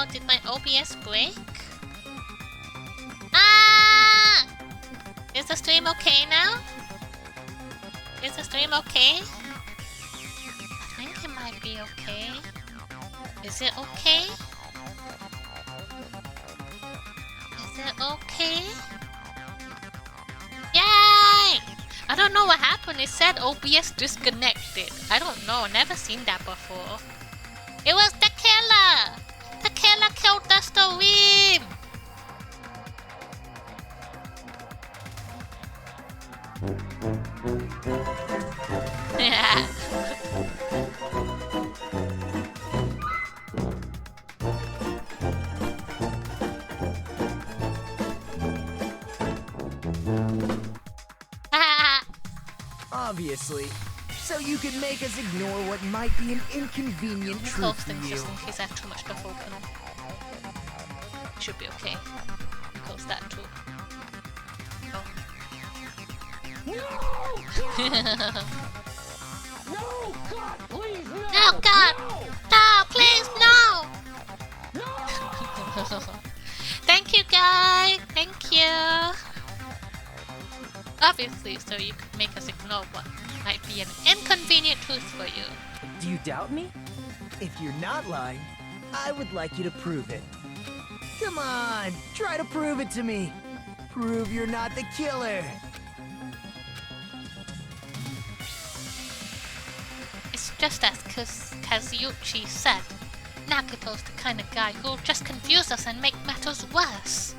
Oh, did my OBS break? Ah! Is the stream okay now? Is the stream okay? I think it might be okay. Is it okay? Is it okay? Yay! I don't know what happened. It said OBS disconnected. I don't know. Never seen that before. It was the killer! The killer killed the stream! Yeah. Obviously. So you can make us ignore what might be an inconvenient truth for you. Just in case I have too much stuff open. Should be okay. Close that too. Oh. No! God, please, no! No, God! No, please, no! Thank you, guys! Thank you! Obviously, so you could make us ignore what might be an inconvenient truth for you. Do you doubt me? If you're not lying, I would like you to prove it. Come on, try to prove it to me. Prove you're not the killer. It's just as Kazuchi said. Nagito's the kind of guy who'll just confuse us and make matters worse.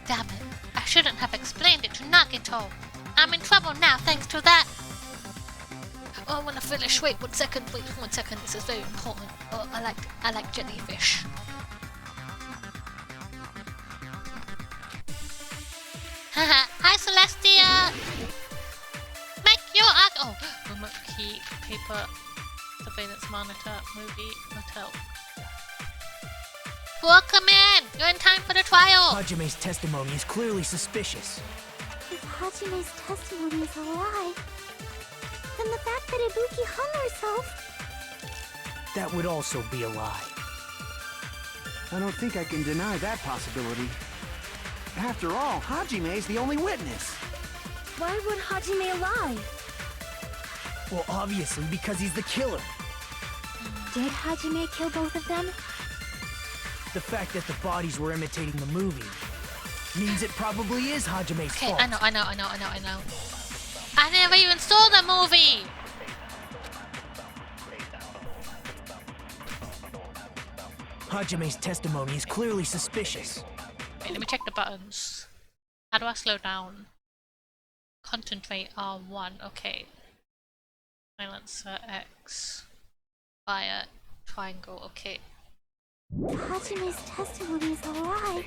Damn it. I shouldn't have explained it to Nagito. I'm in trouble now thanks to that. Oh, I want to finish. Wait, 1 second. Wait, 1 second. This is very important. Oh, I like jellyfish. Haha. Hi, Celestia. Make your art. Oh, remote key, paper, surveillance monitor, movie, hotel. Welcome in! You're in time for the trial! Hajime's testimony is clearly suspicious. If Hajime's testimony is a lie, then the fact that Ibuki hung herself... That would also be a lie. I don't think I can deny that possibility. After all, Hajime's the only witness. Why would Hajime lie? Well, obviously, because he's the killer. Did Hajime kill both of them? The fact that the bodies were imitating the movie means it probably is Hajime's Okay, fault. I know. I never even saw the movie! Hajime's testimony is clearly suspicious. Wait, let me check the buttons. How do I slow down? Concentrate R1, okay. Silencer X. Fire, triangle, okay. If Hajime's testimony is a lie,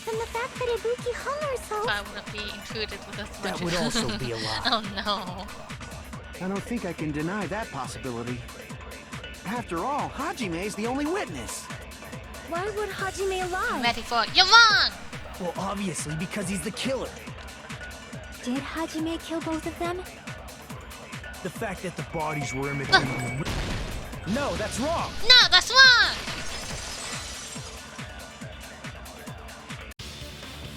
then the fact that Ibuki hung herself... So I wouldn't be intruded with a That would also be a lie. Oh no. I don't think I can deny that possibility. After all, Hajime's the only witness. Why would Hajime lie? I'm ready for it. You're wrong! Well, obviously, because he's the killer. Did Hajime kill both of them? The fact that the bodies were imitating the movie... No, that's wrong! No, that's wrong!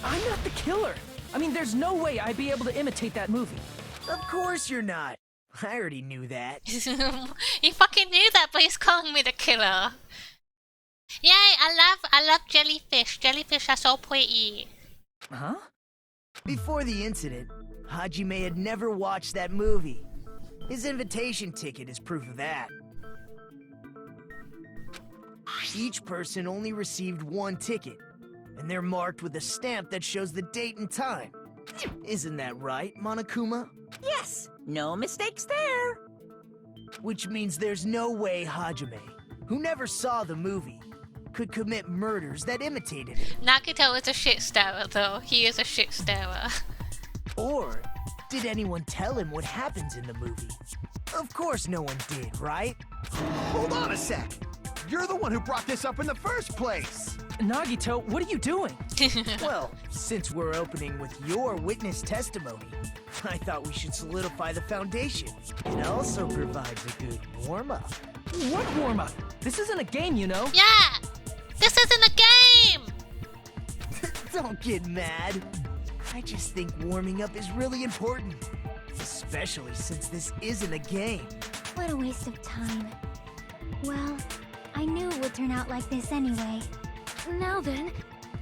I'm not the killer! I mean, there's no way I'd be able to imitate that movie. Of course you're not. I already knew that. You fucking knew that, but he's calling me the killer. Yay, I love jellyfish. Jellyfish are so pretty. Huh? Before the incident, Hajime had never watched that movie. His invitation ticket is proof of that. Each person only received one ticket, and they're marked with a stamp that shows the date and time. Isn't that right, Monokuma? Yes, no mistakes there. Which means there's no way Hajime, who never saw the movie, could commit murders that imitated it. Nagito is a shit starer, though. He is a shit starer. Or did anyone tell him what happens in the movie? Of course no one did, right? Hold on a sec. You're the one who brought this up in the first place. Nagito, what are you doing? Well, since we're opening with your witness testimony, I thought we should solidify the foundation. It also provides a good warm-up. What warm-up? This isn't a game, you know. Yeah! This isn't a game! Don't get mad. I just think warming up is really important. Especially since this isn't a game. What a waste of time. Well, I knew it would turn out like this anyway. Now then,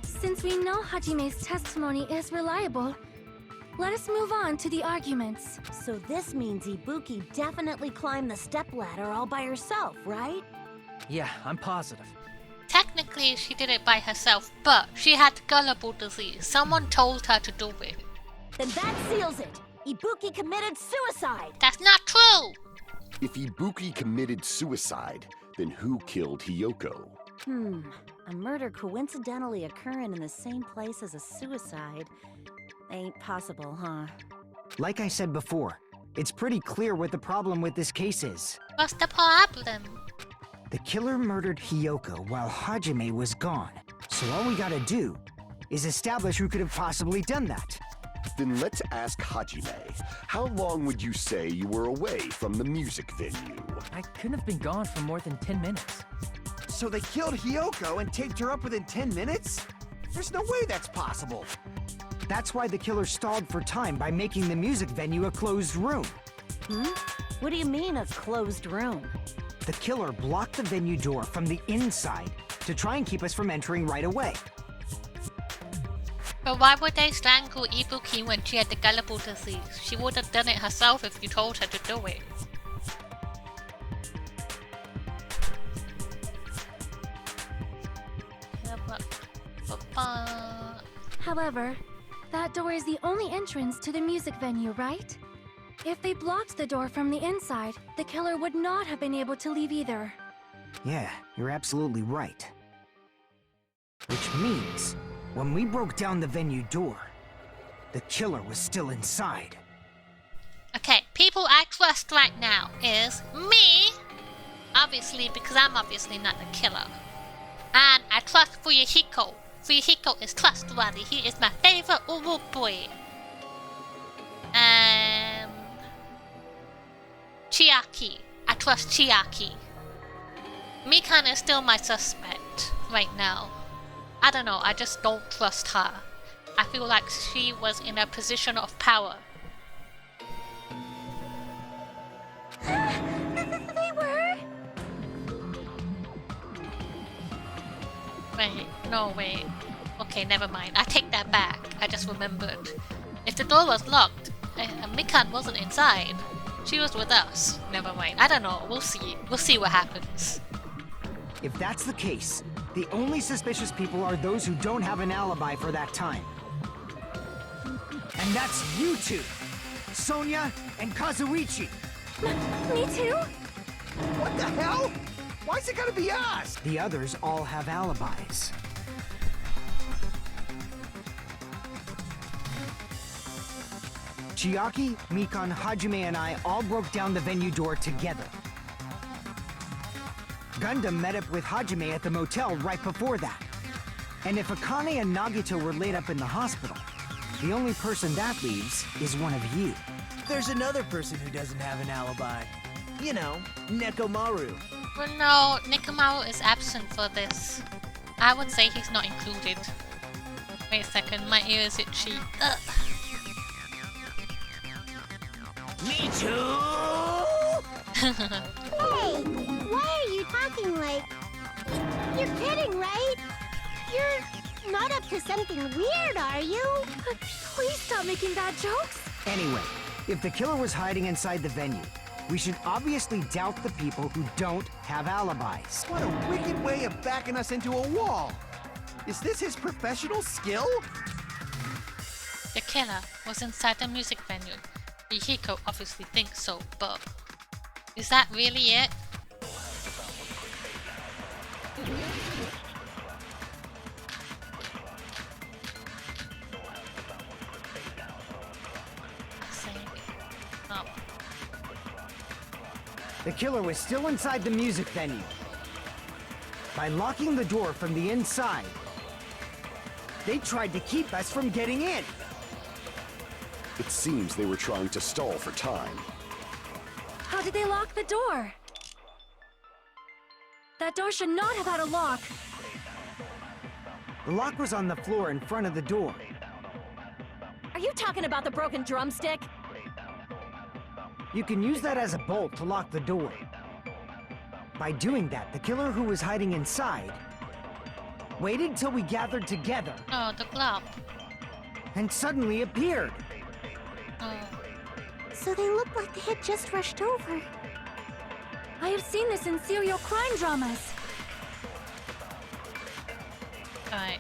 since we know Hajime's testimony is reliable, let us move on to the arguments. So this means Ibuki definitely climbed the stepladder all by herself, right? Yeah, I'm positive. Technically, she did it by herself, but she had gullible disease. Someone told her to do it. Then that seals it! Ibuki committed suicide! That's not true! If Ibuki committed suicide, then who killed Hiyoko? A murder coincidentally occurring in the same place as a suicide. Ain't possible, huh? Like I said before, it's pretty clear what the problem with this case is. What's the problem? The killer murdered Hiyoko while Hajime was gone. So all we gotta do is establish who could have possibly done that. Then let's ask Hajime. How long would you say you were away from the music venue? I couldn't have been gone for more than 10 minutes. So they killed Hiyoko and taped her up within 10 minutes? There's no way that's possible. That's why the killer stalled for time by making the music venue a closed room. What do you mean, a closed room? The killer blocked the venue door from the inside to try and keep us from entering right away. But why would they strangle Ibuki when she had the gullible disease? She would have done it herself if you told her to do it. However, that door is the only entrance to the music venue, right? If they blocked the door from the inside, the killer would not have been able to leave either. Yeah, you're absolutely right. Which means, when we broke down the venue door, the killer was still inside. Okay, people I trust right now is me, obviously, because I'm obviously not the killer. And I trust Fuyuhiko. Fuyuhiko is trustworthy. He is my favorite Uru boy. And Chiaki. I trust Chiaki. Mikan is still my suspect right now. I don't know, I just don't trust her. I feel like she was in a position of power. They were? Wait, no, wait. Okay, never mind. I take that back. I just remembered. If the door was locked, Mikan wasn't inside. She was with us. Never mind. I don't know. We'll see. We'll see what happens. If that's the case, the only suspicious people are those who don't have an alibi for that time. And that's you two, Sonia and Kazuichi. Me too? What the hell? Why's it gotta be us? The others all have alibis. Chiaki, Mikan, Hajime, and I all broke down the venue door together. Gundam met up with Hajime at the motel right before that. And if Akane and Nagito were laid up in the hospital, the only person that leaves is one of you. There's another person who doesn't have an alibi. You know, Nekomaru. Well, no, Nikomaru is absent for this. I would say he's not included. Wait a second, my ear is itchy. Ugh. Me too! Hey, why are you talking like... You're kidding, right? You're not up to something weird, are you? Please stop making bad jokes. Anyway, if the killer was hiding inside the venue, we should obviously doubt the people who don't have alibis. What a wicked way of backing us into a wall! Is this his professional skill? The killer was inside the music venue. Hiko obviously thinks so, but is that really it? The killer was still inside the music venue. By locking the door from the inside, they tried to keep us from getting in. It seems they were trying to stall for time. How did they lock the door? That door should not have had a lock. The lock was on the floor in front of the door. Are you talking about the broken drumstick? You can use that as a bolt to lock the door. By doing that, the killer who was hiding inside waited till we gathered together Oh, the glove. and suddenly appeared. Oh. So they looked like they had just rushed over. I have seen this in serial crime dramas. Alright.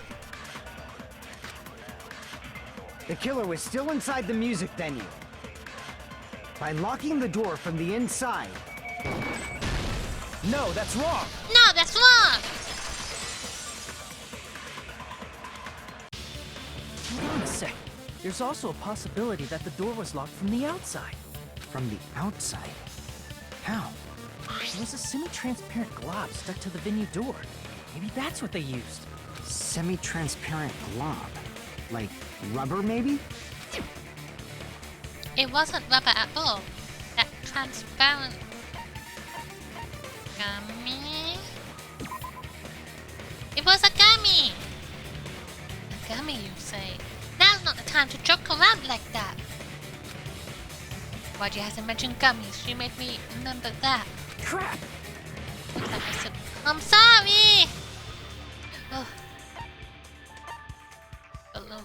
The killer was still inside the music venue. By locking the door from the inside. No, that's wrong! No, that's wrong! Hold on a sec. There's also a possibility that the door was locked from the outside. From the outside? How? There was a semi-transparent glob stuck to the venue door. Maybe that's what they used. Semi-transparent glob. Like rubber, maybe? It wasn't rubber at all. That transparent gummy. It was a gummy! A gummy, you say? Now's not the time to joke around like that. Why'd you have to mention gummies? You made me remember that. Crap! I'm sorry! Oh. Hello.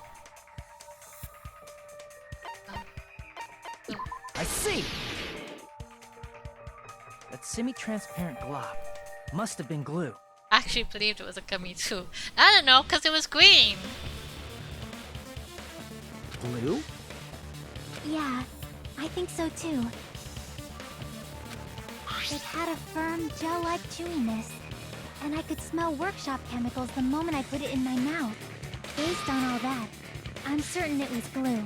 I see! That semi-transparent glob must have been glue. I actually believed it was a gummy too. I don't know, cause it was green. Glue? Yeah, I think so too. It had a firm, gel-like chewiness, and I could smell workshop chemicals the moment I put it in my mouth. Based on all that, I'm certain it was glue.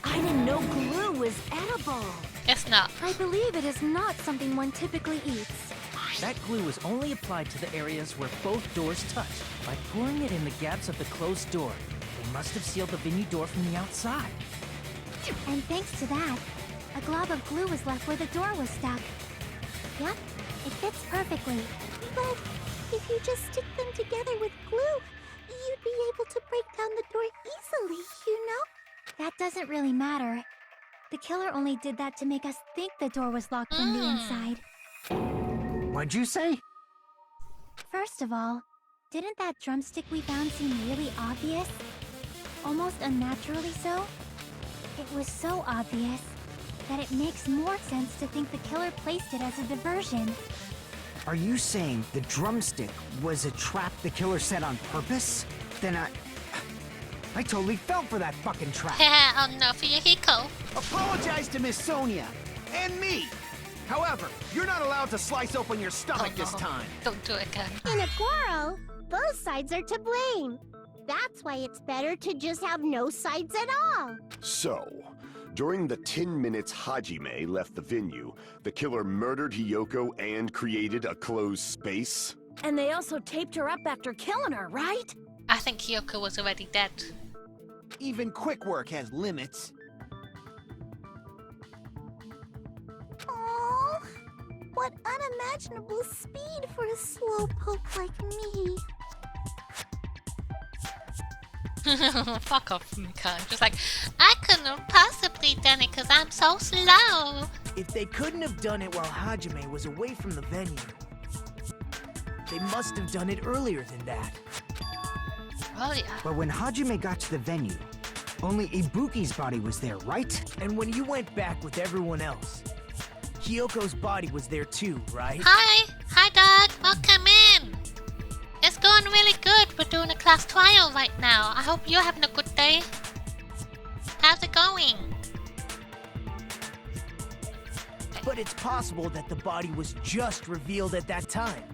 I didn't know glue was edible. It's not. I believe it is not something one typically eats. That glue was only applied to the areas where both doors touched. By pouring it in the gaps of the closed door, they must have sealed the venue door from the outside. And thanks to that, a glob of glue was left where the door was stuck. Yep, it fits perfectly. But if you just stick them together with glue, you'd be able to break down the door easily, you know? That doesn't really matter. The killer only did that to make us think the door was locked from the inside. What'd you say? First of all, didn't that drumstick we found seem really obvious? Almost unnaturally so? It was so obvious that it makes more sense to think the killer placed it as a diversion. Are you saying the drumstick was a trap the killer set on purpose? Then I totally fell for that fucking trap. Oh no, for Hiko. Apologize to Miss Sonia and me. However, you're not allowed to slice open your stomach this time. Don't do it again. In a quarrel, both sides are to blame. That's why it's better to just have no sides at all. So, during the 10 minutes Hajime left the venue, the killer murdered Hiyoko and created a closed space? And they also taped her up after killing her, right? I think Hiyoko was already dead. Even quick work has limits. Oh, what unimaginable speed for a slowpoke like me. Fuck off, Mika. Just like, I couldn't have possibly done it because I'm so slow. If they couldn't have done it while Hajime was away from the venue, they must have done it earlier than that. Oh yeah. But when Hajime got to the venue, only Ibuki's body was there, right? And when you went back with everyone else, Hiyoko's body was there too, right? Hi dog, welcome in. It's going really good. We're doing a class trial right now. I hope you're having a good day. How's it going? But it's possible that the body was just revealed at that time,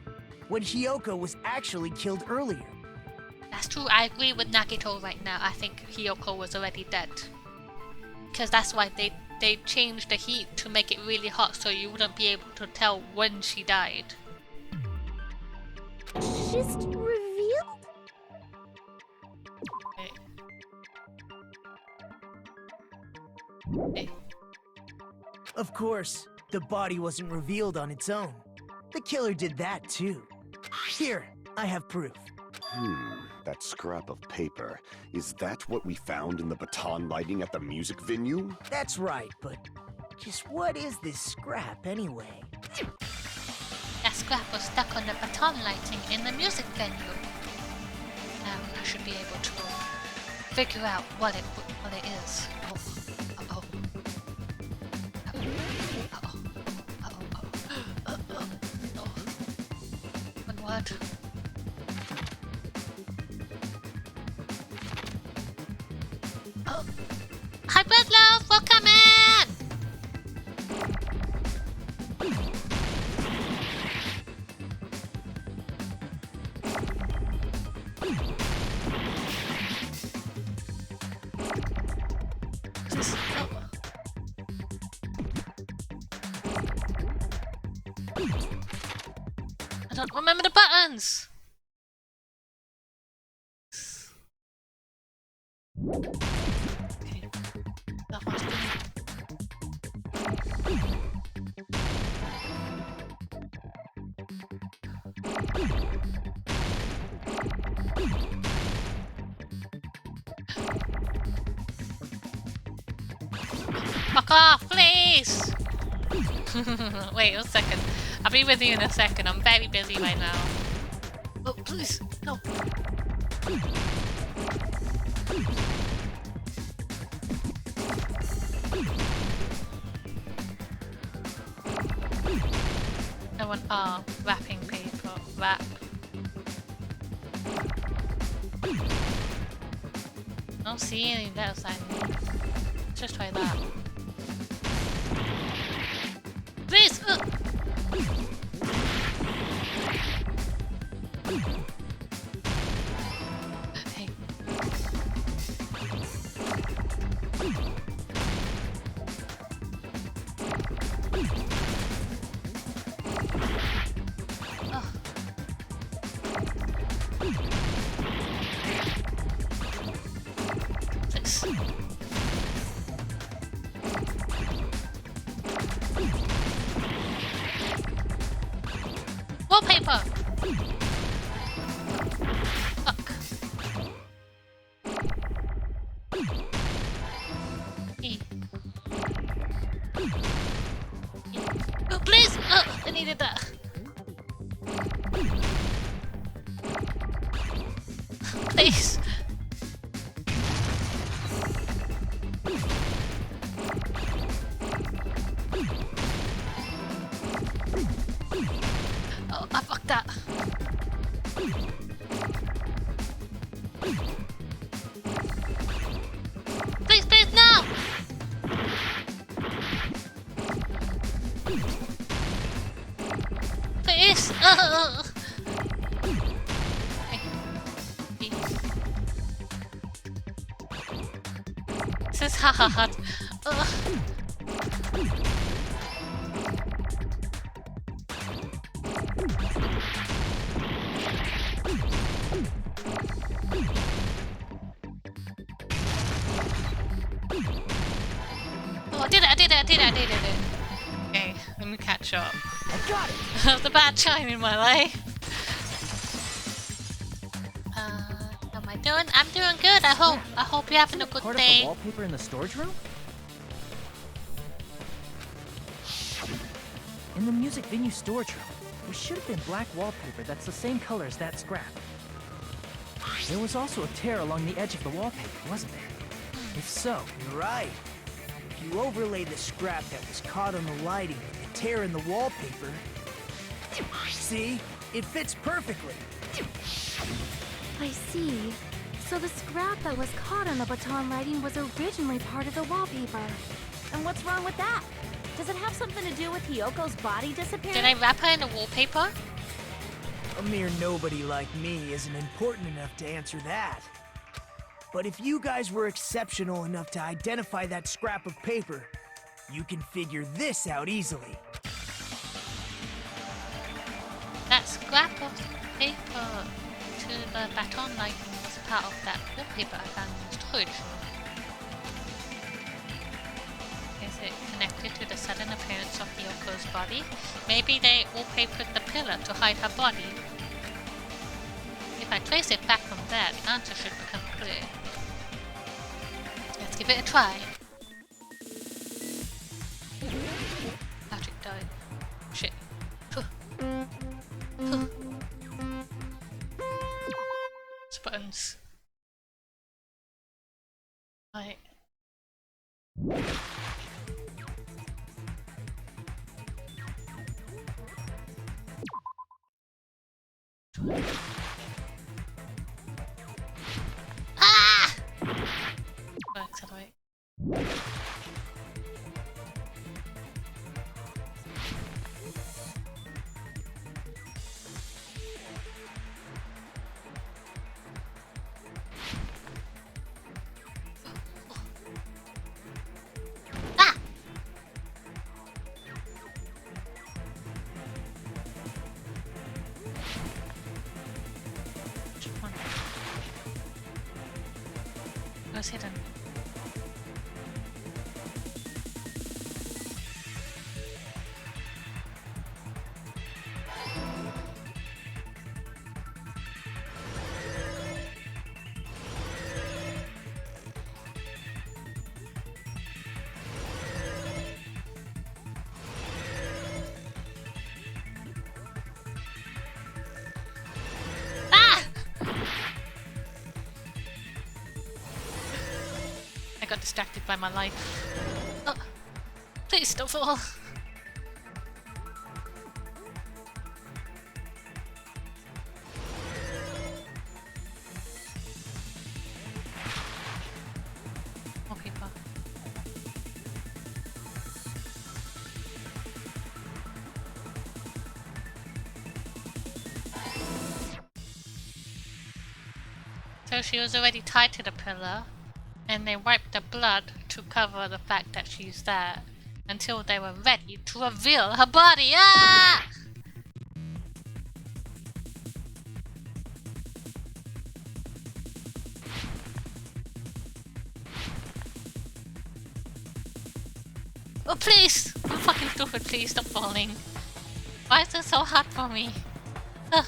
when Hiyoko was actually killed earlier. That's true. I agree with Nagito right now. I think Hiyoko was already dead. Because that's why they changed the heat to make it really hot so you wouldn't be able to tell when she died. Just revealed? Of course, the body wasn't revealed on its own. The killer did that too. Here, I have proof. That scrap of paper. Is that what we found in the baton lighting at the music venue? That's right, but just what is this scrap anyway? That scrap was stuck on the baton lighting in the music venue. Now I should be able to figure out what it is. Uh-oh. One word. Oh. Hi, Bradlow! Welcome in! I don't remember the buttons! Okay. That one's good. Fuck off, please! Wait a second. I'll be with you in a second. I'm very busy right now. Oh, please, no. I want wrapping paper. Wrap. I don't see any of those. Let's just try that. Please! Hey. Oh. Please. Wallpaper! Fuck. E. Oh, please! Oh, I needed that. Please. Oh, I fucked that. Please, please, no! Please! Oh. This is hard. Oh, I did it. Okay, let me catch up. I got it! That was a bad time in my life. How am I doing? I'm doing good, I hope. I hope you're having a good Part day. of the wallpaper in the storage room? In the music venue storage room, there should have been black wallpaper that's the same color as that scrap. There was also a tear along the edge of the wallpaper, wasn't there? If so, You're right. If you overlay the scrap that was caught on the lighting with the tear in the wallpaper... See? It fits perfectly. I see. So the scrap that was caught on the baton lighting was originally part of the wallpaper. And what's wrong with that? Does it have something to do with Hiyoko's body disappearing? Did I wrap her in the wallpaper? A mere nobody like me isn't important enough to answer that. But if you guys were exceptional enough to identify that scrap of paper, you can figure this out easily. That scrap of paper to the baton lighting was part of that wallpaper I found in the storage room. Is it connected to the sudden appearance of Yoko's body? Maybe they wallpapered the pillar to hide her body. If I trace it back from there, the answer should become clear. Let's give it a try. Logic died. Shit. Buttons. Right. Ah! Accelerate. It was hidden. I got distracted by my life. Oh, please don't fall. More people. So she was already tied to the pillar. And they wiped the blood to cover the fact that she's there until they were ready to reveal her body. Ah! Oh please! I'm fucking stupid, please stop falling. Why is it so hard for me? Ugh.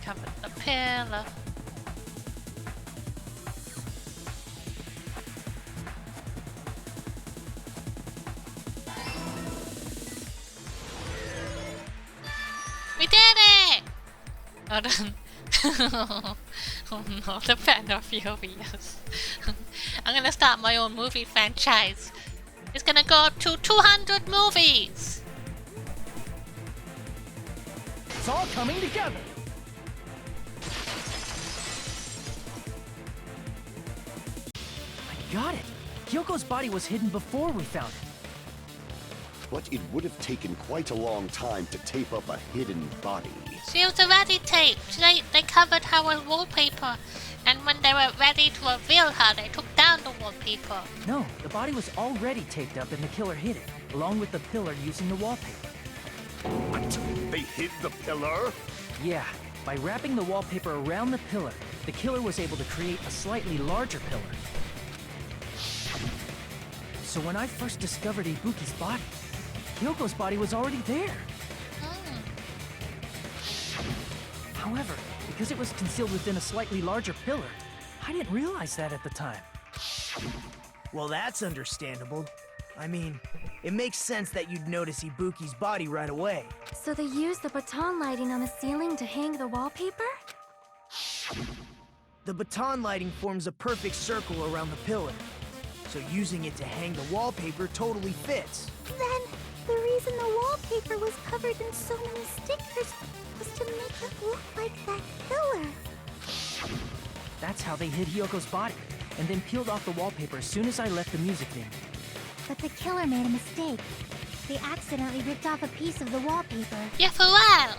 Covered the pillar. We did it! Hold on. Oh no, the fan of furious. I'm gonna start my own movie franchise. It's gonna go up to 200 movies! It's all coming together! I got it! Kyoko's body was hidden before we found it. But it would have taken quite a long time to tape up a hidden body. She was already taped. They covered her with wallpaper. And when they were ready to reveal her, they took down the wallpaper. No, the body was already taped up and the killer hid it, along with the pillar using the wallpaper. What? They hid the pillar? Yeah, by wrapping the wallpaper around the pillar, the killer was able to create a slightly larger pillar. So when I first discovered Ibuki's body, Kyoko's body was already there. However, because it was concealed within a slightly larger pillar, I didn't realize that at the time. Well, that's understandable. I mean, it makes sense that you'd notice Ibuki's body right away. So they used the baton lighting on the ceiling to hang the wallpaper? The baton lighting forms a perfect circle around the pillar. So using it to hang the wallpaper totally fits. Then, the reason the wallpaper was covered in so many stickers was to make it look like that pillar. That's how they hid Hyoko's body, and then peeled off the wallpaper as soon as I left the music venue. But the killer made a mistake. They accidentally ripped off a piece of the wallpaper. Yeah, for a while.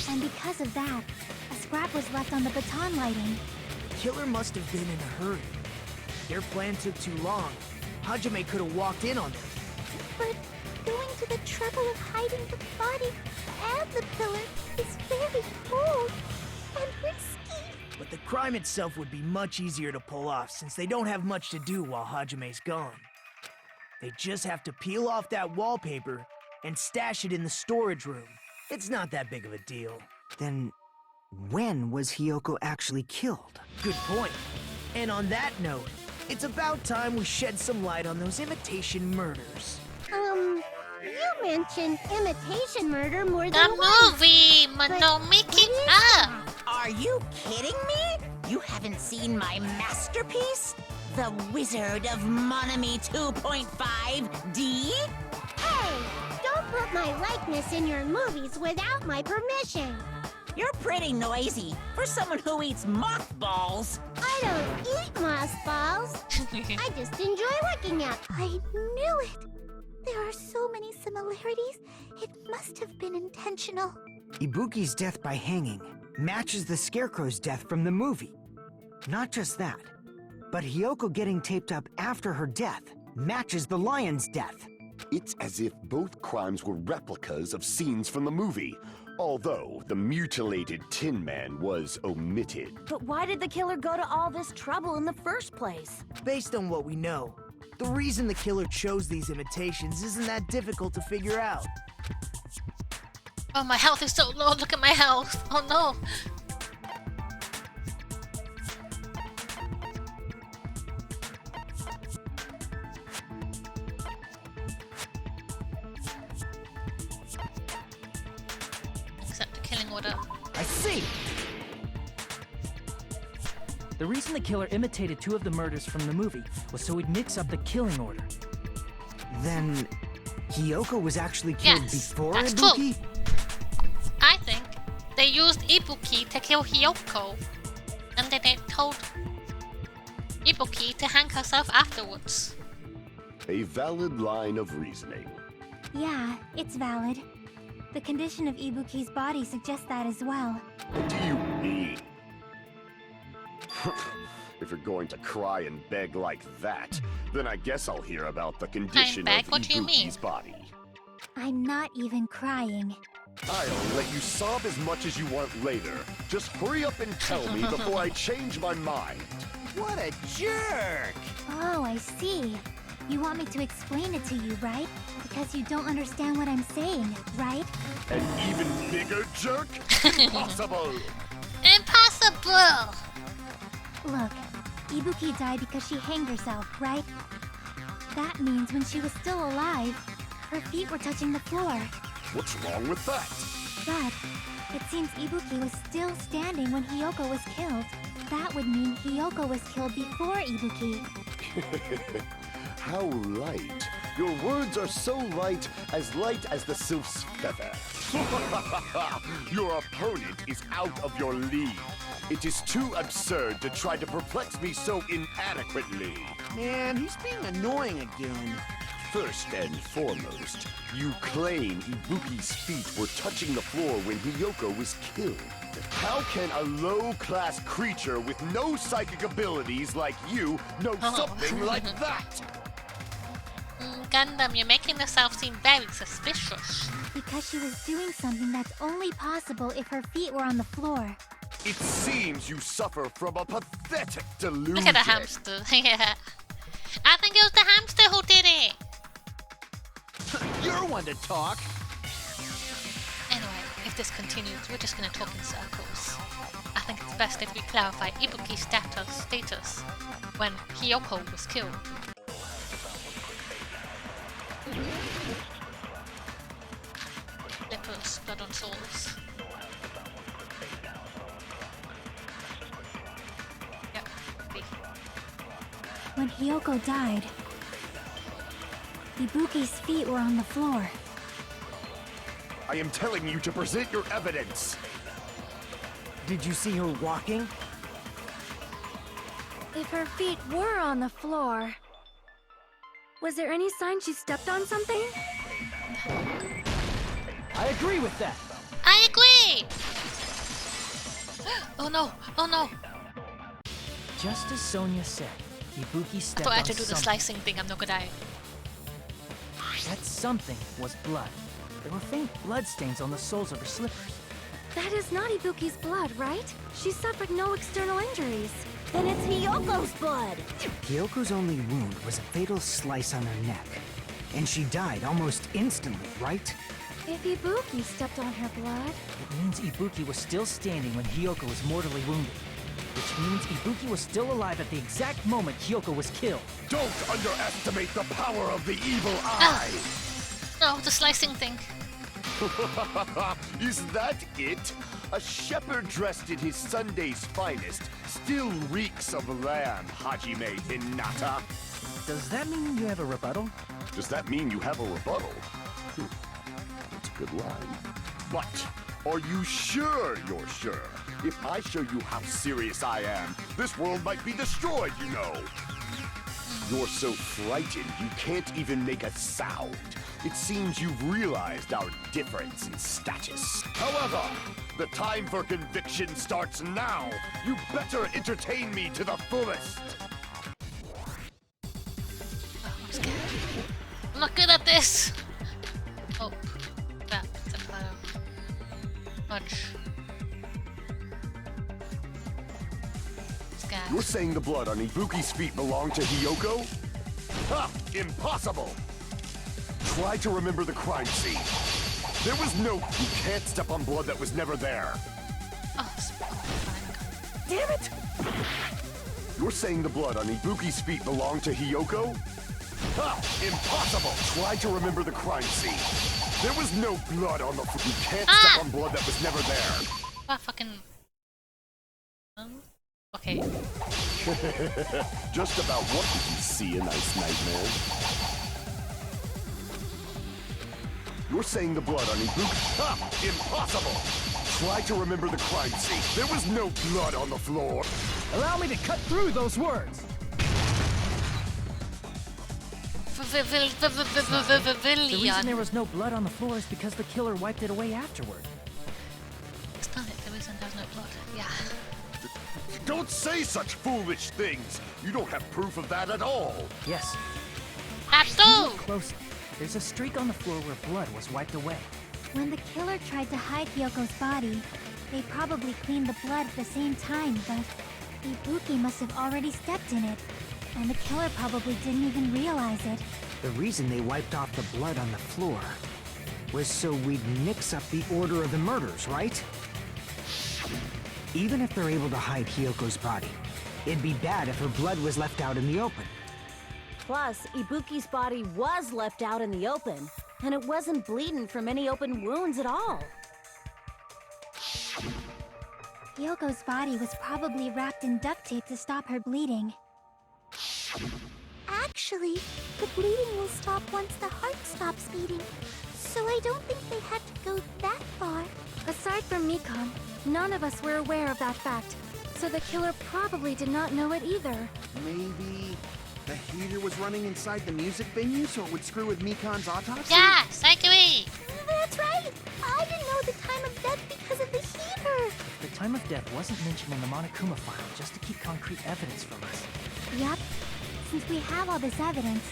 And because of that, a scrap was left on the baton lighting. The killer must have been in a hurry. Their plan took too long. Hajime could have walked in on them. But going to the trouble of hiding the body and the pillar is very bold and risky. but the crime itself would be much easier to pull off since they don't have much to do while Hajime's gone. They just have to peel off that wallpaper and stash it in the storage room. It's not that big of a deal. Then, when was Hiyoko actually killed? Good point. And on that note, it's about time we shed some light on those imitation murders. You mentioned imitation murder more The than once. movie! No making up! Are you kidding me? You haven't seen my masterpiece? The Wizard of Monami 2.5D? Hey, don't put my likeness in your movies without my permission. You're pretty noisy for someone who eats mothballs. I don't eat mothballs. I just enjoy looking at them. I knew it! There are so many similarities. It must have been intentional. Ibuki's death by hanging matches the Scarecrow's death from the movie. Not just that, but Hiyoko getting taped up after her death matches the lion's death. It's as if both crimes were replicas of scenes from the movie, although the mutilated Tin Man was omitted. But why did the killer go to all this trouble in the first place? Based on what we know, the reason the killer chose these imitations isn't that difficult to figure out. Oh, my health is so low. Look at my health. Oh no. Accept the killing order. I see! The reason the killer imitated two of the murders from the movie was so he'd mix up the killing order. Then, Hiyoko was actually killed Yes, before that's Ibuki? true. I think they used Ibuki to kill Hiyoko, and then they told Ibuki to hang herself afterwards. A valid line of reasoning. Yeah, it's valid. The condition of Ibuki's body suggests that as well. What do you mean? If you're going to cry and beg like that, then I guess I'll hear about the condition beg? of What do you mean? Ibuki's body. I'm not even crying. I'll let you sob as much as you want later. Just hurry up and tell me before I change my mind. What a jerk! Oh, I see. You want me to explain it to you, right? Because you don't understand what I'm saying, right? An even bigger jerk? Impossible! Impossible! Look, Ibuki died because she hanged herself, right? That means when she was still alive, her feet were touching the floor. What's wrong with that? But it seems Ibuki was still standing when Hiyoko was killed. That would mean Hiyoko was killed before Ibuki. How light. Your words are so light as the sylph's feather. Your opponent is out of your league. It is too absurd to try to perplex me so inadequately. Man, he's being annoying again. First and foremost, you claim Ibuki's feet were touching the floor when Hiyoko was killed. How can a low-class creature with no psychic abilities like you know something like that? Gundam, you're making yourself seem very suspicious. Because she was doing something that's only possible if her feet were on the floor. It seems you suffer from a pathetic delusion. Look at the hamster. Yeah. I think it was the hamster who did it. You're one to talk. Anyway, if this continues, we're just gonna talk in circles. I think it's best if we clarify Ibuki's status when Hiyoko was killed. Lepers, blood on souls. Yep, B. When Hiyoko died, Ibuki's feet were on the floor. I am telling you to present your evidence. Did you see her walking? If her feet were on the floor, was there any sign she stepped on something? I agree with that. I agree! Oh no, oh no. Just as Sonia said, Ibuki I stepped thought I on had to do the something. slicing thing, I'm not gonna die. That something was blood. There were faint blood stains on the soles of her slippers. That is not Ibuki's blood, right? She suffered no external injuries. Then it's Hiyoko's blood. Hyoko's only wound was a fatal slice on her neck. And she died almost instantly, right? If Ibuki stepped on her blood... It means Ibuki was still standing when Hiyoko was mortally wounded. Which means Ibuki was still alive at the exact moment Hiyoko was killed. Don't underestimate the power of the evil eye! No, the slicing thing. Is that it? A shepherd dressed in his Sunday's finest still reeks of lamb, Hajime Hinata. Does that mean you have a rebuttal? Does that mean you have a rebuttal? That's a good line. But are you sure you're sure? If I show you how serious I am, this world might be destroyed, you know. You're so frightened you can't even make a sound. It seems you've realized our difference in status. However, the time for conviction starts now. You better entertain me to the fullest. Oh, I'm scared. I'm not good at this. Oh, that's a kind of much. Scared. You're saying the blood on Ibuki's feet belonged to Hiyoko? Ha! Impossible! Try to remember the crime scene. There was no... You can't step on blood that was never there. Oh, fine. Damn it! You're saying the blood on Ibuki's feet belonged to Hiyoko? Ha! Impossible! Try to remember the crime scene. There was no blood on the... You can't step on blood that was never there. What fucking... Okay. Just about what did you see, a nice nightmare? You're saying the blood on Ibuki... Ha! Impossible! Try to remember the crime scene. There was no blood on the floor. Allow me to cut through those words! The reason there was no blood on the floor is because the killer wiped it away afterward. It's not it, the reason there's no blood. Yeah. Don't say such foolish things! You don't have proof of that at all! Yes. Look Closely. There's a streak on the floor where blood was wiped away. When the killer tried to hide Hyoko's body, they probably cleaned the blood at the same time, but Ibuki must have already stepped in it, and the killer probably didn't even realize it. The reason they wiped off the blood on the floor was so we'd mix up the order of the murders, right? Even if they're able to hide Hyoko's body, it'd be bad if her blood was left out in the open. Plus, Ibuki's body was left out in the open, and it wasn't bleeding from any open wounds at all. Hyoko's body was probably wrapped in duct tape to stop her bleeding. Actually, the bleeding will stop once the heart stops beating, so I don't think they had to go that far. Aside from Mikon, none of us were aware of that fact, so the killer probably did not know it either. Maybe the heater was running inside the music venue so it would screw with Mikon's autopsy? Yes, I agree. That's right! I didn't know the time of death because of the heater! The time of death wasn't mentioned in the Monokuma file just to keep concrete evidence from us. Yup. Since we have all this evidence,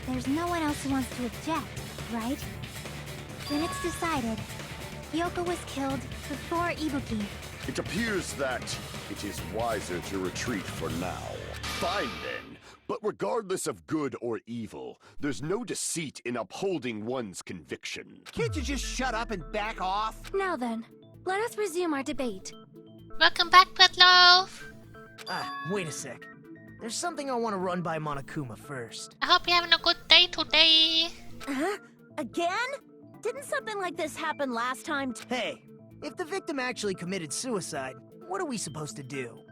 there's no one else who wants to object, right? Then it's decided. Hyoko was killed before Ibuki. It appears that it is wiser to retreat for now. Fine then. But regardless of good or evil, there's no deceit in upholding one's conviction. Can't you just shut up and back off? Now then, let us resume our debate. Welcome back, Breadloaf. Wait a sec. There's something I want to run by Monokuma first. I hope you're having a good day today. Huh? Again? Didn't something like this happen last time too? Hey, if the victim actually committed suicide, what are we supposed to do?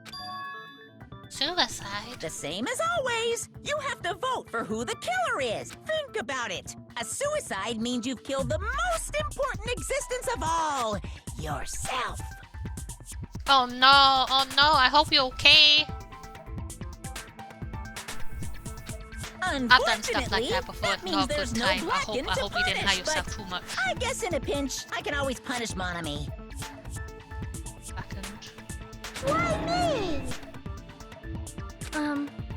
Suicide? The same as always. You have to vote for who the killer is. Think about it. A suicide means you've killed the most important existence of all, yourself. Oh no, I hope you're okay. I've done stuff like that before. That No means good there's no time. I Blacken hope to you didn't hurt punish, yourself but too much. I guess in a pinch, I can always punish Monami. Second. Why me?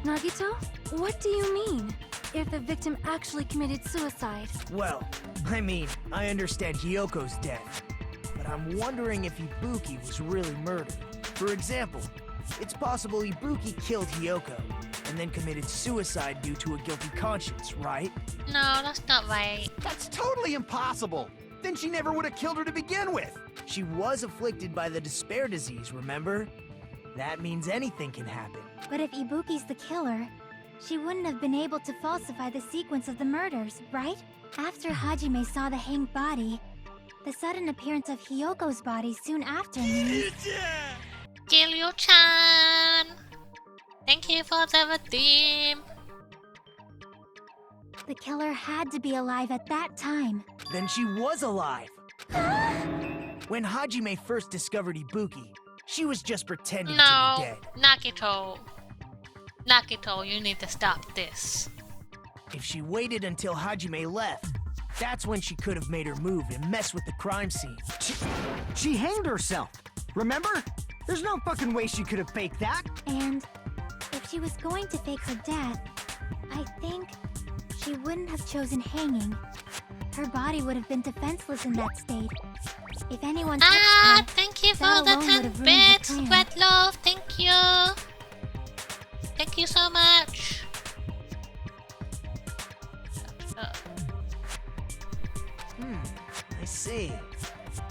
Nagito? What do you mean? If the victim actually committed suicide? Well, I mean, I understand Hyoko's death. but I'm wondering if Ibuki was really murdered. For example, it's possible Ibuki killed Hiyoko, and then committed suicide due to a guilty conscience, right? No, that's not right. That's totally impossible. Then she never would have killed her to begin with. She was afflicted by the despair disease, remember? That means anything can happen. But if Ibuki's the killer, she wouldn't have been able to falsify the sequence of the murders, right? After Hajime saw the hanged body, the sudden appearance of Hiyoko's body soon after means... Gilyu-chan! Thank you for the redeem! The killer had to be alive at that time. Then she was alive! When Hajime first discovered Ibuki, she was just pretending to be dead. Nagito. Nagito, you need to stop this. If she waited until Hajime left, that's when she could have made her move and mess with the crime scene. She hanged herself, remember? There's no fucking way she could have faked that. And if she was going to fake her death, I think she wouldn't have chosen hanging. Her body would have been defenseless in that state. If anyone touched her, thank you for that the alone 10 would have ruined bits, the plan. Red Love, thank you! Thank you so much! I see.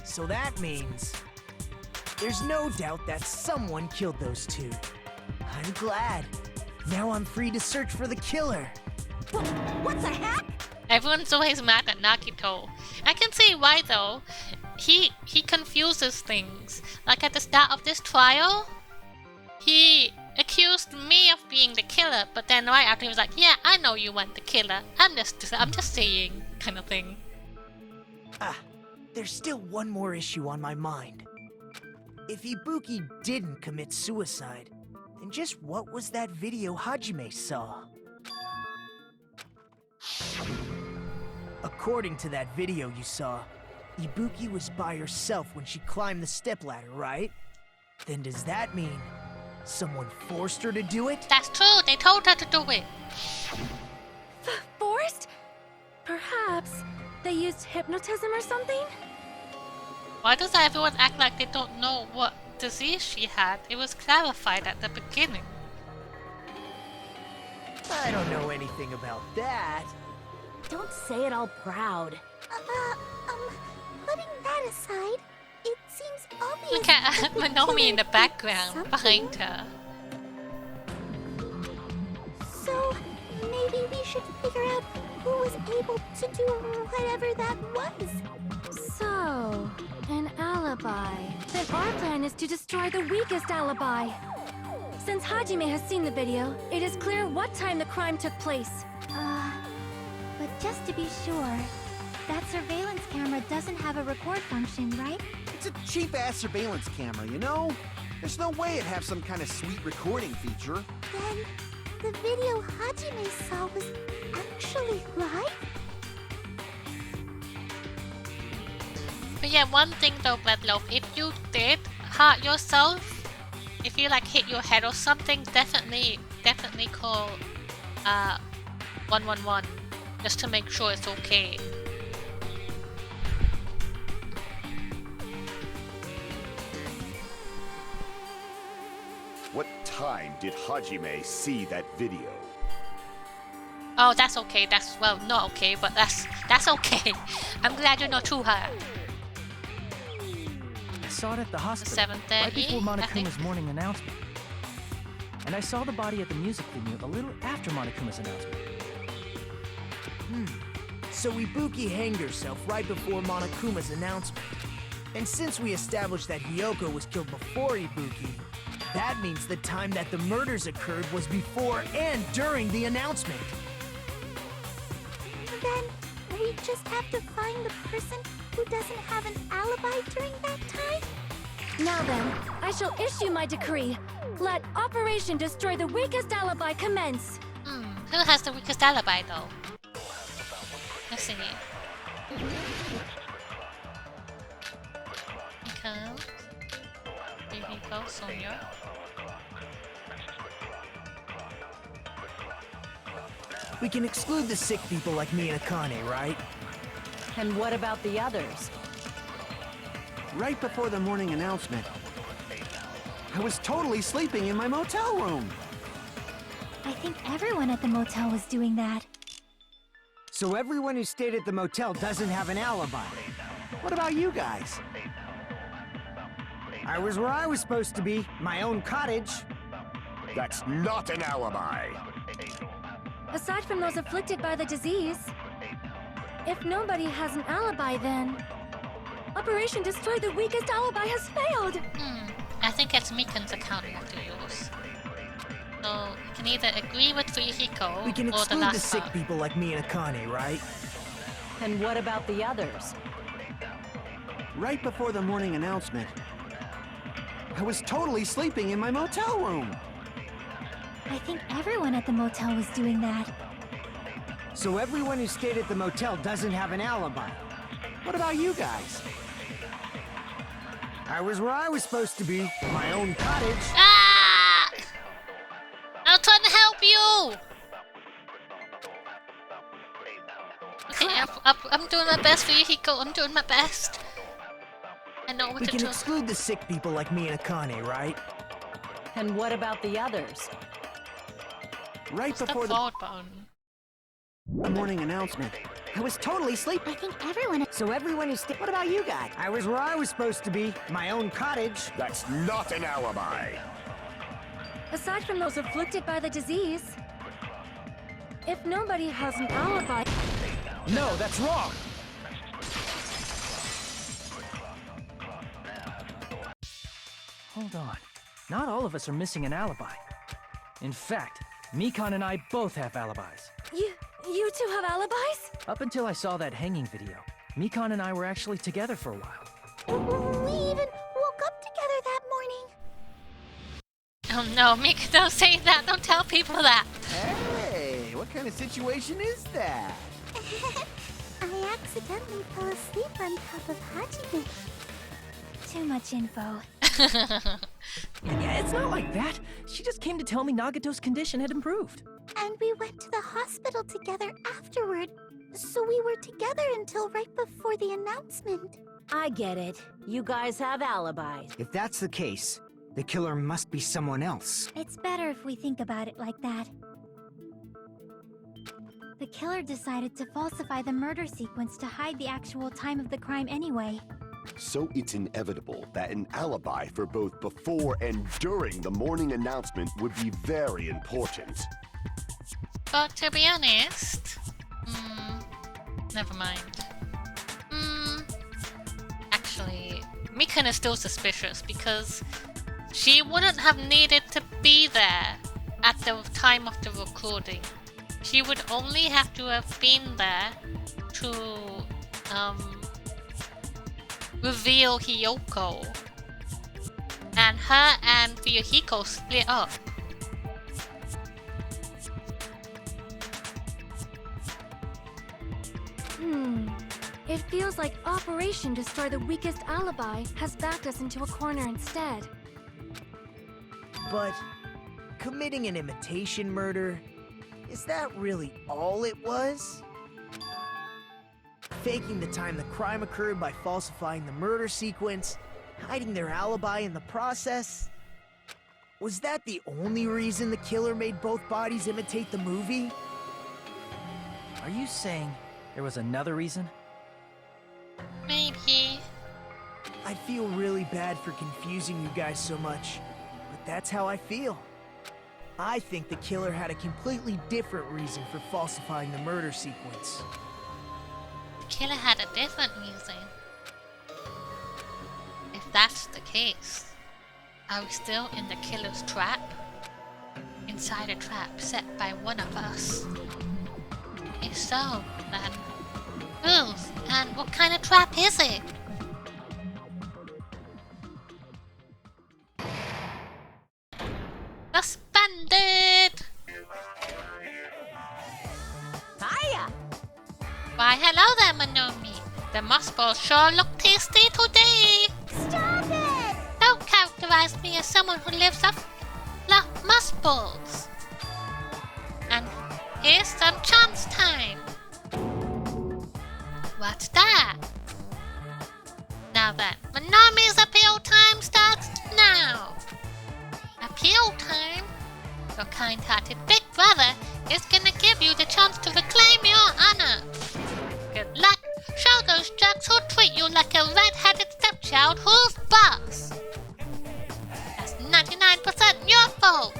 So that means... there's no doubt that someone killed those two. I'm glad. Now I'm free to search for the killer. What the heck? Everyone's always mad at Nagito. I can see why though. He confuses things. Like at the start of this trial, he accused me of being the killer, but then right after he was like, yeah, I know you weren't the killer. I'm just saying, kind of thing. There's still one more issue on my mind. If Ibuki didn't commit suicide, then just what was that video Hajime saw? According to that video you saw, Ibuki was by herself when she climbed the stepladder, right? Then does that mean someone forced her to do it? That's true, they told her to do it. Forced? Perhaps they used hypnotism or something? Why does everyone act like they don't know what disease she had? It was clarified at the beginning. I don't know anything about that. Don't say it all proud. Putting that aside, it seems obvious. Look at that the Manomi in the killer did background, something. behind her. So, maybe we should figure out who was able to do whatever that was. So, an alibi. Then our plan is to destroy the weakest alibi. Since Hajime has seen the video, it is clear what time the crime took place. But just to be sure, that surveillance camera doesn't have a record function, right? It's a cheap-ass surveillance camera, you know? There's no way it'd have some kind of sweet recording feature. Then, the video Hajime saw was actually live? But yeah, one thing though, Bloodloaf, if you did hurt yourself, if you like hit your head or something, definitely call 111 just to make sure it's okay. What time did Hajime see that video? Oh, that's okay. That's, well, not okay, but that's okay. I'm glad you're not too hurt. I saw it at the hospital, 7:30, right before I think. Monokuma's morning announcement. And I saw the body at the music venue a little after Monokuma's announcement. So Ibuki hanged herself right before Monokuma's announcement. And since we established that Hiyoko was killed before Ibuki, that means the time that the murders occurred was before and during the announcement. Then, we just have to find the person who doesn't have an alibi during that time? Now then, I shall issue my decree. Let Operation Destroy the Weakest Alibi commence. Who has the weakest alibi though? Let's see. Here comes. Here he goes, Sonia. We can exclude the sick people like me and Akane, right? And what about the others? Right before the morning announcement, I was totally sleeping in my motel room. I think everyone at the motel was doing that. So everyone who stayed at the motel doesn't have an alibi. What about you guys? I was where I was supposed to be, my own cottage. That's not an alibi. Aside from those afflicted by the disease, if nobody has an alibi, then Operation Destroy the Weakest Alibi has failed. I think it's Mikan's account we have to use. So we can either agree with Fuyuhiko We can or the exclude last the sick part. people like me and Akane, right? And what about the others? Right before the morning announcement, I was totally sleeping in my motel room. I think everyone at the motel was doing that. So everyone who stayed at the motel doesn't have an alibi. What about you guys? I was where I was supposed to be, my own cottage. Ah! I'm trying to help you! Okay, I'm doing my best, Fuyuhiko. I'm doing my best. I know what We to can do. exclude the sick people like me and Akane, right? And what about the others? Right Stop before the forward button. morning announcement, I was totally sleeping. I think everyone. So everyone who stayed. What about you guys? I was where I was supposed to be, my own cottage. That's not an alibi. Aside from those afflicted by the disease, if nobody has an alibi... No, that's wrong! Hold on. Not all of us are missing an alibi. In fact, Mikan and I both have alibis. You two have alibis? Up until I saw that hanging video, Mikan and I were actually together for a while. We even woke up together that morning. Oh no, Mika, don't say that. Don't tell people that. Hey, what kind of situation is that? I accidentally fell asleep on top of Hajime. Too much info. Yeah, it's not like that. She just came to tell me Nagato's condition had improved. And we went to the hospital together afterward. So we were together until right before the announcement. I get it. You guys have alibis. If that's the case, the killer must be someone else. It's better if we think about it like that. The killer decided to falsify the murder sequence to hide the actual time of the crime anyway. So it's inevitable that an alibi for both before and during the morning announcement would be very important. But to be honest... never mind. Actually, Mikan is still suspicious because she wouldn't have needed to be there at the time of the recording. She would only have to have been there to reveal Hiyoko. And her and Fuyuhiko split up. It feels like Operation Destroy the Weakest Alibi has backed us into a corner instead. But committing an imitation murder, is that really all it was? Faking the time the crime occurred by falsifying the murder sequence, hiding their alibi in the process? Was that the only reason the killer made both bodies imitate the movie? Are you saying there was another reason? Maybe. I feel really bad for confusing you guys so much, but that's how I feel. I think the killer had a completely different reason for falsifying the murder sequence. The killer had a different reason. If that's the case, are we still in the killer's trap? Inside a trap set by one of us? If so, then whose and what kind of trap is it? Suspended! Hiya! Why hello there, Monomi. The mossballs sure look tasty today. Stop it! Don't characterize me as someone who lives off mossballs. And here's some chance time. What's that? Now then, Nanami's appeal time starts now! Appeal time? Your kind-hearted big brother is gonna give you the chance to reclaim your honor. Good luck. Show those jerks who treat you like a red-headed stepchild who's boss. That's 99% your fault.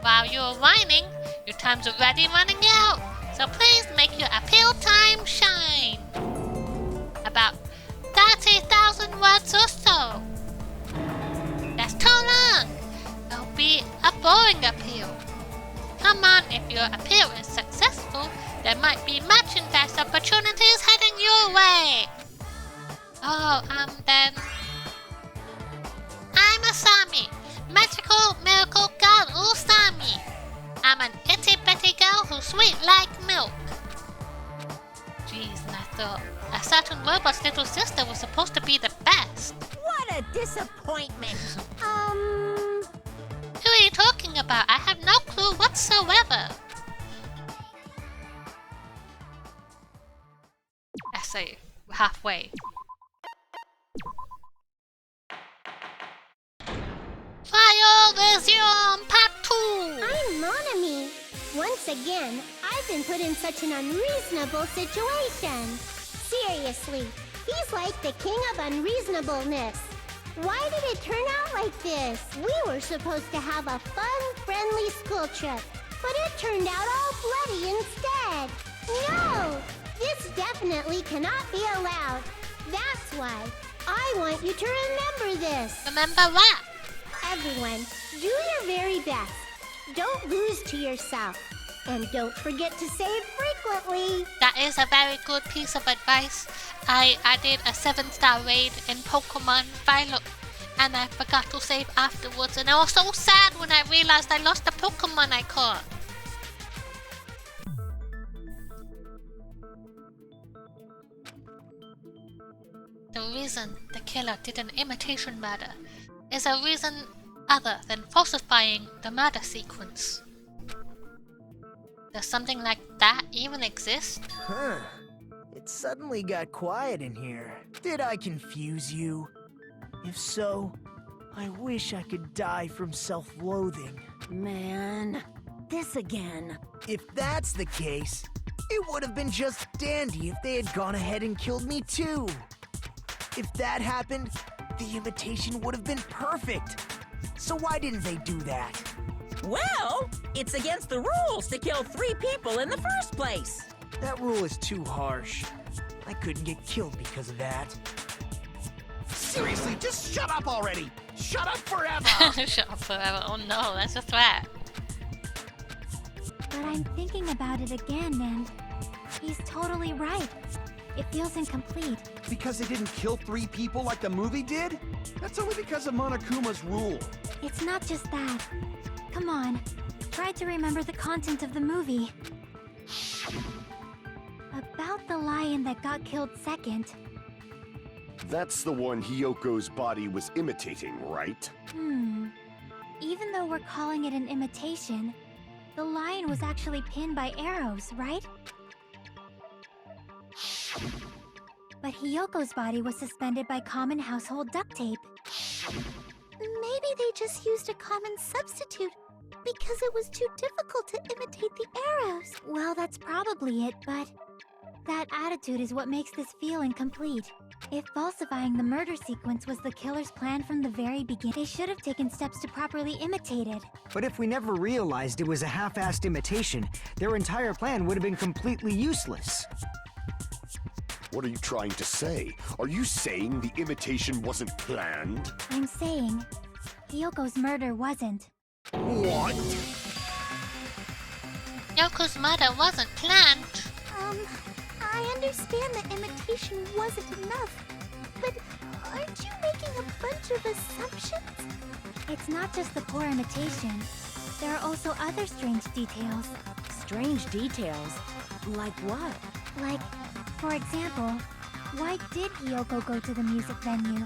While you're whining, your time's already running out. So please make your appeal time shine. About 30,000 words or so. That's too long. It'll be a boring appeal. Come on, if your appeal is successful, there might be merchandise opportunities heading your way. Oh, then. I'm Asami, magical miracle girl Usami. I'm an itty-bitty girl who's sweet like milk. Jeez, and I thought a certain robot's little sister was supposed to be the best. What a disappointment! Who are you talking about? I have no clue whatsoever. I say halfway. Trial resume part 2! I'm Monami. Once again, I've been put in such an unreasonable situation. Seriously, he's like the king of unreasonableness. Why did it turn out like this? We were supposed to have a fun, friendly school trip, but it turned out all bloody instead. No! This definitely cannot be allowed. That's why I want you to remember this. Remember what? Everyone, do your very best. Don't lose to yourself. And don't forget to save frequently. That is a very good piece of advice. I did a 7-star raid in Pokemon Violet, and I forgot to save afterwards, and I was so sad when I realized I lost the Pokemon I caught. The reason the killer did an imitation murder is a reason other than falsifying the murder sequence. Does something like that even exist? Huh. It suddenly got quiet in here. Did I confuse you? If so, I wish I could die from self-loathing. Man, this again. If that's the case, it would have been just dandy if they had gone ahead and killed me too. If that happened, the imitation would have been perfect. So why didn't they do that? Well, it's against the rules to kill 3 people in the first place. That rule is too harsh. I couldn't get killed because of that. Seriously, just shut up already! Shut up forever! Shut up forever. Oh no, that's a threat. But I'm thinking about it again, and he's totally right. It feels incomplete. Because they didn't kill 3 people like the movie did? That's only because of Monokuma's rule. It's not just that. Come on, try to remember the content of the movie. About the lion that got killed second. That's the one Hyoko's body was imitating, right? Even though we're calling it an imitation, the lion was actually pinned by arrows, right? But Hyoko's body was suspended by common household duct tape. Maybe they just used a common substitute because it was too difficult to imitate the arrows. Well, that's probably it, but that attitude is what makes this feel incomplete. If falsifying the murder sequence was the killer's plan from the very beginning, they should have taken steps to properly imitate it. But if we never realized it was a half-assed imitation, their entire plan would have been completely useless. What are you trying to say? Are you saying the imitation wasn't planned? I'm saying Hyoko's murder wasn't. What? Yoko's murder wasn't planned. I understand that imitation wasn't enough, but aren't you making a bunch of assumptions? It's not just the poor imitation. There are also other strange details. Strange details? Like what? Like, for example, why did Hyoko go to the music venue?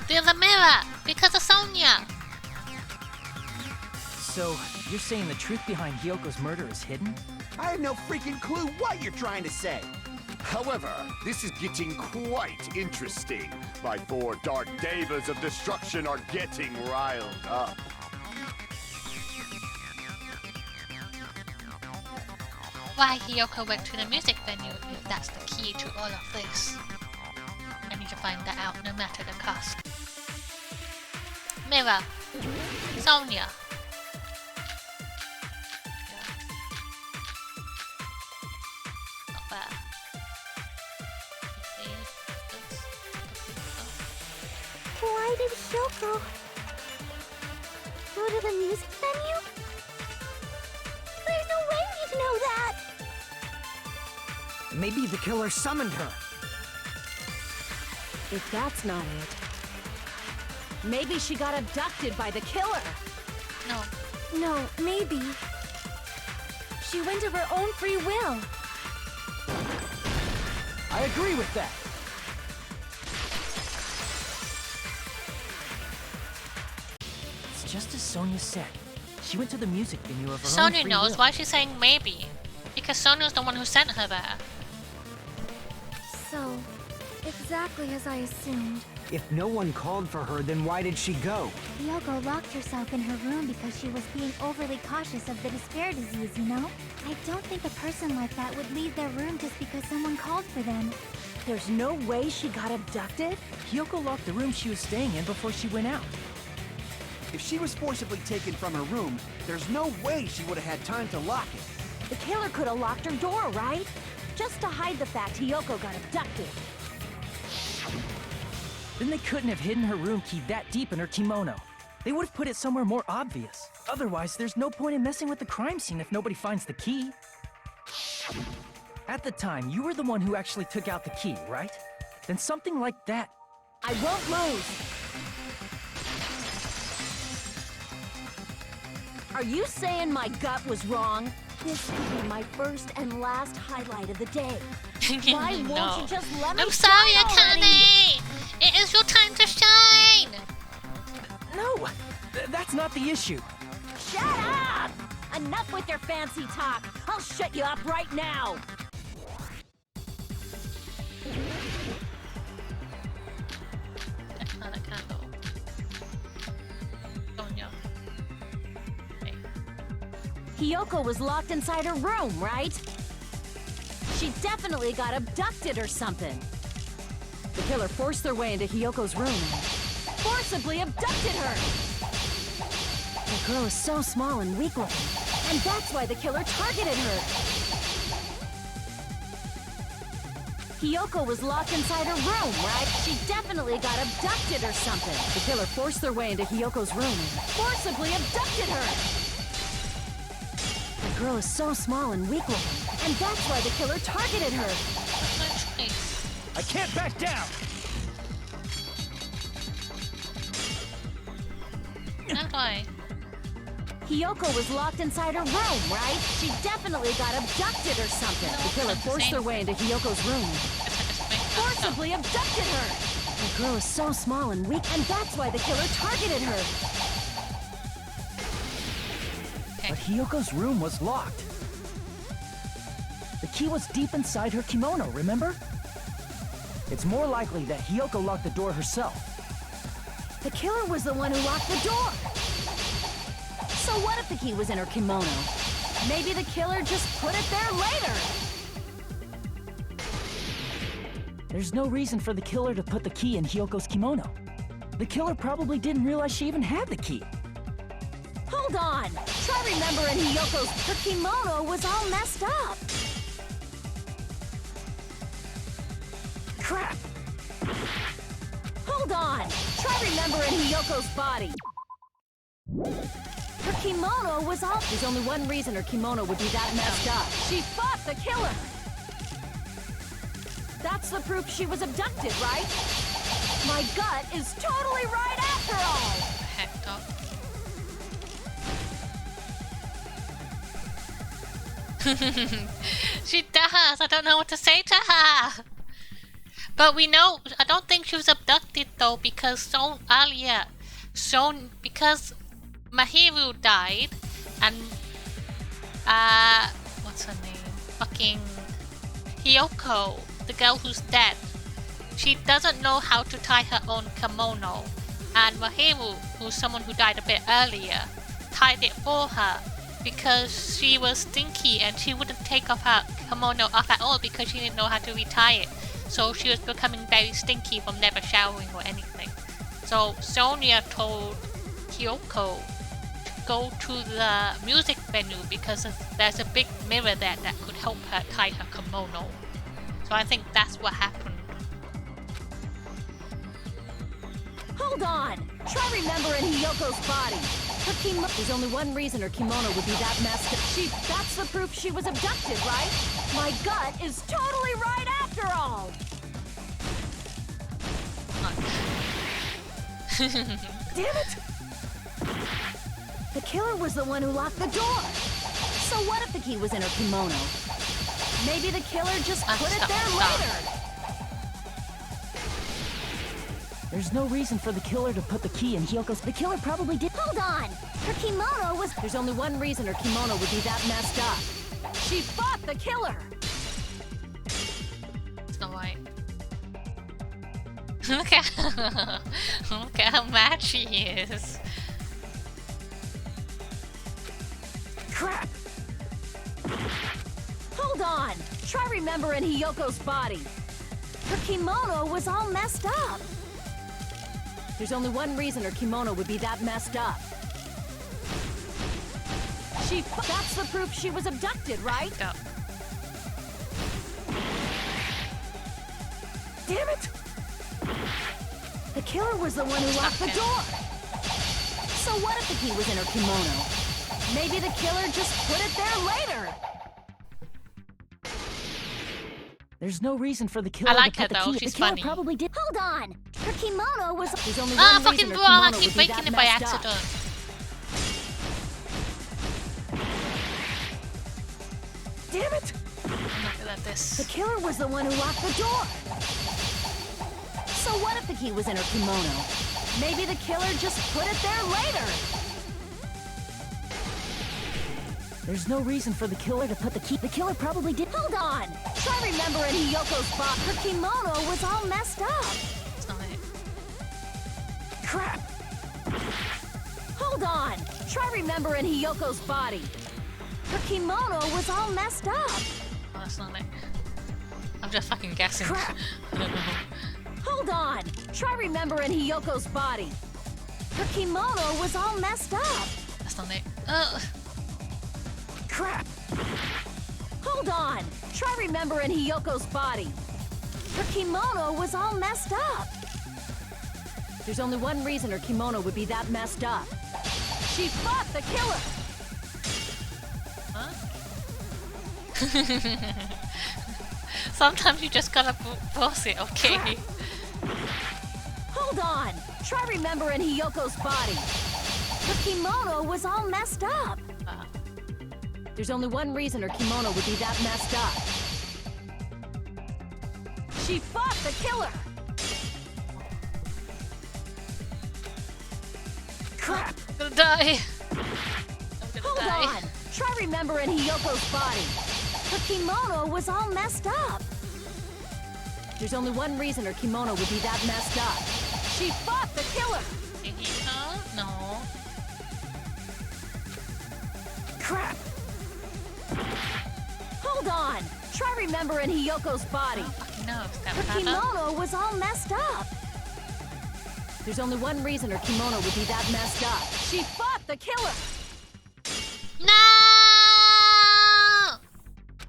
Through the mirror, because of Sonia. So, you're saying the truth behind Hyoko's murder is hidden? I have no freaking clue what you're trying to say. However, this is getting quite interesting. My 4 dark devas of destruction are getting riled up. Why Hiyoko went to the music venue if that's the key to all of this. I need to find that out no matter the cost. Mira. Sonia. Not bad. Why did Hyoko go to the music venue? There's no way we'd know that! Maybe the killer summoned her. If that's not it, maybe she got abducted by the killer. No. No, maybe. She went of her own free will. I agree with that. It's just as Sonia said. She went to the music venue of her own Sonia free knows. will. Why is she saying maybe? Because Sonia's the one who sent her there. So, exactly as I assumed. If no one called for her, then why did she go? Hyoko locked herself in her room because she was being overly cautious of the despair disease, you know? I don't think a person like that would leave their room just because someone called for them. There's no way she got abducted? Hyoko locked the room she was staying in before she went out. If she was forcibly taken from her room, there's no way she would have had time to lock it. The killer could have locked her door, right? Just to hide the fact Hyoko got abducted. Then they couldn't have hidden her room key that deep in her kimono. They would have put it somewhere more obvious. Otherwise, there's no point in messing with the crime scene if nobody finds the key. At the time, you were the one who actually took out the key, right? Then something like that... I won't lose! Are you saying my gut was wrong? This could be my first and last highlight of the day. Why No. won't you just let me I'm sorry, shine already? Akane! It is your time to shine! No! That's not the issue. Shut up! Enough with your fancy talk. I'll shut you up right now. That's not a candle. Sonia. Okay. Hyoko was locked inside her room, right? She definitely got abducted or something. The killer forced their way into Hyoko's room and forcibly abducted her. The girl is so small and weak-looking, and that's why the killer targeted her. Hyoko was locked inside her room, right? She definitely got abducted or something. The killer forced their way into Hyoko's room and forcibly abducted her. The girl is so small and weak-looking, and that's why the killer targeted her. No choice. I can't back down! How do I? Hyoko was locked inside her room, right? She definitely got abducted or something. The killer forced their way into Hyoko's room and forcibly abducted her. The girl is so small and weak, and that's why the killer targeted her. But Hyoko's room was locked. The key was deep inside her kimono, remember? It's more likely that Hyoko locked the door herself. The killer was the one who locked the door. So what if the key was in her kimono? Maybe the killer just put it there later. There's no reason for the killer to put the key in Hyoko's kimono. The killer probably didn't realize she even had the key. Hold on. Try remembering her kimono was all messed up. Crap! Hold on. Try remembering Hyoko's body. Her kimono was all... There's only one reason her kimono would be that messed up. She fought the killer. That's the proof she was abducted, right? My gut is totally right after all. Heck, dog. She does. I don't know what to say to her. But we know. I don't think she was abducted though, because because Mahiru died, and what's her name? Fucking Hyoko the girl who's dead, she doesn't know how to tie her own kimono. And Mahiru, who's someone who died a bit earlier, tied it for her because she was stinky and she wouldn't take off her kimono off at all because she didn't know how to retie it. So she was becoming very stinky from never showering or anything. So Sonia told Kyoko to go to the music venue because there's a big mirror there that could help her tie her kimono. So I think that's what happened. Hold on! Try remembering Hiyoko's body. Her kimono. There's only one reason her kimono would be that messed up. That's the proof she was abducted, right? My gut is totally right after all! Damn it! The killer was the one who locked the door. So what if the key was in her kimono? Maybe the killer just put it there later. There's no reason for the killer to put the key in Hyoko's. The killer probably did. Hold on! Her kimono was... There's only one reason her kimono would be that messed up. She fought the killer! Snow White. Look at how mad she is. Crap! Hold on! Try remembering Hiyoko's body. Her kimono was all messed up. There's only one reason her kimono would be that messed up. That's the proof she was abducted, right? Go. Damn it! The killer was the one who locked the door. So what if the key was in her kimono? Maybe the killer just put it there later. There's no reason for the killer I like to her put the though, key. she's The killer funny. probably did. Hold on! Her kimono was... There's only Ah, one fucking reason her bro, I kimono keep would be breaking that it by messed up. accident. Damn it! Look at The this. killer was the one who locked the door. So what if the key was in her kimono? Maybe the killer just put it there later. There's no reason for the killer to put the key. The killer probably did. Hold on! Try remembering Hiyoko's body. Her kimono was all messed up. It's not it. Crap! Hold on! Try remembering Hiyoko's body. Her kimono was all messed up. Oh, that's not it. I'm just fucking guessing. Crap. I don't know. Hold on! Try remembering Hiyoko's body. Her kimono was all messed up. That's not it. Crap! Hold on! Try remembering Hiyoko's body. Her kimono was all messed up. There's only one reason her kimono would be that messed up. She fought the killer! Sometimes you just gotta force it, okay? Crap. Hold on! Try remembering Hiyoko's body. Her kimono was all messed up. There's only one reason her kimono would be that messed up. She fought the killer! Crap! I'm gonna die. Hold on! Try remembering Hiyoko's body. Her kimono was all messed up. There's only one reason her kimono would be that messed up. She fought the killer! No. Crap! Hold on! Try remembering Hiyoko's body. No, step Her kimono was all messed up. There's only one reason her kimono would be that messed up. She fought the killer! No!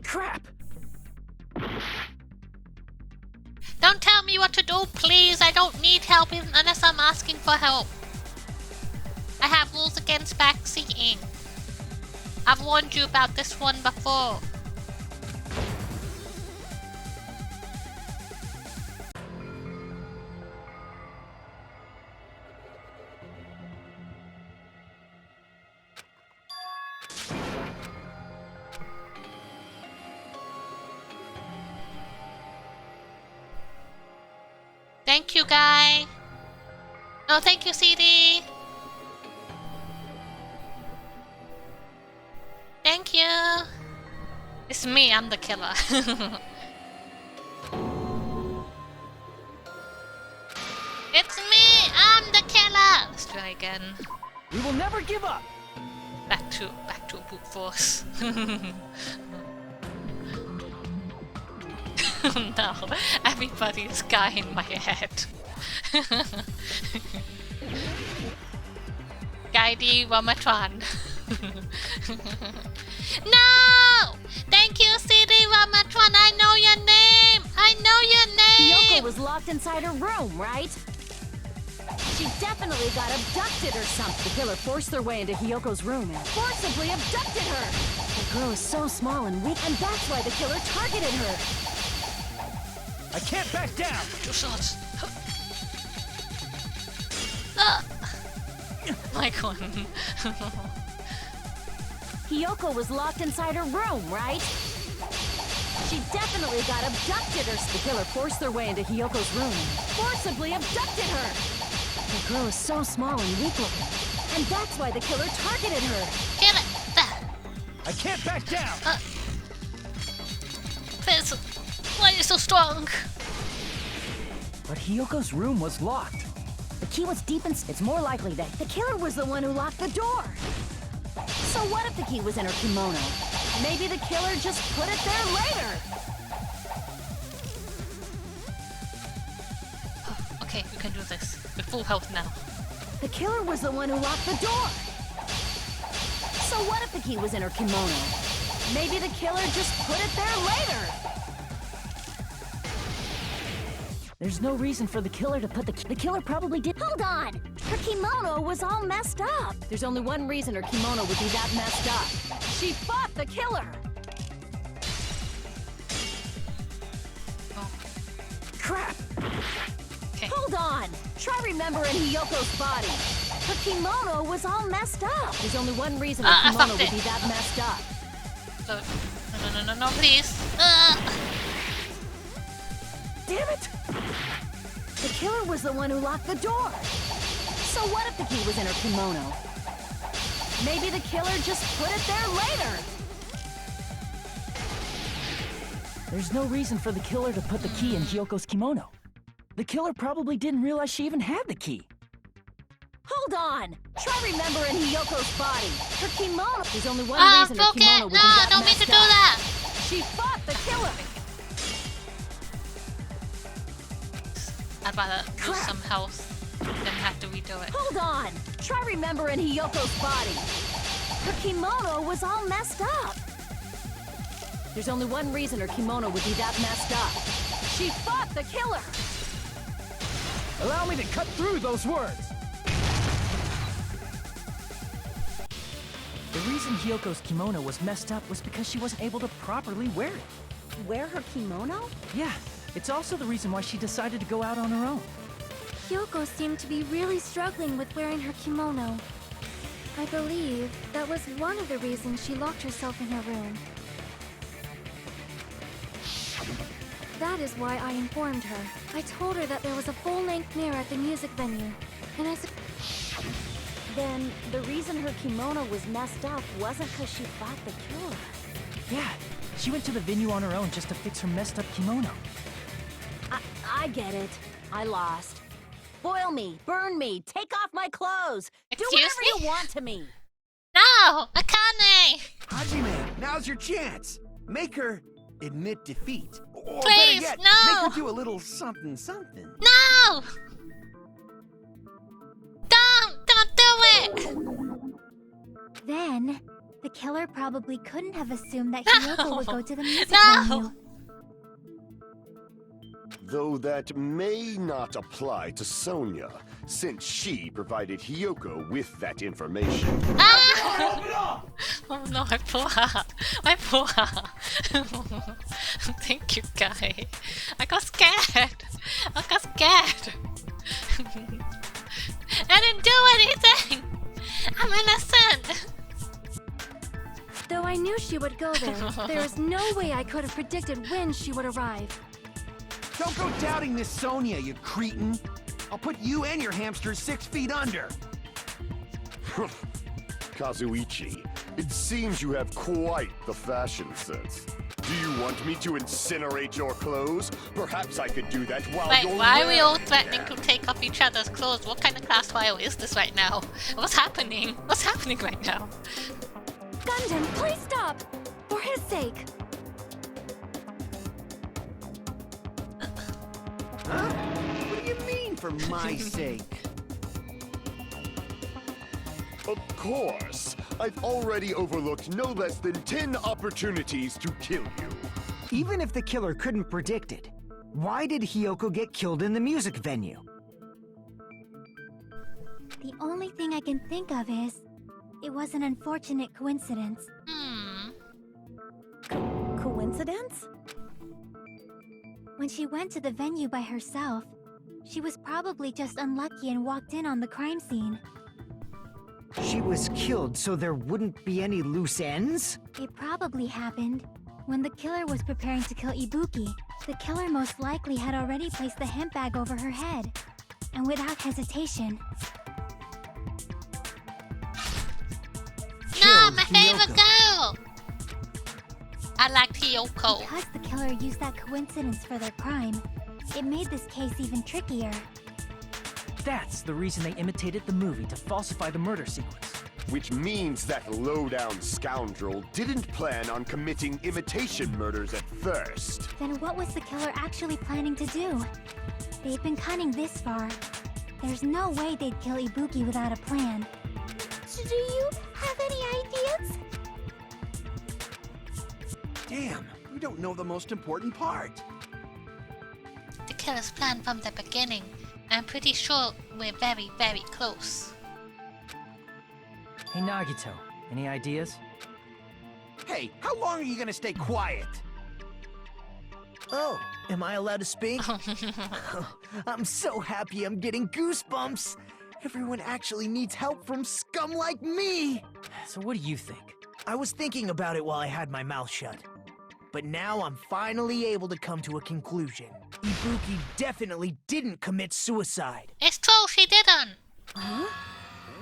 Crap! Don't tell me what to do, please. I don't need help unless I'm asking for help. I have rules against backseating. I've warned you about this one before. Thank you, guy. Oh, thank you, CD. Thank you. It's me, I'm the killer. try again. We will never give up! Back to brute force. No, everybody's guy in my head. Guidey Ramatron. No! Thank you, CD Ramatron. I know your name. I know your name. Hiyoko was locked inside her room, right? She definitely got abducted or something. The killer forced their way into Hiyoko's room and forcibly abducted her. The girl is so small and weak, and that's why the killer targeted her. I can't back down! 2 shots. Like one. Hiyoko was locked inside her room, right? She definitely got abducted or the killer forced their way into Hiyoko's room and forcibly abducted her. The girl is so small and weak looking, and that's why the killer targeted her. Kill it. There. I can't back down! Fizz. Why are you so strong? But Hiyoko's room was locked. The key was deep and it's more likely that the killer was the one who locked the door. So what if the key was in her kimono? Maybe the killer just put it there later. Okay, we can do this. With full health now. The killer was the one who locked the door. So what if the key was in her kimono? Maybe the killer just put it there later. There's no reason for the killer to put the killer probably did. Hold on! Her kimono was all messed up. There's only one reason her kimono would be that messed up. She fought the killer. Oh. Crap! Okay. Hold on! Try remembering Hiyoko's body. Her kimono was all messed up. There's only one reason her kimono would be that messed up. So, no, please. Damn it! The killer was the one who locked the door. So what if the key was in her kimono? Maybe the killer just put it there later. There's no reason for the killer to put the key in Hiyoko's kimono. The killer probably didn't realize she even had the key. Hold on! Try remembering Hiyoko's body. Her kimono. There's only one reason her forget. kimono would be No, that don't mean to messed do up. that. She fought the killer. I'd rather lose some health than have to redo it. Hold on! Try remembering Hiyoko's body. Her kimono was all messed up. There's only one reason her kimono would be that messed up. She fought the killer. Allow me to cut through those words! The reason Hiyoko's kimono was messed up was because she wasn't able to properly wear it. Wear her kimono? Yeah, it's also the reason why she decided to go out on her own. Hiyoko seemed to be really struggling with wearing her kimono. I believe that was one of the reasons she locked herself in her room. That is why I informed her. I told her that there was a full-length mirror at the music venue, and I said... Then the reason her kimono was messed up wasn't because she fought the killer. Yeah, she went to the venue on her own just to fix her messed up kimono. I get it. I lost. Boil me, burn me, take off my clothes. Do whatever you want to me. No, Akane. Hajime, now's your chance. Make her admit defeat. Or Please, better yet, no. make her do a little something. No! Don't do it! Then, the killer probably couldn't have assumed that Hiyoko would go to the music No. venue. Though that may not apply to Sonia, since she provided Hiyoko with that information. Ah! Oh no, my poor heart. My poor heart. Thank you, guy. I got scared. I didn't do anything. I'm innocent. Though I knew she would go there, there is no way I could have predicted when she would arrive. Don't go doubting Miss Sonia, you cretin. I'll put you and your hamster 6 feet under. Kazuichi, it seems you have quite the fashion sense. Do you want me to incinerate your clothes? Perhaps I could do that while Wait, you're why are we all wearing threatening them. to take off each other's clothes? What kind of class file is this right now? What's happening? What's happening right now? Gundam, please stop! For his sake. Huh? What do you mean, for my sake? Of course. I've already overlooked no less than 10 opportunities to kill you. Even if the killer couldn't predict it, why did Hiyoko get killed in the music venue? The only thing I can think of is, it was an unfortunate coincidence. Coincidence? When she went to the venue by herself, she was probably just unlucky and walked in on the crime scene. She was killed so there wouldn't be any loose ends? It probably happened when the killer was preparing to kill Ibuki. The killer most likely had already placed the hemp bag over her head, and without hesitation. No, my Hiyoko. favorite girl! I liked Hiyoko. Because the killer used that coincidence for their crime, it made this case even trickier. That's the reason they imitated the movie to falsify the murder sequence. Which means that low-down scoundrel didn't plan on committing imitation murders at first. Then what was the killer actually planning to do? They've been cunning this far. There's no way they'd kill Ibuki without a plan. Do you have any ideas? Damn, we don't know the most important part. The killer's planned from the beginning. I'm pretty sure we're very, very close. Hey Nagito, any ideas? Hey, how long are you gonna stay quiet? Oh, am I allowed to speak? I'm so happy I'm getting goosebumps. Everyone actually needs help from scum like me. So what do you think? I was thinking about it while I had my mouth shut. But now I'm finally able to come to a conclusion. Ibuki definitely didn't commit suicide. It's true, she didn't! Huh?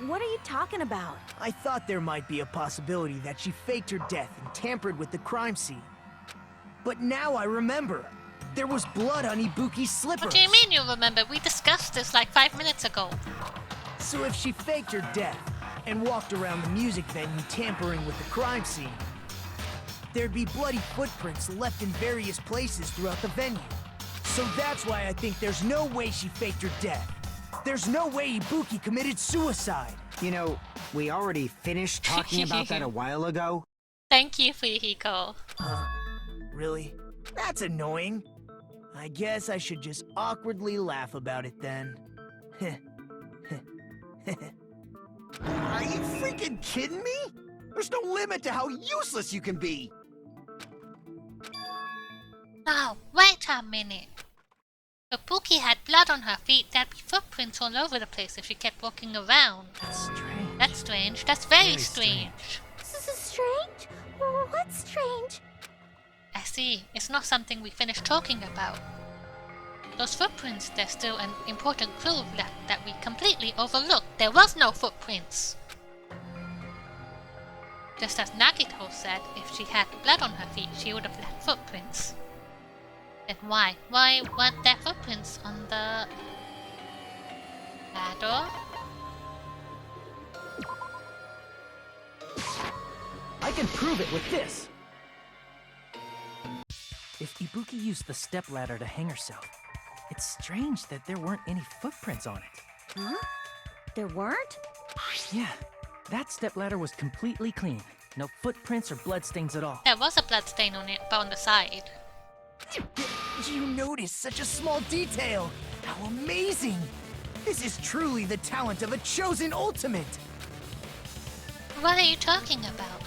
What are you talking about? I thought there might be a possibility that she faked her death and tampered with the crime scene. But now I remember. There was blood on Ibuki's slippers. What do you mean you remember? We discussed this like 5 minutes ago. So if she faked her death and walked around the music venue tampering with the crime scene, there'd be bloody footprints left in various places throughout the venue. So that's why I think there's no way she faked her death. There's no way Ibuki committed suicide. You know, we already finished talking about that a while ago. Thank you, Fuyuhiko. Huh? Really? That's annoying. I guess I should just awkwardly laugh about it then. Are you freaking kidding me? There's no limit to how useless you can be. Now, wait a minute. If Ibuki had blood on her feet, there'd be footprints all over the place if she kept walking around. That's strange. That's strange. That's very Very strange. This is strange? What's strange? I see. It's not something we finished talking about. Those footprints, there's still an important clue left that we completely overlooked. There was no footprints. Just as Nagito said, if she had blood on her feet, she would have left footprints. Then why? Why weren't there footprints on the ladder? I can prove it with this! If Ibuki used the stepladder to hang herself, it's strange that there weren't any footprints on it. Huh? There weren't? Yeah, that stepladder was completely clean. No footprints or bloodstains at all. There was a blood stain on it, but on the side. You noticed such a small detail. How amazing! This is truly the talent of a chosen ultimate. What are you talking about?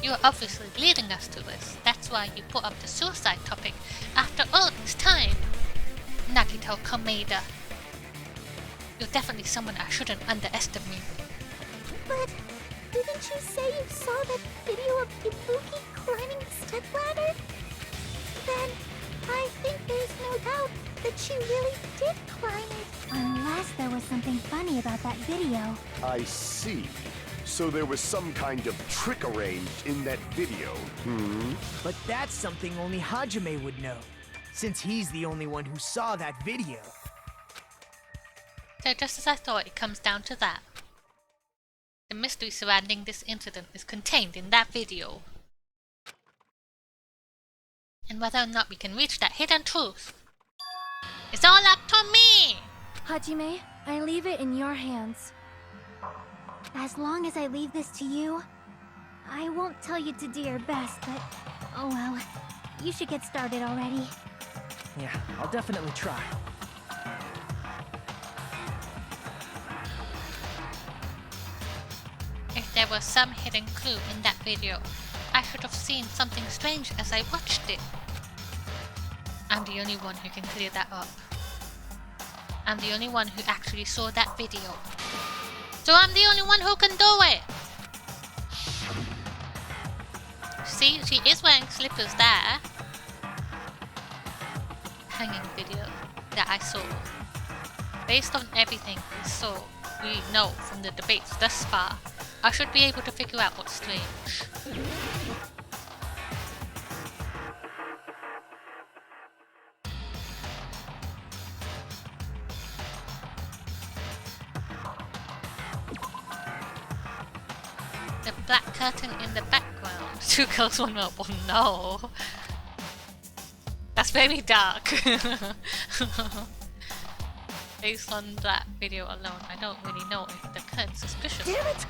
You're obviously leading us to this. That's why you put up the suicide topic after all this time. Nagito Komeda. You're definitely someone I shouldn't underestimate. But didn't you say you saw that video of Ibuki climbing the stepladder? Then I think there's no doubt that she really did climb it. Unless there was something funny about that video. I see. So there was some kind of trick arranged in that video, But that's something only Hajime would know, since he's the only one who saw that video. So just as I thought, it comes down to that. The mystery surrounding this incident is contained in that video. And whether or not we can reach that hidden truth is all up to me! Hajime, I leave it in your hands. As long as I leave this to you, I won't tell you to do your best, but oh well. You should get started already. Yeah, I'll definitely try. If there was some hidden clue in that video, I should have seen something strange as I watched it. I'm the only one who can clear that up. I'm the only one who actually saw that video. So I'm the only one who can do it! See, she is wearing slippers there. Hanging video that I saw. Based on everything we know from the debates thus far, I should be able to figure out what's strange. The black curtain in the background. Two girls, one up. Oh no. That's very dark. Based on that video alone, I don't really know if the curtain's suspicious. Damn it!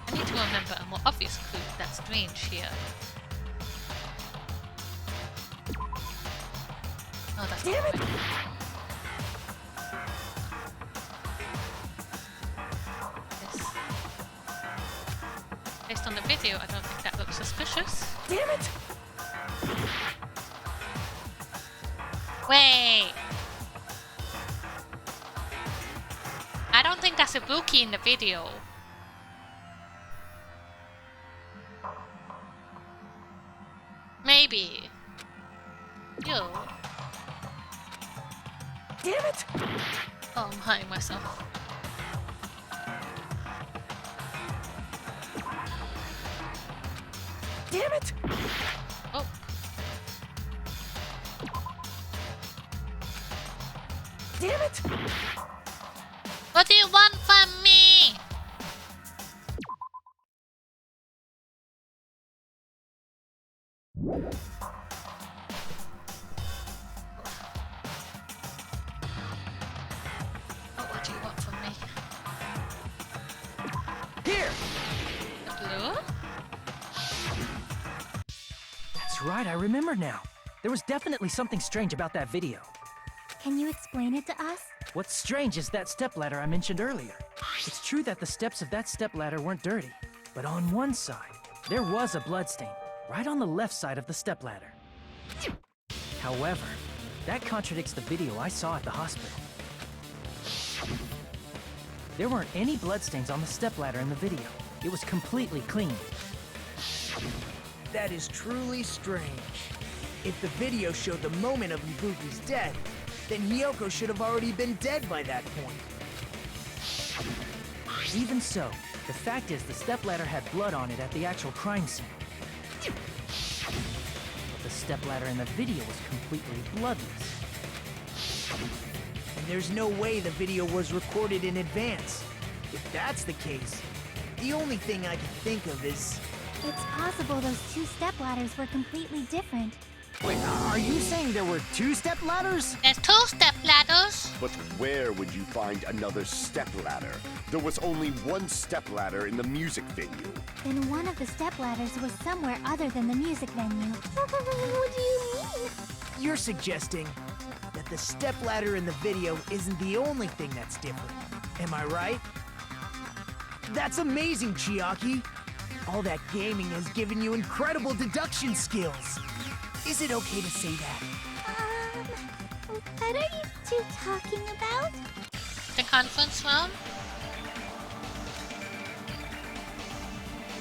I need to remember a more obvious clue that's strange here. Oh, that's Damn it! This. Based on the video, I don't think that looks suspicious. Damn it! Wait! I don't think that's Ibuki in the video. Maybe. Yo. Damn it! Oh, I'm hurting myself. Damn it! Oh. Damn it! What do you want from me? Oh, what do you want from me? Here! The blue? That's right, I remember now. There was definitely something strange about that video. Can you explain it to us? What's strange is that stepladder I mentioned earlier. It's true that the steps of that stepladder weren't dirty, but on one side, there was a bloodstain, right on the left side of the stepladder. However, that contradicts the video I saw at the hospital. There weren't any bloodstains on the stepladder in the video. It was completely clean. That is truly strange. If the video showed the moment of Ibuki's death, then Hiyoko should have already been dead by that point. Even so, the fact is the stepladder had blood on it at the actual crime scene. But the stepladder in the video was completely bloodless. And there's no way the video was recorded in advance. If that's the case, the only thing I can think of is... It's possible those two stepladders were completely different. Wait, are you saying there were two step ladders? There's two step ladders. But where would you find another stepladder? There was only one stepladder in the music venue. Then one of the stepladders was somewhere other than the music venue. What do you mean? You're suggesting that the stepladder in the video isn't the only thing that's different. Am I right? That's amazing, Chiaki! All that gaming has given you incredible deduction skills. Is it okay to say that? What are you two talking about? The conference room?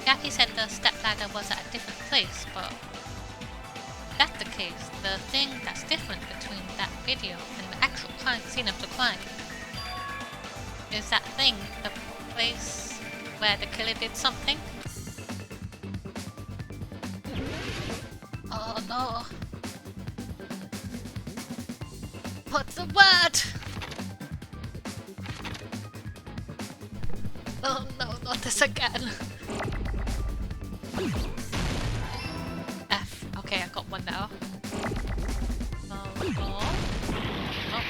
Jackie said the stepladder was at a different place, but if that's the case, the thing that's different between that video and the actual crime scene of the crime is that thing, the place where the killer did something. Oh no. What's the word? Oh no, not this again. F. Okay, I got one now. Oh no. Oh.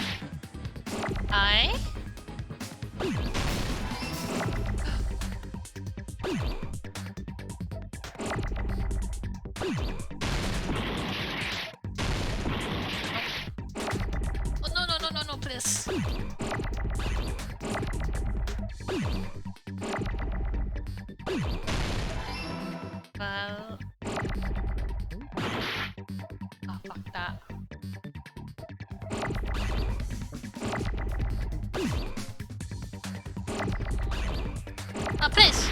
I. Oh no no no no no please. Well, oh fuck that. Oh please.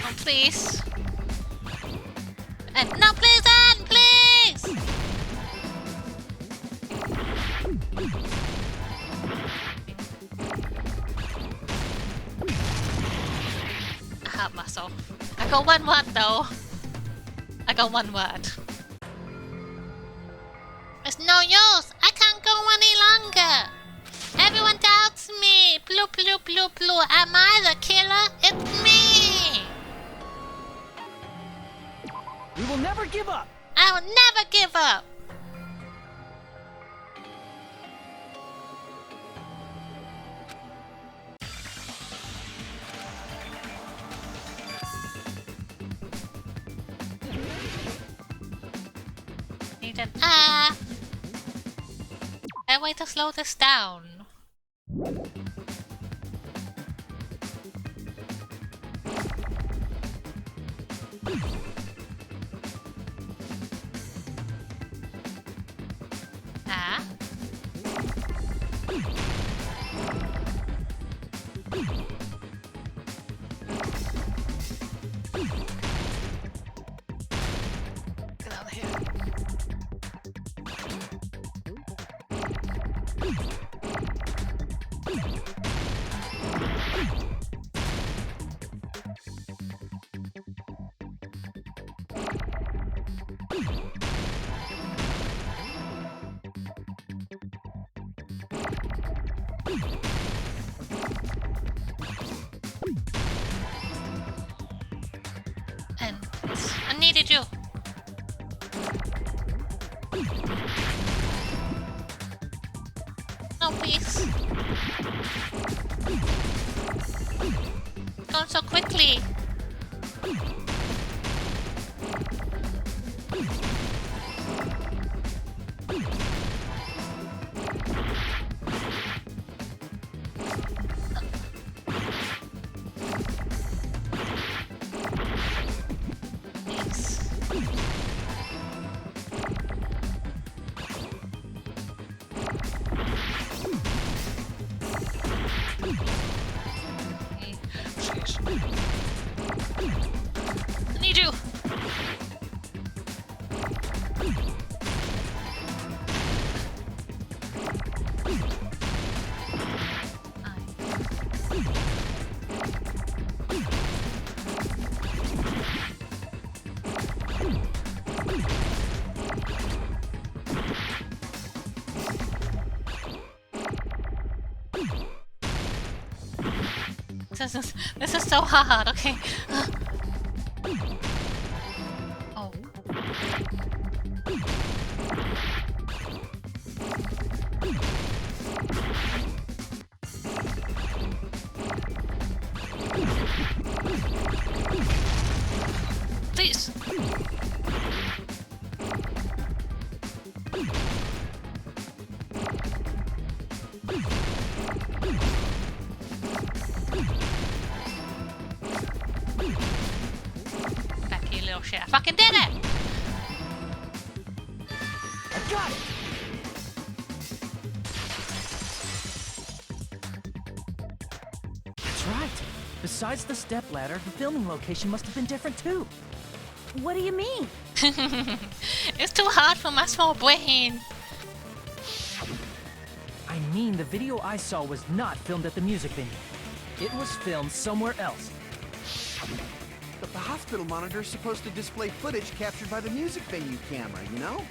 Oh please. And no please and please. I hurt myself. I got one word though. I got one word. It's no use. I can't go any longer. Everyone doubts me. Blue, blue, blue, blue. Am I the killer? It's me. We will never give up! I will never give up. Need an a way to slow this down. Ah. Get out of here. And I needed you. No, please. Gone so quickly. I need you. This is so hard, okay. Oh. Please. Back here, little shit. I fucking did it! I got it! That's right. Besides the stepladder, the filming location must have been different too. What do you mean? It's too hard for my small brain. I mean, the video I saw was not filmed at the music venue. It was filmed somewhere else. But the hospital monitor is supposed to display footage captured by the music venue camera, you know?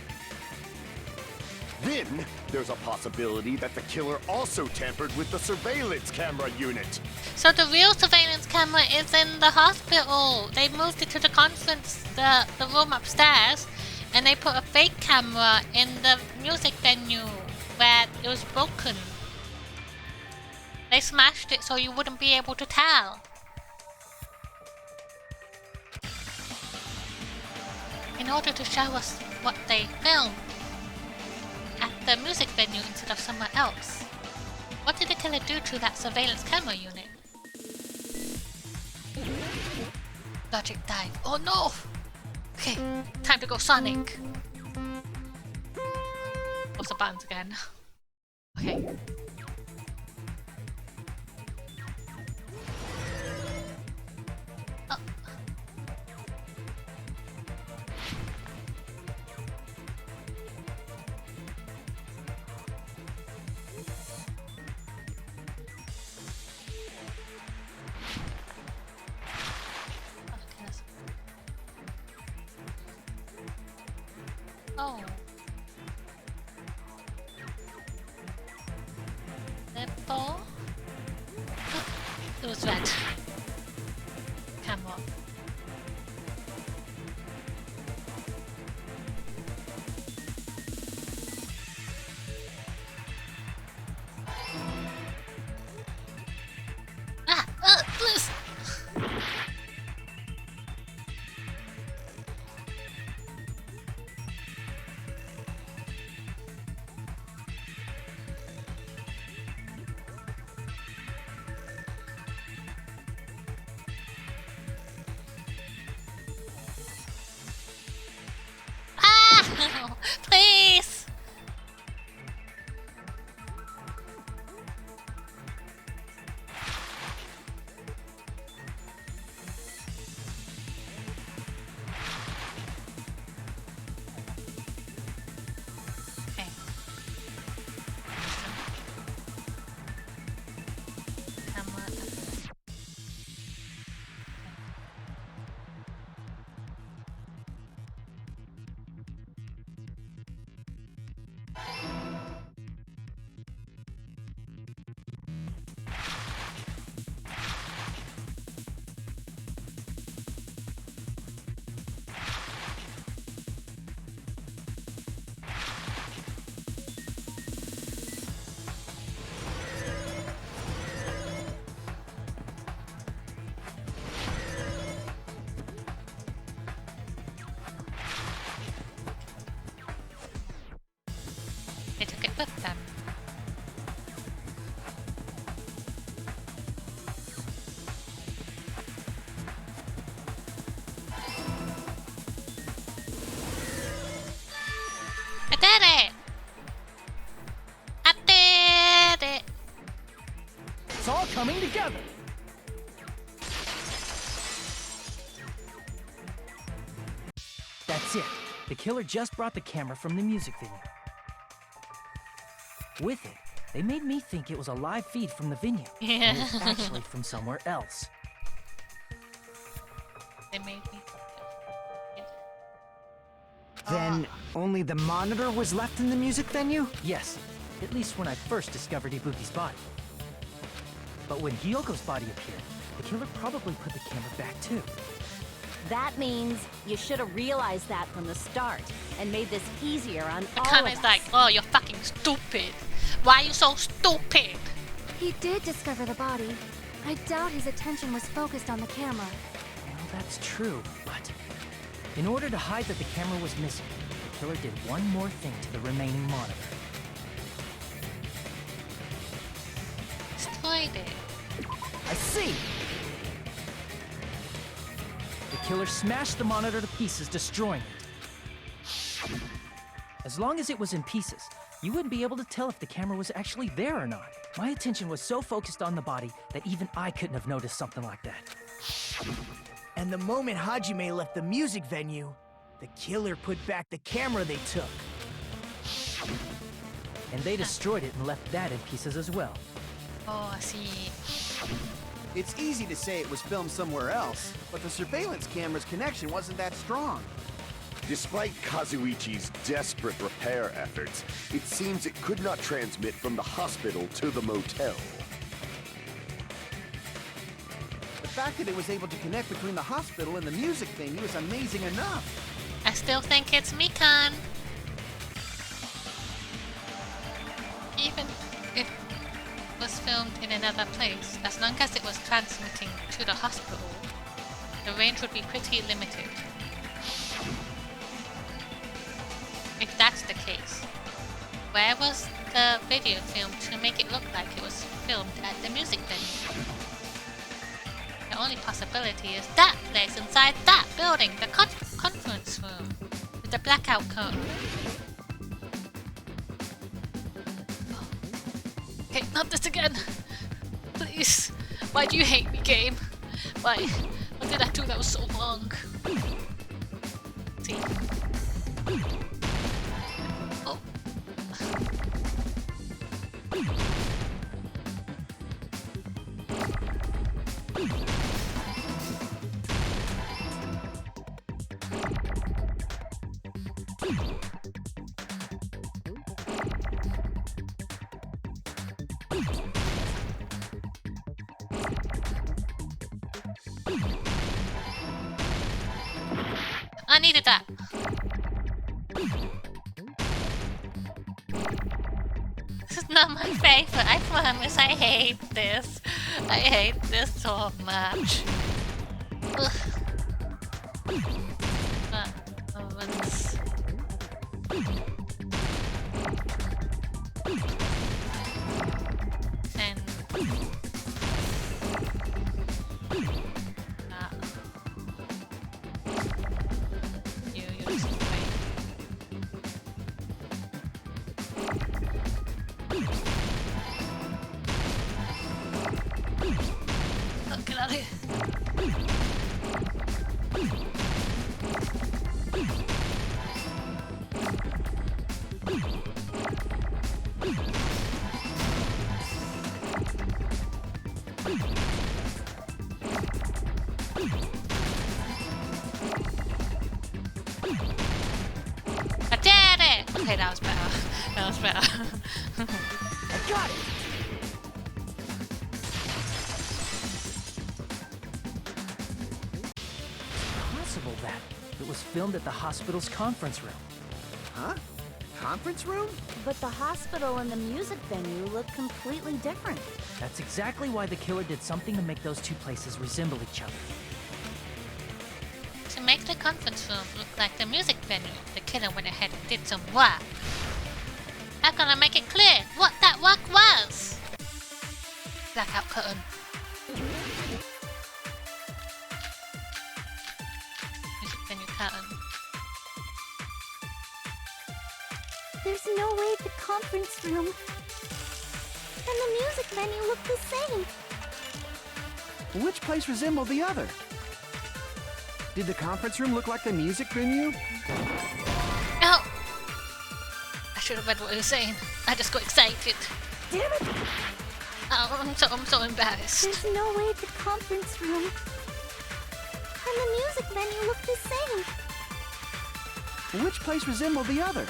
Then, there's a possibility that the killer also tampered with the surveillance camera unit. So the real surveillance camera is in the hospital. They moved it to the conference, the room upstairs, and they put a fake camera in the music venue where it was broken. They smashed it so you wouldn't be able to tell. In order to show us what they filmed at the music venue instead of somewhere else. What did the killer do to that surveillance camera unit? Logic dive. Oh no! Okay, time to go Sonic. What's the buttons again? Okay. Oh. Oh. Nipple? It was red. Camera. Please! Please! Okay. Camera. They took it with them. I did it! I did it! It's all coming together. That's it. The killer just brought the camera from the music venue. With it, they made me think it was a live feed from the venue. Yeah. And it was actually from somewhere else. They made me. Then only the monitor was left in the music venue? Yes, at least when I first discovered Ibuki's body. But when Hyoko's body appeared, the killer probably put the camera back too. That means you should have realized that from the start and made this easier on all Akane of is us. like, oh, you're fucking stupid. Why are you so stupid? He did discover the body. I doubt his attention was focused on the camera. Well, that's true, but in order to hide that the camera was missing, the killer did one more thing to the remaining monitor. Destroyed it. I see! The killer smashed the monitor to pieces, destroying it. As long as it was in pieces, you wouldn't be able to tell if the camera was actually there or not. My attention was so focused on the body that even I couldn't have noticed something like that. And the moment Hajime left the music venue, The killer put back the camera they took. And they destroyed it and left that in pieces as well. Oh, I see. It's easy to say it was filmed somewhere else, but the surveillance camera's connection wasn't that strong. Despite Kazuichi's desperate repair efforts, it seems it could not transmit from the hospital to the motel. The fact that it was able to connect between the hospital and the music venue is amazing enough. I still think it's Mikan. Even if it was filmed in another place, as long as it was transmitting to the hospital, the range would be pretty limited. If that's the case, where was the video filmed to make it look like it was filmed at the music venue? The only possibility is that place inside that building, the conference room, with the blackout cone. Oh. Okay, not this again. Please. Why do you hate me, game? Why? What did I do that was so wrong? See. Oh. I needed that. This is not my favorite. I promise. I hate this. I hate this so much. Ugh. Ovens. And get out of here. I did it! Okay, that was better. That was better. I got it! Possible that it was filmed at the hospital's conference room. Huh? Conference room? But the hospital and the music venue look completely different. That's exactly why the killer did something to make those two places resemble each other. To make the conference room look like the music venue, the killer went ahead and did some work. I'm gonna make it clear what that work was! Blackout curtain. Music venue curtain. There's no way the conference room and the music venue look the same. Which place resembled the other? Did the conference room look like the music venue? No! I should have read what he was saying. I just got excited. Damn it! Oh, I'm so embarrassed. There's no way the conference room and the music venue look the same. Which place resembled the other?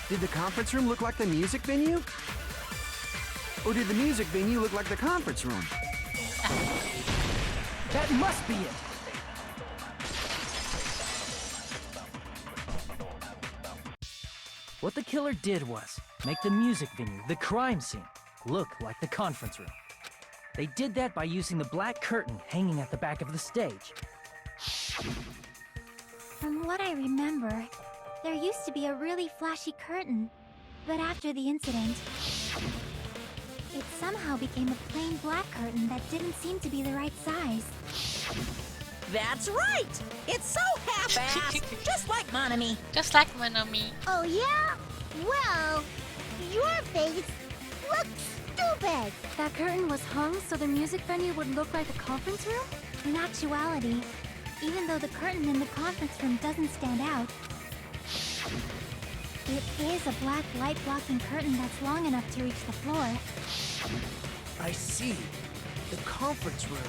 Did the conference room look like the music venue? Or did the music venue look like the conference room? That must be it! What the killer did was make the music venue, the crime scene, look like the conference room. They did that by using the black curtain hanging at the back of the stage. From what I remember, there used to be a really flashy curtain. But after the incident, it somehow became a plain black curtain that didn't seem to be the right size. That's right! It's so half-assed, just like Monami. Just like Monomi. Oh yeah? Well, your face looks stupid. That curtain was hung so the music venue would look like the conference room? In actuality, even though the curtain in the conference room doesn't stand out. It is a black light-blocking curtain that's long enough to reach the floor. I see. The conference room.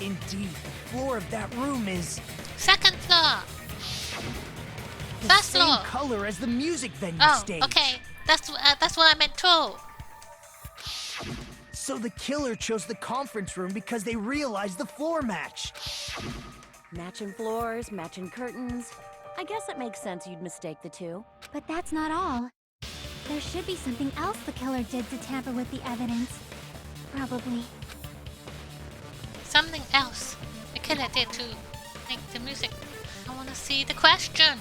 Indeed, the floor of that room is Second floor. the First same floor. color as the music venue Oh, stage. okay. That's what I meant too. So the killer chose the conference room because they realized the floor match. Matching floors, matching curtains. I guess it makes sense you'd mistake the two. But that's not all. There should be something else the killer did to tamper with the evidence. Probably. Something else the killer did to make the music. I want to see the question.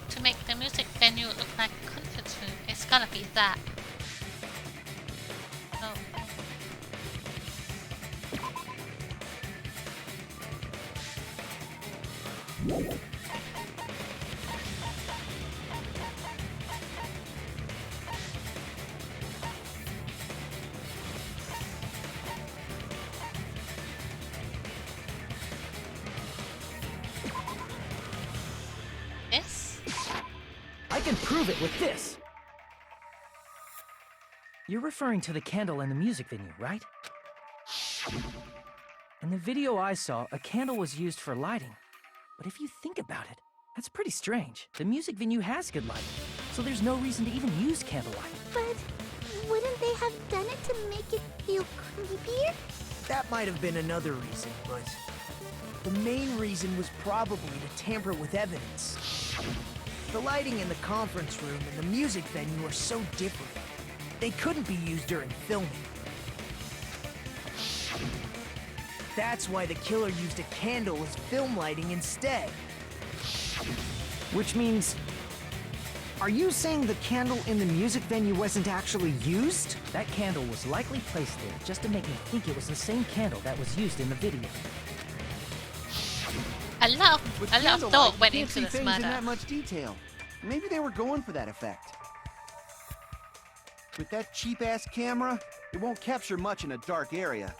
To make the music venue look like a conference room. It's gotta be that. Oh. This? I can prove it with this! You're referring to the candle in the music venue, right? In the video I saw, a candle was used for lighting. But if you think about it, that's pretty strange. The music venue has good light, so there's no reason to even use candlelight. But wouldn't they have done it to make it feel creepier? That might have been another reason, but the main reason was probably to tamper with evidence. The lighting in the conference room and the music venue are so different. They couldn't be used during filming. That's why the killer used a candle as film lighting instead. Which means... Are you saying the candle in the music venue wasn't actually used? That candle was likely placed there just to make me think it was the same candle that was used in the video. A lot of Candlelight, thought went you into can't see this things in murder. that much detail. Maybe they were going for that effect. With that cheap-ass camera, it won't capture much in a dark area.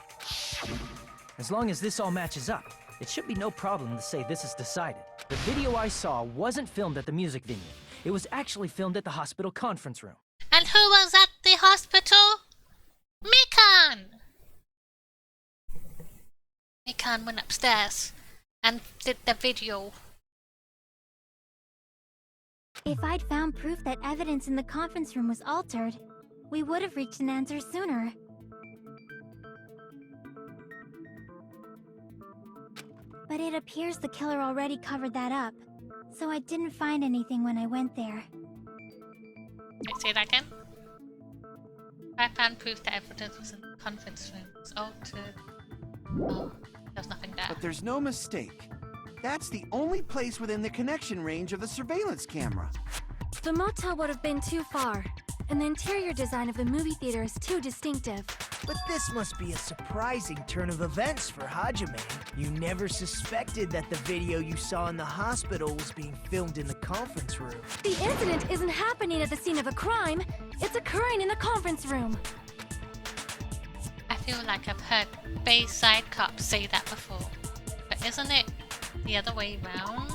As long as this all matches up, it should be no problem to say this is decided. The video I saw wasn't filmed at the music venue. It was actually filmed at the hospital conference room. And who was at the hospital? Mikan! Mikan went upstairs and did the video. If I'd found proof that evidence in the conference room was altered, we would have reached an answer sooner. But it appears the killer already covered that up, so I didn't find anything when I went there. Say that again? I found proof that evidence was in the conference room. It was altered. Oh, there's nothing there. But there's no mistake. That's the only place within the connection range of the surveillance camera. The motel would have been too far, and the interior design of the movie theater is too distinctive. But this must be a surprising turn of events for Hajime. You never suspected that the video you saw in the hospital was being filmed in the conference room. The incident isn't happening at the scene of a crime, it's occurring in the conference room. I feel like I've heard Bayside cops say that before. But isn't it the other way round?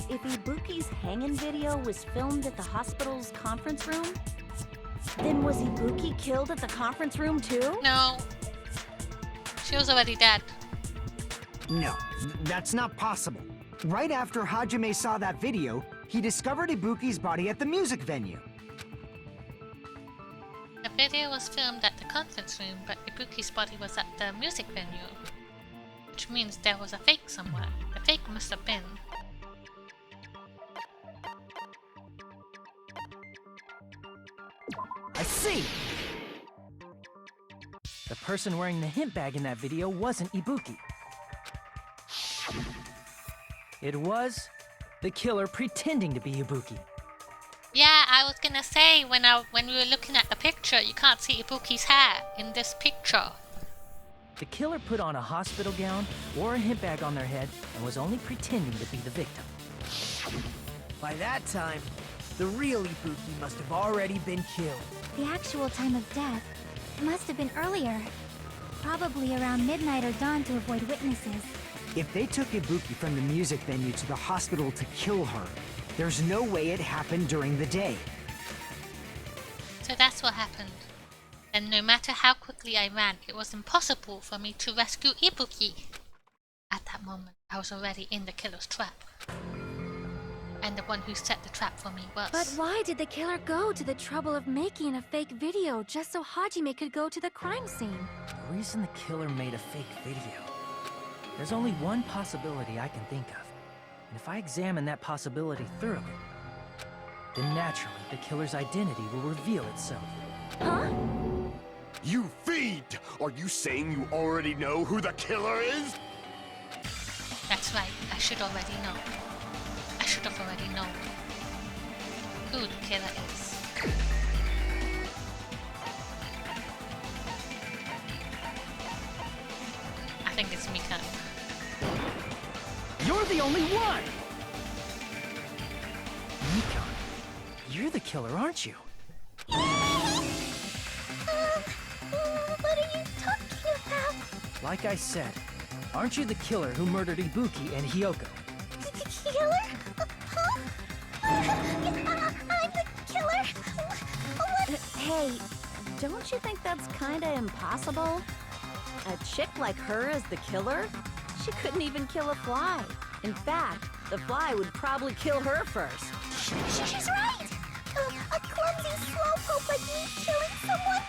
If Ibuki's hanging video was filmed at the hospital's conference room, then was Ibuki killed at the conference room too? No. She was already dead. No, that's not possible. Right after Hajime saw that video, he discovered Ibuki's body at the music venue. The video was filmed at the conference room, but Ibuki's body was at the music venue. Which means there was a fake somewhere. The fake must have been. I see! The person wearing the hint bag in that video wasn't Ibuki. It was the killer pretending to be Ibuki. Yeah, I was gonna say when we were looking at the picture, you can't see Ibuki's hair in this picture. The killer put on a hospital gown, wore a hint bag on their head, and was only pretending to be the victim. By that time, the real Ibuki must have already been killed. The actual time of death must have been earlier. probably around midnight or dawn to avoid witnesses. If they took Ibuki from the music venue to the hospital to kill her, there's no way it happened during the day. So that's what happened. And no matter how quickly I ran, it was impossible for me to rescue Ibuki. At that moment, I was already in the killer's trap. And the one who set the trap for me was... But why did the killer go to the trouble of making a fake video just so Hajime could go to the crime scene? The reason the killer made a fake video... There's only one possibility I can think of. And if I examine that possibility thoroughly, then naturally the killer's identity will reveal itself. Huh? You fiend! Are you saying you already know who the killer is? That's right, I should already know. I should have already known who the killer is. I think it's Mika. You're the only one! Mika, you're the killer, aren't you? What are you talking about? Like I said, aren't you the killer who murdered Ibuki and Hyoko? Killer? Huh? I'm the killer? What? Hey, don't you think that's kinda impossible? A chick like her as the killer? She couldn't even kill a fly. In fact, the fly would probably kill her first. She's right! A clumsy slowpoke like me killing someone?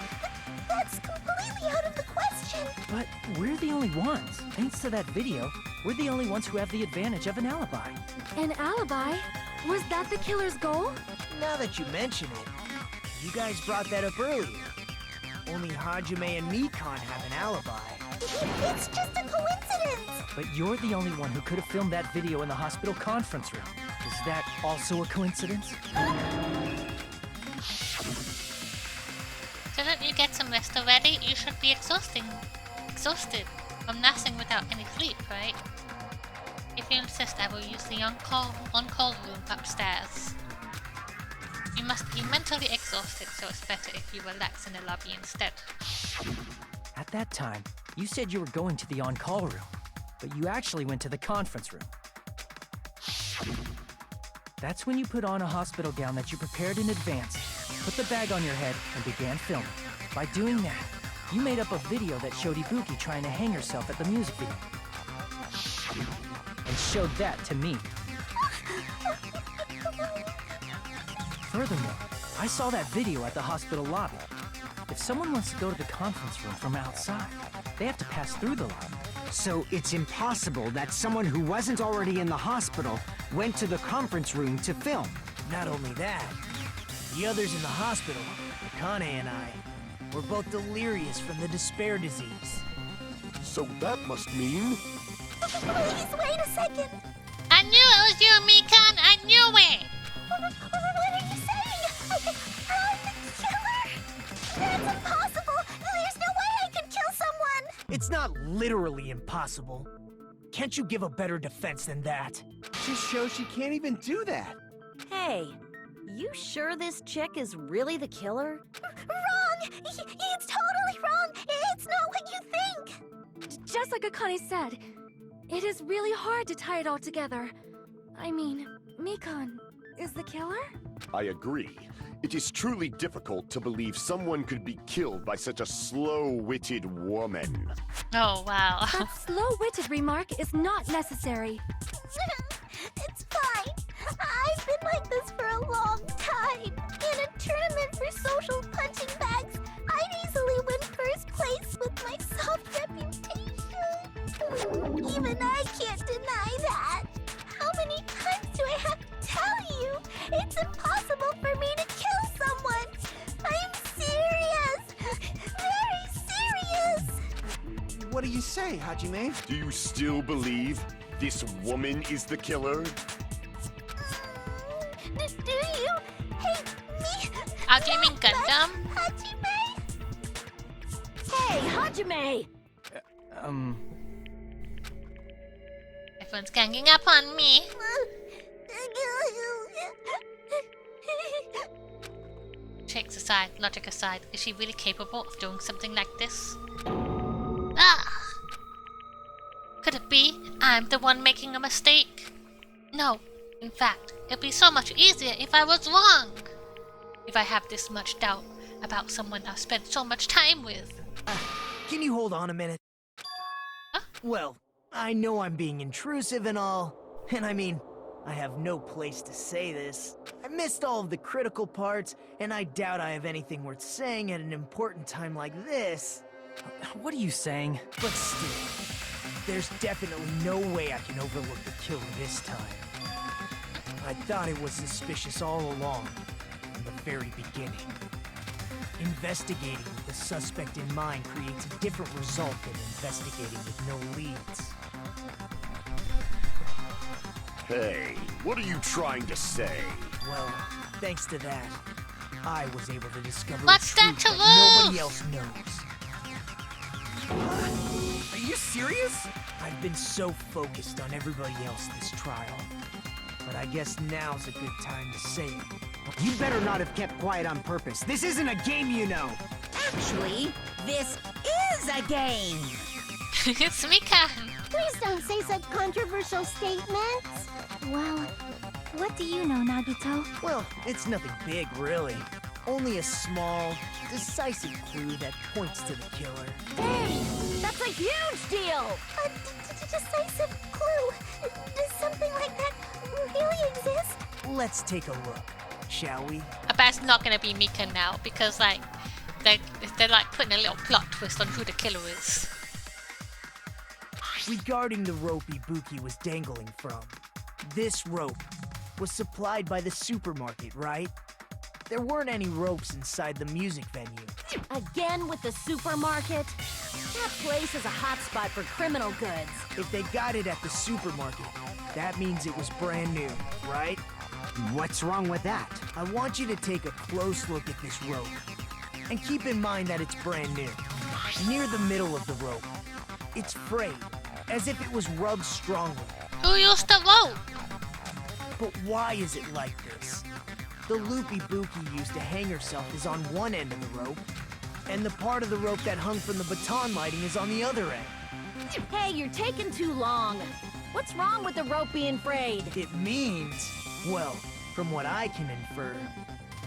That's completely out of the question! But we're the only ones. Thanks to that video, we're the only ones who have the advantage of an alibi. An alibi? Was that the killer's goal? Now that you mention it, you guys brought that up earlier. Only Hajime and Mikan have an alibi. It's just a coincidence! But you're the only one who could have filmed that video in the hospital conference room. Is that also a coincidence? Didn't you get some rest already? You should be exhausted from nursing without any sleep, right? If you insist, I will use the on-call room upstairs. You must be mentally exhausted, so it's better if you relax in the lobby instead. At that time, you said you were going to the on-call room, but you actually went to the conference room. That's when you put on a hospital gown that you prepared in advance, put the bag on your head, and began filming. By doing that, you made up a video that showed Ibuki trying to hang herself at the music video. And showed that to me. Furthermore, I saw that video at the hospital lobby. If someone wants to go to the conference room from outside, they have to pass through the lobby. So it's impossible that someone who wasn't already in the hospital went to the conference room to film. Not only that, the others in the hospital, Akane and I, were both delirious from the despair disease. So that must mean... Please, wait a second! I knew it was you, Mikan! I knew it! What are you saying? I'm the killer? That's impossible! There's no way I could kill someone! It's not literally impossible. Can't you give a better defense than that? Just shows she can't even do that. Hey, you sure this chick is really the killer? Wrong! It's totally wrong! It's not what you think! Just like Akane said, it is really hard to tie it all together. I mean, Mikan is the killer? I agree. It is truly difficult to believe someone could be killed by such a slow-witted woman. Oh, wow. That slow-witted remark is not necessary. It's fine. I've been like this for a long time. In a tournament for social punching bags, I'd easily win first place with my soft reputation. Even I can't deny that. How many times do I have to tell you? It's impossible for me to kill someone. I'm serious. Very serious. What do you say, Hajime? Do you still believe this woman is the killer? Do you hate me? How do you mean Gundam? Hajime? Hey, Hajime! Everyone's ganging up on me. Shakes aside, logic aside, is she really capable of doing something like this? be I'm the one making a mistake. No, in fact, it'd be so much easier if I was wrong. If I have this much doubt about someone I've spent so much time with. Can you hold on a minute? Huh? Well, I know I'm being intrusive and all, and I mean, I have no place to say this. I missed all of the critical parts, and I doubt I have anything worth saying at an important time like this. What are you saying? But still, there's definitely no way I can overlook the killer this time. I thought it was suspicious all along, from the very beginning. Investigating with the suspect in mind creates a different result than investigating with no leads. Hey, what are you trying to say? Well, thanks to that, I was able to discover What's a truth that to that nobody lose? else knows. Are you serious? I've been so focused on everybody else this trial. But I guess now's a good time to say it. You better not have kept quiet on purpose. This isn't a game, you know. Actually, this is a game. It's Mika. Please don't say such controversial statements. Well, what do you know, Nagito? Well, it's nothing big, really. Only a small, decisive clue that points to the killer. Hey, that's a huge deal! A decisive clue. Does something like that really exist? Let's take a look, shall we? I bet it's not gonna be Mika now because like they're like putting a little plot twist on who the killer is. Regarding the rope Ibuki was dangling from, this rope was supplied by the supermarket, right? There weren't any ropes inside the music venue. Again with the supermarket? That place is a hotspot for criminal goods. If they got it at the supermarket, that means it was brand new, right? What's wrong with that? I want you to take a close look at this rope. And keep in mind that it's brand new. Near the middle of the rope, it's frayed, as if it was rubbed strongly. Who used the rope? But why is it like this? The loop Ibuki used to hang herself is on one end of the rope, and the part of the rope that hung from the baton lighting is on the other end. Hey, you're taking too long. What's wrong with the rope being frayed? It means, well, from what I can infer,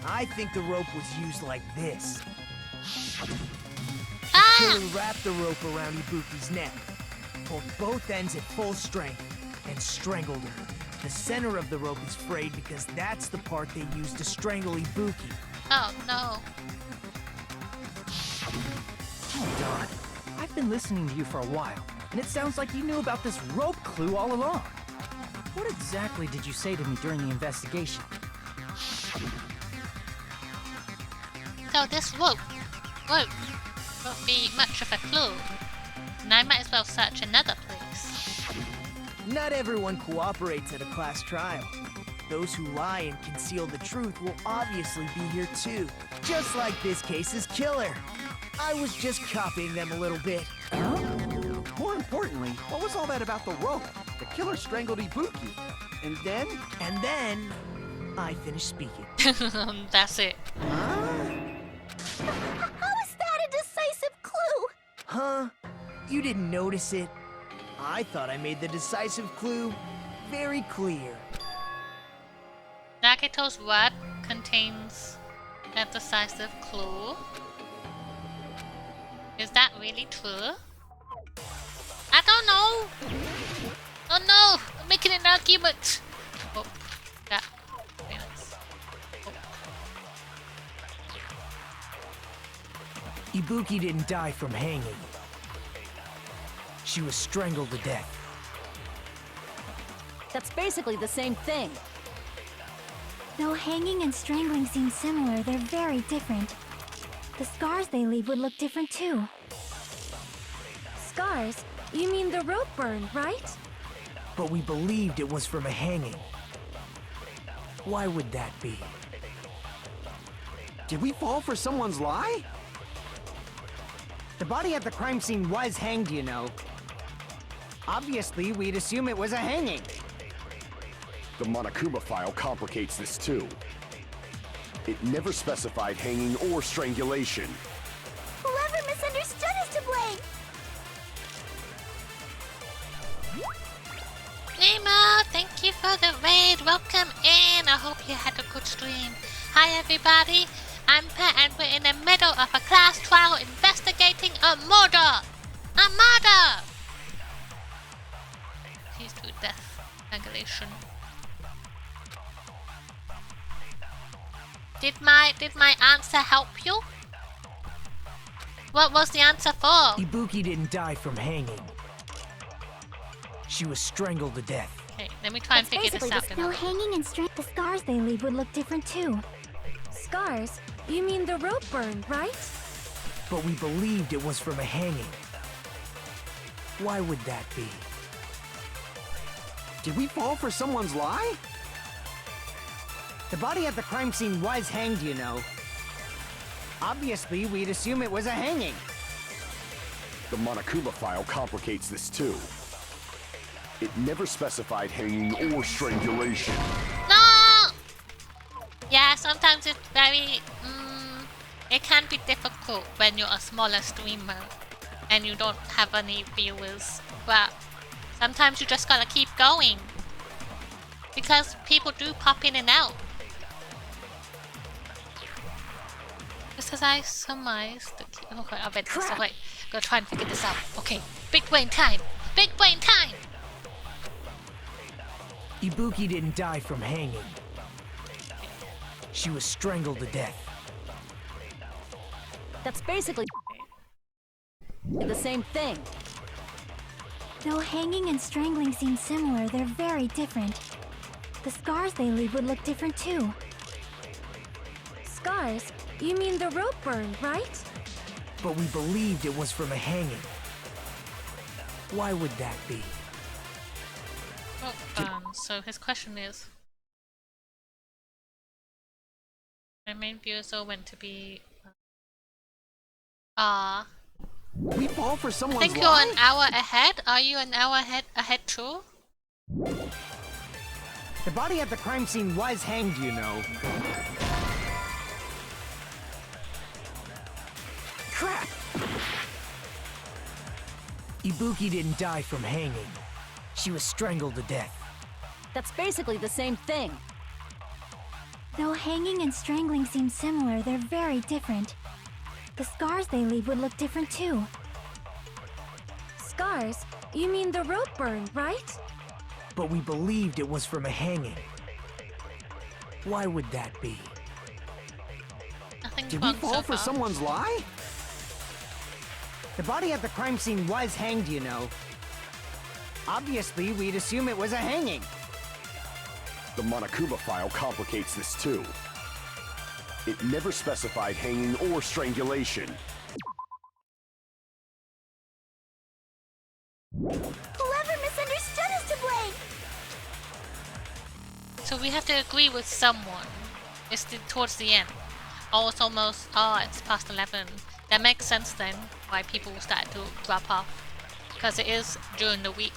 I think the rope was used like this. The killer wrapped the rope around Ibuki's neck, pulled both ends at full strength, and strangled her. The center of the rope is frayed because that's the part they used to strangle Ibuki. Oh no. Hold on. I've been listening to you for a while, and it sounds like you knew about this rope clue all along. What exactly did you say to me during the investigation? So this rope won't be much of a clue. And I might as well search another place. Not everyone cooperates at a class trial. Those who lie and conceal the truth will obviously be here too. Just like this case's killer. I was just copying them a little bit. More importantly, what was all that about the rope? The killer strangled Ibuki. And then? And then, I finished speaking. That's it. How is that a decisive clue? Huh? You didn't notice it? I thought I made the decisive clue very clear. Nagito's web contains a decisive clue. Is that really true? I don't know! Oh no! I'm making an argument! Oh, that. Very nice. Oh. Ibuki didn't die from hanging. She was strangled to death. That's basically the same thing. Though hanging and strangling seem similar, they're very different. The scars they leave would look different too. Scars? You mean the rope burn, right? But we believed it was from a hanging. Why would that be? Did we fall for someone's lie? The body at the crime scene was hanged, you know. Obviously, we'd assume it was a hanging. The Monokuma file complicates this too. It never specified hanging or strangulation. Whoever misunderstood is to blame. Streamer, thank you for the raid. Welcome in. I hope you had a good stream. Hi everybody, I'm Pat and we're in the middle of a class trial investigating a murder. A murder! Please do death regulation. Did my answer help you? What was the answer for? Ibuki didn't die from hanging. She was strangled to death. Okay, let me try and figure this out. No hanging and the scars they leave would look different too. Scars? You mean the rope burn, right? But we believed it was from a hanging. Why would that be? Did we fall for someone's lie? The body at the crime scene was hanged, you know. Obviously, we'd assume it was a hanging. The Monokuma file complicates this too. It never specified hanging or strangulation. No! Yeah, sometimes it's very... it can be difficult when you're a smaller streamer and you don't have any viewers. But sometimes you just gotta keep going. Because people do pop in and out. Just as I surmise the key. Okay, I read this. Okay, gotta try and figure this out. Okay, big brain time! Big brain time! Ibuki didn't die from hanging. She was strangled to death. That's basically the same thing. Though hanging and strangling seem similar, they're very different. The scars they leave would look different too. Scars? You mean the rope burn, right? But we believed it was from a hanging. Why would that be? Oh, so his question is... My main viewers all went to be... We fall for I someone's think you're lie? an hour ahead. Are you an hour ahead too? The body at the crime scene was hanged, you know. Crap! Ibuki didn't die from hanging. She was strangled to death. That's basically the same thing. Though hanging and strangling seem similar, they're very different. The scars they leave would look different too. Scars? You mean the rope burn, right? But we believed it was from a hanging. Why would that be? Nothing's Did we wrong fall so for far. someone's lie? The body at the crime scene was hanged, you know. Obviously, we'd assume it was a hanging. The Monokuma file complicates this too. It never specified hanging or strangulation. Whoever misunderstood is to blame! So we have to agree with someone. It's towards the end. Oh, it's almost... Oh, it's past 11. That makes sense then, why people start to drop off. Because it is during the week.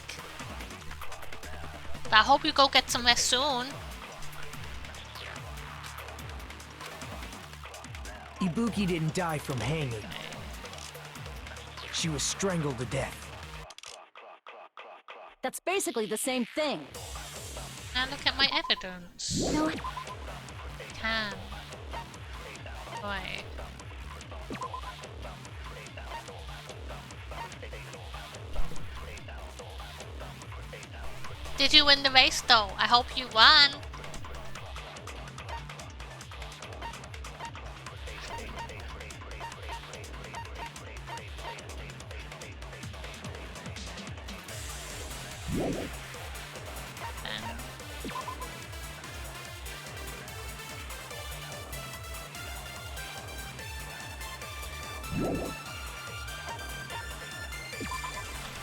But I hope you go get some rest soon. Ibuki didn't die from hanging. She was strangled to death. That's basically the same thing. Now look at my evidence. No. Can. Wait. Did you win the race though? I hope you won.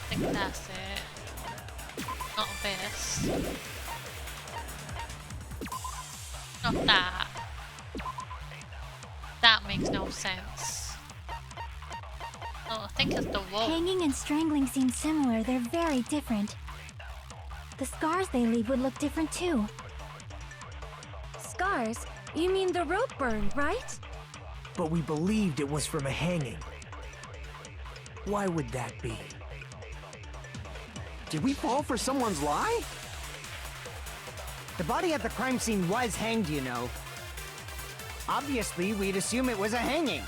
I think that's it. Not this. Not that. That makes no sense. Oh, I think it's the wall. Hanging and strangling seem similar, they're very different. The scars they leave would look different too. Scars? You mean the rope burn, right? But we believed it was from a hanging. Why would that be? Did we fall for someone's lie? The body at the crime scene was hanged, you know. Obviously, we'd assume it was a hanging.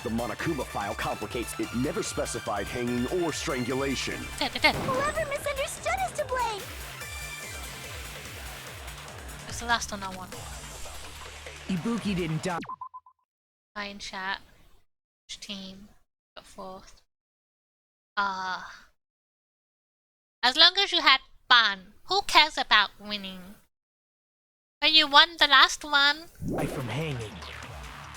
The Monokuma file complicates it never specified hanging or strangulation. Whoever misunderstood is to blame. It's the last one I want. Ibuki didn't die. In chat. Which team got fourth? As long as you had fun, who cares about winning? When you won the last one. Died from hanging.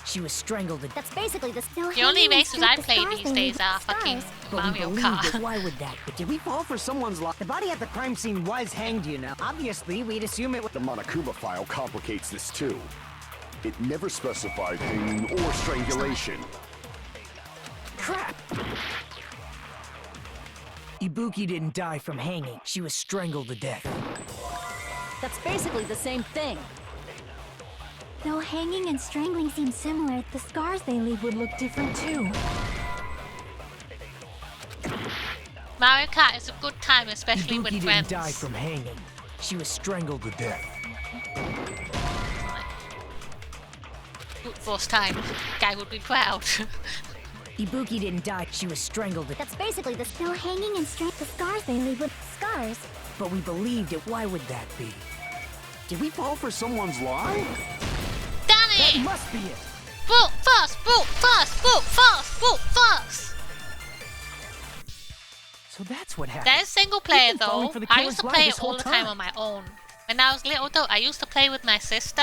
She was strangled to death. That's basically the still The only races I play these days are fucking Mario Kart. Why would that be? Did we fall for someone's lie? The body at the crime scene was hanged, you know. Obviously, we'd assume it was. The Monokuma file complicates this too. It never specified hanging or strangulation. Crap! Ibuki didn't die from hanging. She was strangled to death. That's basically the same thing. Though hanging and strangling seem similar, the scars they leave would look different too. Mario Kart is a good time, especially Ibuki with didn't friends. die from hanging. She was strangled to death. First time, guy would be proud. Ibuki didn't die. She was strangled to death. That's basically the still hanging and the scars they leave with scars. But we believed it. Why would that be? Did we fall for someone's lie? Damn That it! must be it. Vote first! Vote first! Vote first! Vote first! So that's what happened. That is single player You've been falling though. for the I used to killer's play lie it this all whole the time time. on my own. When I was little though, I used to play with my sister,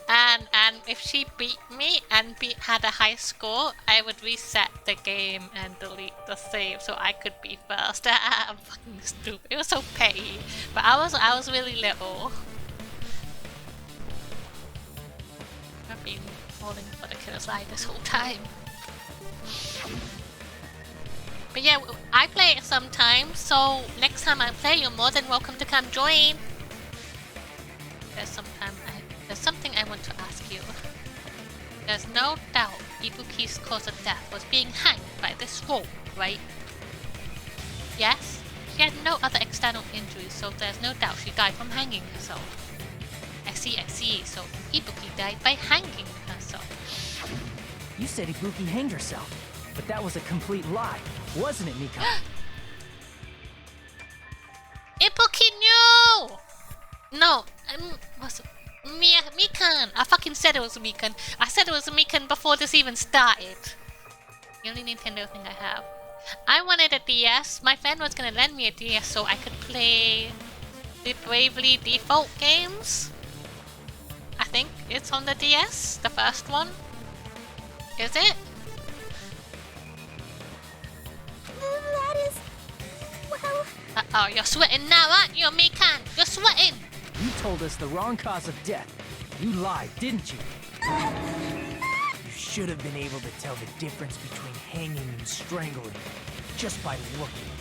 and if she beat me and had a high score, I would reset the game and delete the save so I could be first. I'm fucking stupid. It was so petty, but I was really little. I've been falling for the killer's lie this whole time. But yeah, I play it sometimes, so next time I play, you're more than welcome to come join. There's something I want to ask you. There's no doubt Ibuki's cause of death was being hanged by this rope, right? Yes? She had no other external injuries, so there's no doubt she died from hanging herself. I see, so Ibuki died by hanging herself. You said Ibuki hanged herself, but that was a complete lie, wasn't it, Mika? Ibuki knew! No, was it Mikan? I fucking said it was Mikan. I said it was Mikan before this even started. The only Nintendo thing I have. I wanted a DS. My friend was gonna lend me a DS so I could play the Bravely Default games. I think it's on the DS, the first one. Is it? That is... well... Uh-oh, you're sweating now, aren't you, Mikan? You're sweating! You told us the wrong cause of death. You lied, didn't you? You should have been able to tell the difference between hanging and strangling just by looking.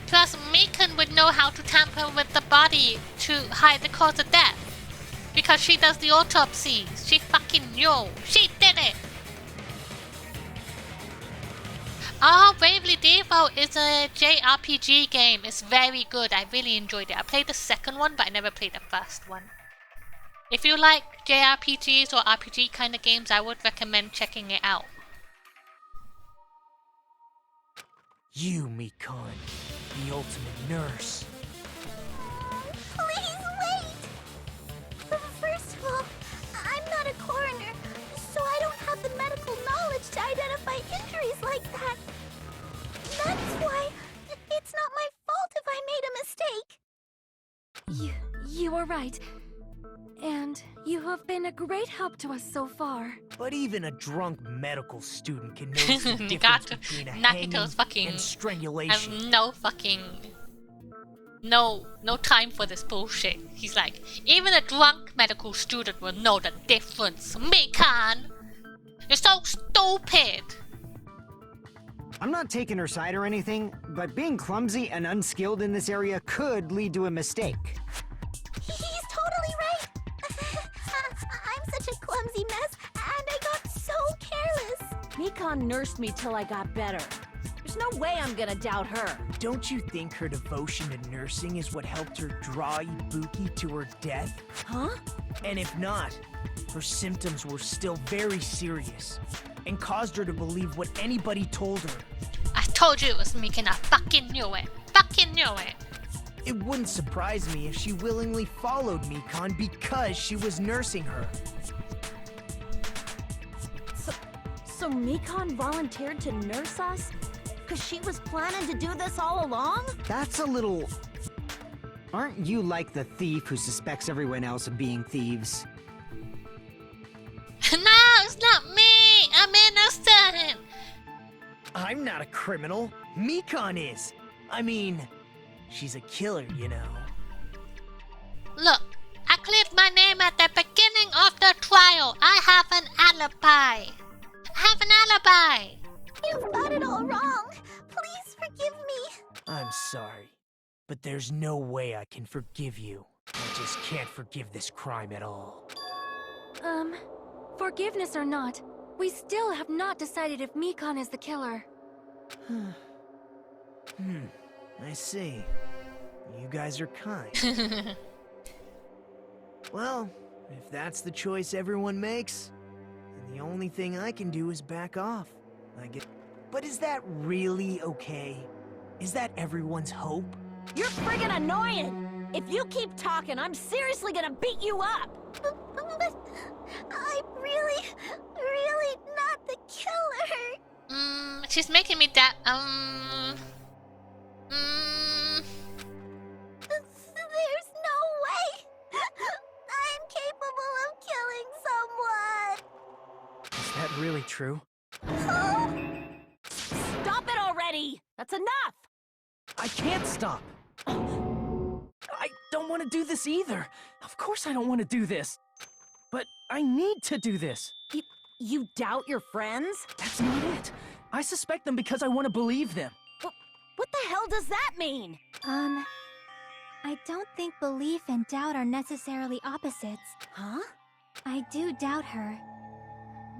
Plus, Mikan would know how to tamper with the body to hide the cause of death. Because she does the autopsies. She fucking knew. She did it! Oh, Bravely Default is a JRPG game. It's very good. I really enjoyed it. I played the second one, but I never played the first one. If you like JRPGs or RPG kind of games, I would recommend checking it out. You, Mikan, the ultimate nurse. Please wait! First of all, I'm not a coroner, so I don't have the medical knowledge to identify injuries like that. That's why it's not my fault if I made a mistake. You were right. And you have been a great help to us so far. But even a drunk medical student can notice the difference Nagato, between a Nakito's hanging fucking and strangulation. have no fucking no time for this bullshit. He's like, even a drunk medical student will know the difference. Mikan, you're so stupid. I'm not taking her side or anything, but being clumsy and unskilled in this area could lead to a mistake. He's totally right. I'm such a clumsy mess, and I got so careless. Mikan nursed me till I got better. There's no way I'm gonna doubt her. don't you think her devotion to nursing is what helped her draw Ibuki to her death? Huh? And if not, her symptoms were still very serious and caused her to believe what anybody told her. I told you it was Mikan. I fucking knew it. Fucking knew it. It wouldn't surprise me if she willingly followed Mikan because she was nursing her. So Mikan volunteered to nurse us? Because she was planning to do this all along? That's a little... Aren't you like the thief who suspects everyone else of being thieves? No, it's not me. I'm innocent. I'm not a criminal. Mikan is. I mean, she's a killer, you know. Look, I cleared my name at the beginning of the trial. I have an alibi. You've got it all wrong. Please forgive me. I'm sorry, but there's no way I can forgive you. I just can't forgive this crime at all. Forgiveness or not, we still have not decided if Mikan is the killer. I see. You guys are kind. Well, if that's the choice everyone makes, then the only thing I can do is back off. But is that really okay? Is that everyone's hope? You're friggin' annoying! If you keep talking, I'm seriously gonna beat you up! But I'm really not the killer. She's making me that, There's no way. I'm capable of killing someone. Is that really true? Stop it already! That's enough! I can't stop! I don't want to do this either! Of course I don't want to do this! But I need to do this! You doubt your friends? That's not it! I suspect them because I want to believe them! What the hell does that mean? I don't think belief and doubt are necessarily opposites. Huh? I do doubt her,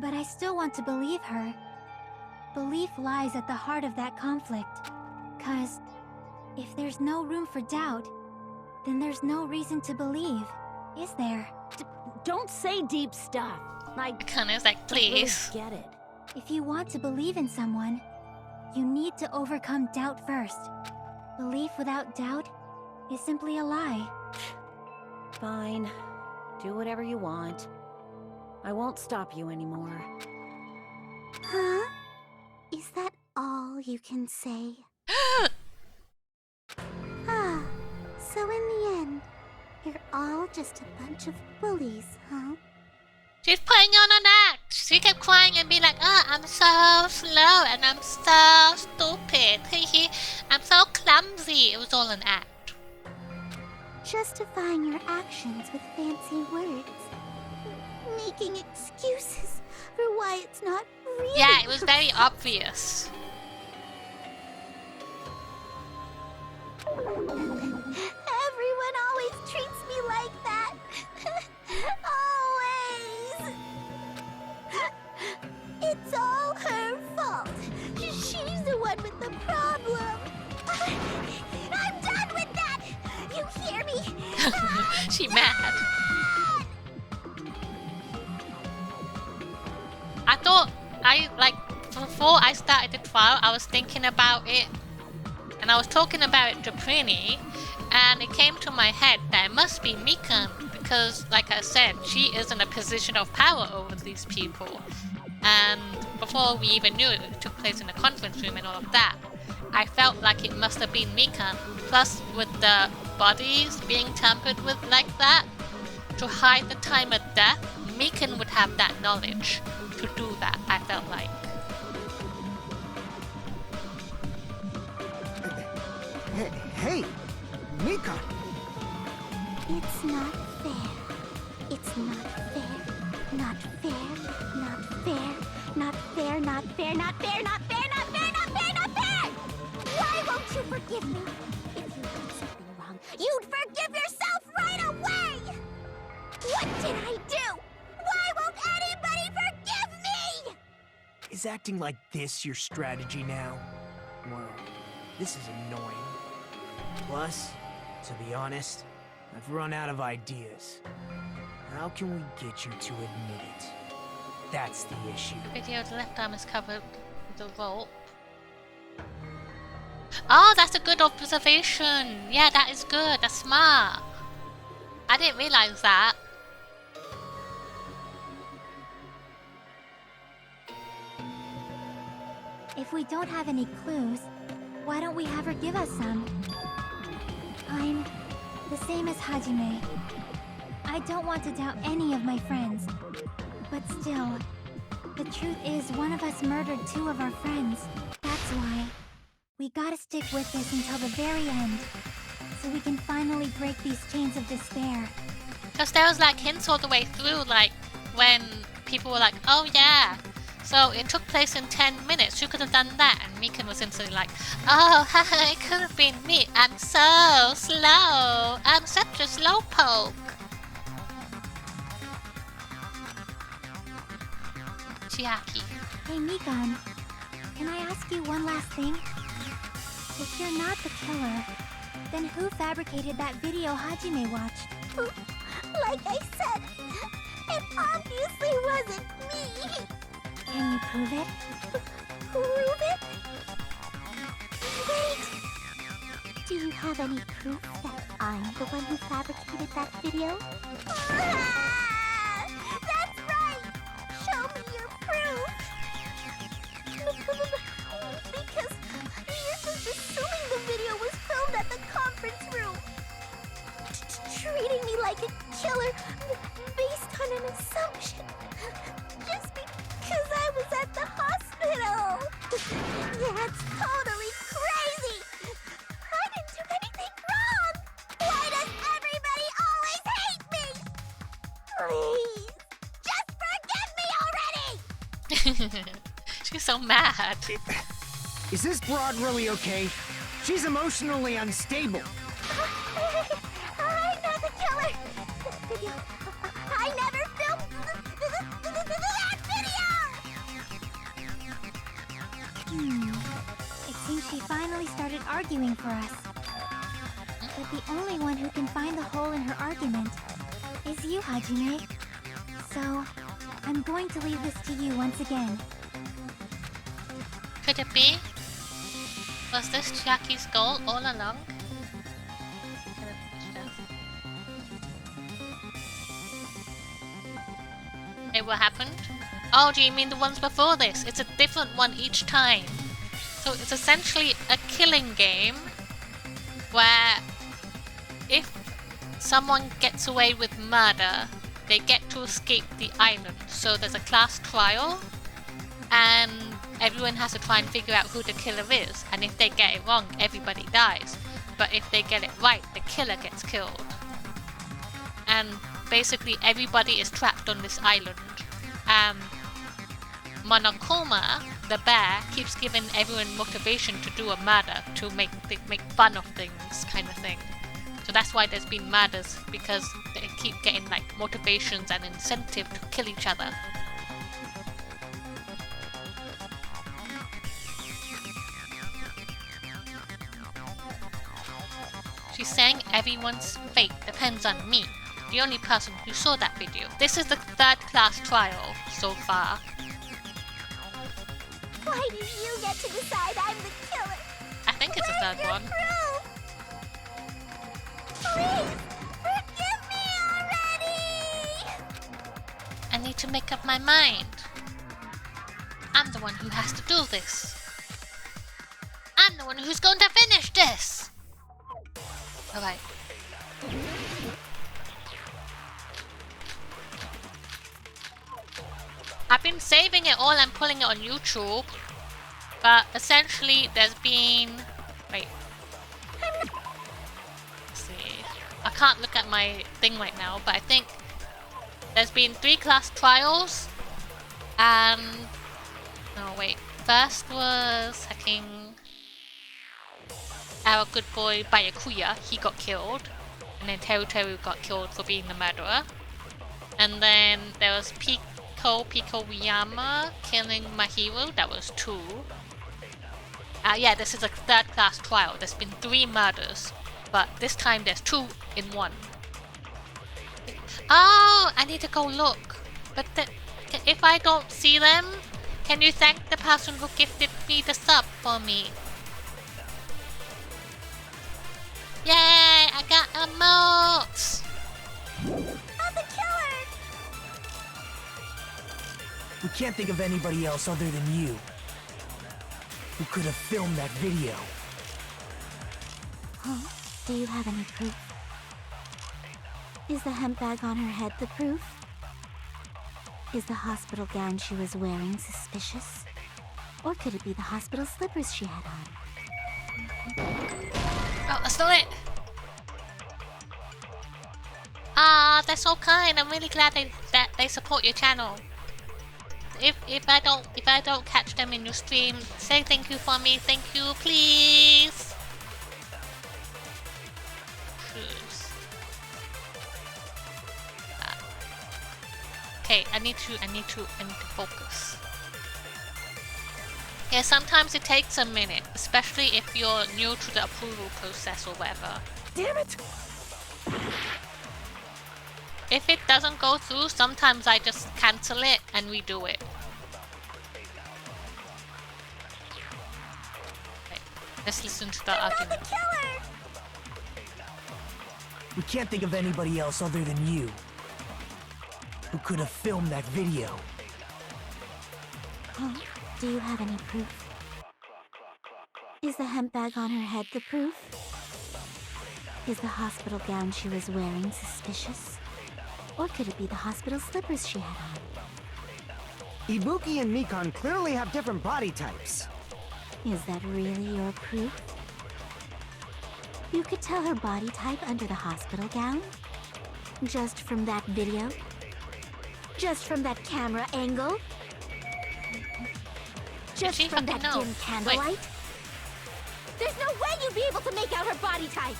but I still want to believe her. Belief lies at the heart of that conflict. 'Cause if there's no room for doubt, then there's no reason to believe, is there? Don't say deep stuff. Mikan is like, please. Really get it. If you want to believe in someone, you need to overcome doubt first. Belief without doubt is simply a lie. Fine. Do whatever you want. I won't stop you anymore. Huh? Is that all you can say? So in the end, you're all just a bunch of bullies, huh? She's putting on an act. She kept crying and being like, oh, I'm so slow and I'm so stupid. I'm so clumsy. It was all an act. Justifying your actions with fancy words. Making excuses for why it's not real. Yeah, it was very obvious. Everyone always treats me like that. Always. It's all her fault. She's the one with the problem. I'm done with that. You hear me? She mad. I thought, before I started the trial, I was thinking about it. And I was talking about it to Prini, and it came to my head that it must be Mikan, because, like I said, she is in a position of power over these people. And before we even knew it, it took place in the conference room and all of that, I felt like it must have been Mikan. Plus, with the bodies being tampered with like that, to hide the time of death, Mikan would have that knowledge to do that, I felt like. Hey, Mikan! It's not fair. It's not fair. Not fair. Not fair. Not fair. Not fair. Not fair. Not fair. Not fair. Not fair. Not fair. Why won't you forgive me? If you did something wrong, you'd forgive yourself right away. What did I do? Why won't anybody forgive me? Is acting like this your strategy now? Well, This is annoying. Plus, to be honest, I've run out of ideas. How can we get you to admit it? That's the issue. Video's left arm is covered with a rope. Oh, that's a good observation. Yeah, that is good. That's smart. I didn't realize that. If we don't have any clues, why don't we have her give us some? I'm the same as Hajime. I don't want to doubt any of my friends. But still, the truth is one of us murdered 2 of our friends. That's why we gotta stick with this until the very end, so we can finally break these chains of despair. Because there was like hints all the way through, like when people were like, oh yeah, so it took place in 10 minutes, you could have done that. And Mikan was instantly like, oh, haha, it could have been me. I'm so slow. I'm such a slowpoke. Chiaki. Hey Mikan, can I ask you one last thing? If you're not the killer, then who fabricated that video Hajime watched? Like I said, it obviously wasn't me. Can you prove it? Prove it? Wait! Do you have any proof that I'm the one who fabricated that video? That's right! Show me your proof! Because you're just assuming the video was filmed at the conference room. Treating me like a killer based on an assumption. Just because I was at the hospital. That's totally crazy. I didn't do anything wrong. Why does everybody always hate me? Please, just forgive me already. She's so mad. Is this broad really okay? She's emotionally unstable. I'm not the killer. This video, I never filmed that video. It seems she finally started arguing for us. But the only one who can find the hole in her argument is you, Hajime. So, I'm going to leave this to you once again. Could it be? Was this Chiaki's goal all along? Hey, what happened? Oh, do you mean the ones before this? It's a different one each time. So it's essentially a killing game where if someone gets away with murder, they get to escape the island. So there's a class trial and everyone has to try and figure out who the killer is. And if they get it wrong, everybody dies. But if they get it right, the killer gets killed. And basically everybody is trapped on this island. Monokuma, the bear, keeps giving everyone motivation to do a murder, to make fun of things, kind of thing. So that's why there's been murders, because they keep getting like motivations and incentive to kill each other. She's saying everyone's fate depends on me, the only person who saw that video. This is the 3rd class trial so far. Why do you get to decide I'm the killer? I think it's the 3rd one. Proof? Please, forgive me already! I need to make up my mind. I'm the one who has to do this. I'm the one who's going to finish this! Alright. I've been saving it all and pulling it on YouTube, but essentially there's been... Wait. Let's see. I can't look at my thing right now, but I think there's been 3 class trials, and... No, wait. First was hacking our good boy Byakuya. He got killed, and then Teru got killed for being the murderer. And then there was Piko Wiyama killing Mahiro. That was 2. Yeah, this is a third-class trial. There's been 3 murders, but this time there's 2 in 1. Oh, I need to go look. But if I don't see them, can you thank the person who gifted me the sub for me? Yay! I got emotes! Not the killer! We can't think of anybody else other than you who could have filmed that video. Huh? Do you have any proof? Is the hemp bag on her head the proof? Is the hospital gown she was wearing suspicious? Or could it be the hospital slippers she had on? Oh, that's not it! Ah, they're so kind. I'm really glad that they support your channel. If I don't catch them in your stream, say thank you for me. Thank you, please. Okay, I need to focus. Yeah, sometimes it takes a minute, especially if you're new to the approval process or whatever. Damn it! If it doesn't go through, sometimes I just cancel it and redo it. Okay, let's listen to the argument. We can't think of anybody else other than you who could have filmed that video. Huh? Do you have any proof? Is the hemp bag on her head the proof? Is the hospital gown she was wearing suspicious? Or could it be the hospital slippers she had on? Ibuki and Mikon clearly have different body types. Is that really your proof? You could tell her body type under the hospital gown? Just from that video? Just from that camera angle? Just from that dim candlelight? There's no way you'd be able to make out her body type!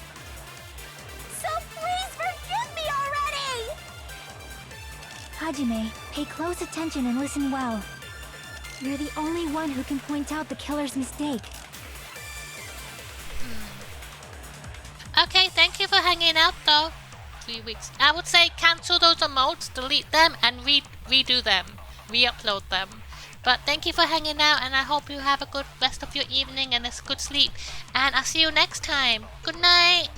So please forgive me already! Hajime, pay close attention and listen well. You're the only one who can point out the killer's mistake. Okay, thank you for hanging out though. 3 weeks. I would say cancel those emotes, delete them, and redo them. Re-upload them. But thank you for hanging out, and I hope you have a good rest of your evening and a good sleep. And I'll see you next time. Good night!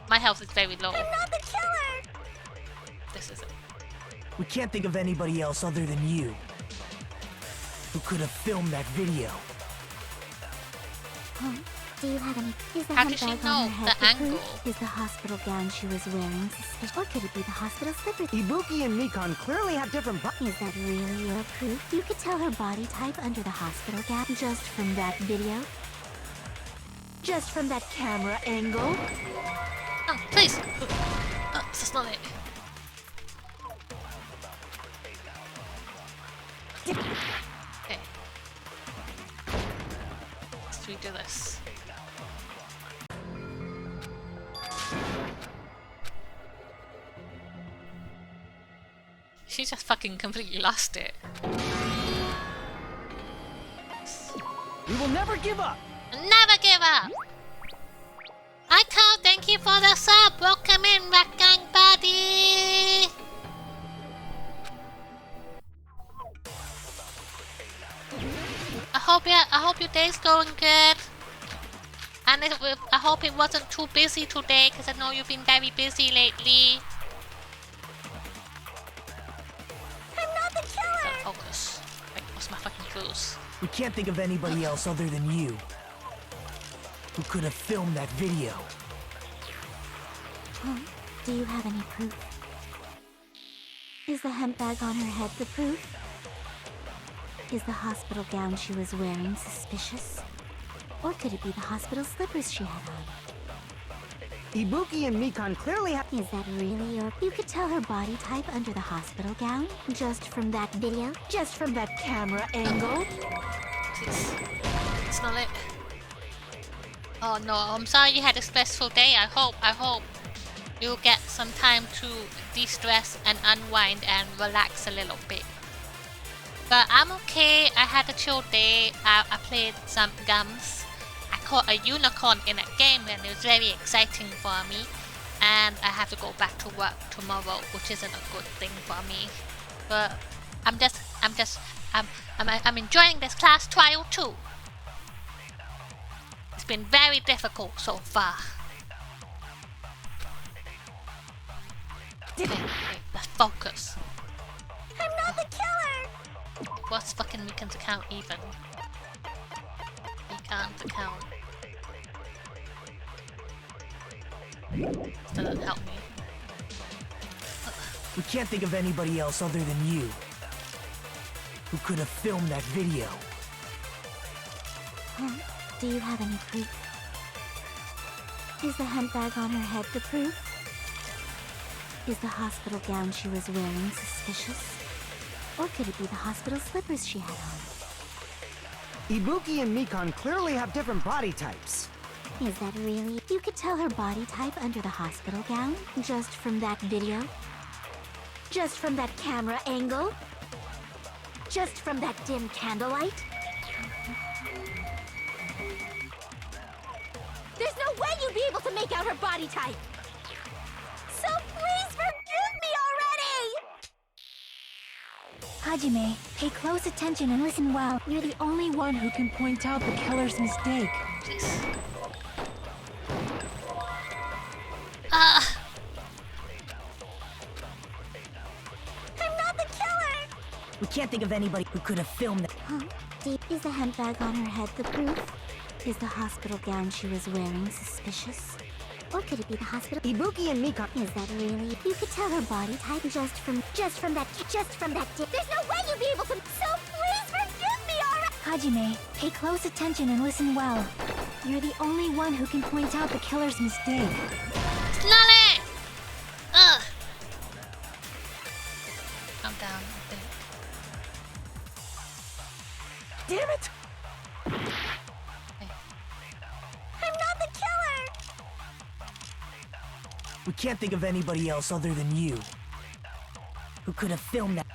My health is very low. I'm not the killer! This is it. We can't think of anybody else other than you who could have filmed that video. Huh? Do you have any? Is the How hemp does she bag know on her head the angle? proof? Is the hospital gown she was wearing suspicious? Or could it be the hospital slippers? Ibuki and Mikon clearly have different Is that really your proof? You could tell her body type under the hospital gown just from that video? Just from that camera angle? Oh, please! Oh, this is not it. Okay. Let's redo this. She just fucking completely lost it. We will never give up! Never give up! I call thank you for the sub! Welcome in, Rat Gang Buddy! I hope your day's going good. And I hope it wasn't too busy today, because I know you've been very busy lately. I'm not the killer! Focus. Wait, what's my fucking clues? We can't think of anybody else other than you who could have filmed that video. Huh? Do you have any proof? Is the hemp bag on her head the proof? Is the hospital gown she was wearing suspicious? Or could it be the hospital slippers she had on? Ibuki and Mikon clearly have... Is that really your... You could tell her body type under the hospital gown? Just from that video? Just from that camera angle? It's not it. Oh no, I'm sorry you had a stressful day. I hope you'll get some time to de-stress and unwind and relax a little bit. But I'm okay. I had a chill day. I played some games. I caught a unicorn in a game and it was very exciting for me. And I have to go back to work tomorrow, which isn't a good thing for me. But I'm enjoying this class trial too. It's been very difficult so far. Wait, let's focus. I'm not the killer! What's fucking Mikan's account even? Mikan's account. This doesn't help me. We can't think of anybody else other than you who could have filmed that video. Do you have any proof? Is the handbag on her head the proof? Is the hospital gown she was wearing suspicious? Or could it be the hospital slippers she had on? Ibuki and Mikan clearly have different body types. Is that really? You could tell her body type under the hospital gown just from that video? Just from that camera angle? Just from that dim candlelight? There's no way you'd be able to make out her body type! So please forgive me already! Hajime, pay close attention and listen well. You're the only one who can point out the killer's mistake. I'm not the killer! We can't think of anybody who could have filmed that. Is the handbag on her head the proof? Is the hospital gown she was wearing suspicious? Or could it be the hospital? Ibuki and Mikan. Is that really? You could tell her body type just from that. There's no way you'd be able to. So please forgive me already. Hajime, pay close attention and listen well. You're the only one who can point out the killer's mistake. Not it! Ugh. I'm down, I think. Damn it! I'm not the killer! We can't think of anybody else other than you who could have filmed that.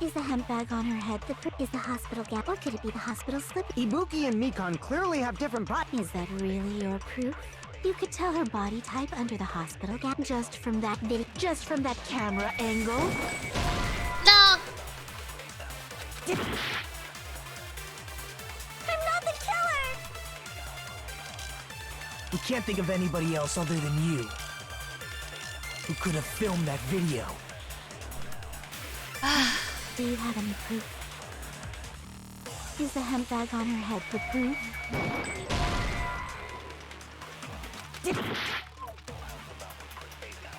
Is the handbag on her head the proof? Is the hospital gown? Or could it be the hospital slip? Ibuki and Mikan clearly have different bodies. Is that really your proof? You could tell her body type under the hospital gown just from that video, just from that camera angle. No! I'm not the killer! We can't think of anybody else other than you who could have filmed that video. Do you have any proof? Is the handbag on her head the proof?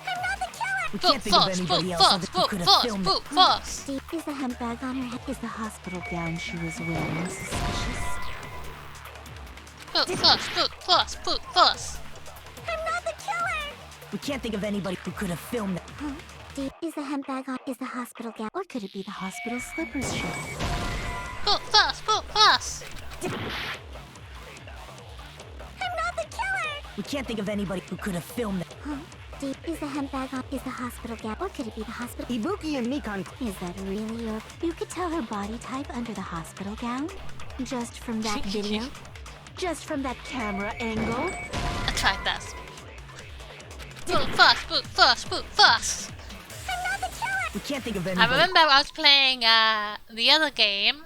I'm not the killer! We can't think of anybody else other who could have filmed it. Is the handbag on her head? Is the hospital gown she was wearing suspicious? Boot first. I'm not the killer! We can't think of anybody who could have filmed that. Is the handbag on? Is the hospital gown? Or could it be the hospital slippers she had? Boot first. I'm not the killer! We can't think of anybody who could have filmed that. Is the handbag on? Is the hospital gown? Or could it be the hospital? Ibuki and Mikan. Is that really your? You could tell her body type under the hospital gown just from that video, just from that camera angle. I tried that. Boot first. I'm not the killer! We can't think of I anybody. remember I was playing the other game.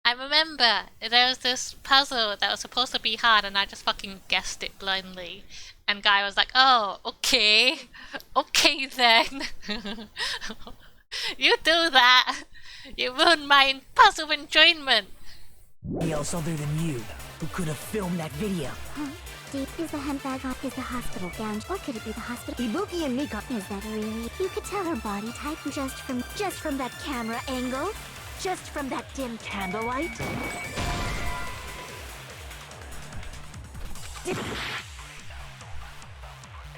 I remember there was this puzzle that was supposed to be hard and I just fucking guessed it blindly. And guy was like, oh, okay then. You do that. You ruined my puzzle enjoyment. Anybody else other than you who could have filmed that video. Is the handbag on? Is the hospital gown? Or could it be the hospital? Ibuki and Mikan. Is that really? You could tell her body type just from that camera angle, just from that dim candlelight.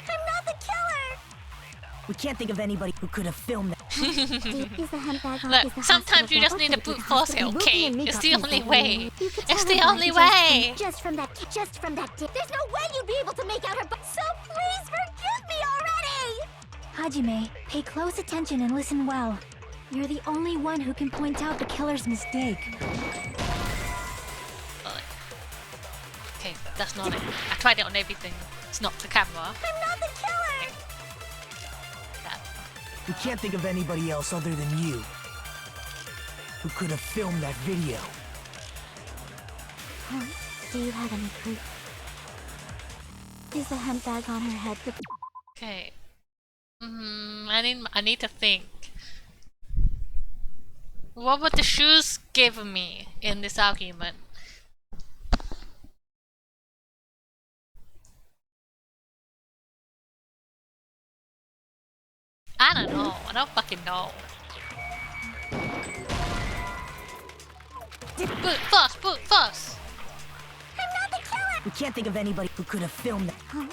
I'm not the killer! We can't think of anybody who could have filmed that. Is the handbag on? Look, Is the sometimes you just hospital need to gown? Or brute could force it it, be the okay? hospital? It's the only way. You could It's tell the her only body way. just from that. There's no way you'd be able to make out her. So please forgive me already! Hajime, pay close attention and listen well. you're the only one who can point out the killer's mistake. Okay, that's not it. I tried it on everything. It's not the camera. I'm not the killer! We can't think of anybody else other than you who could have filmed that video. Huh? Do you have any proof? Is the hemp bag on her head the... Okay. I need to think. What would the shoes give me in this argument? I don't know. I don't fucking know. Boot fast, boot fast. I'm not the killer! We can't think of anybody who could have filmed that. Huh?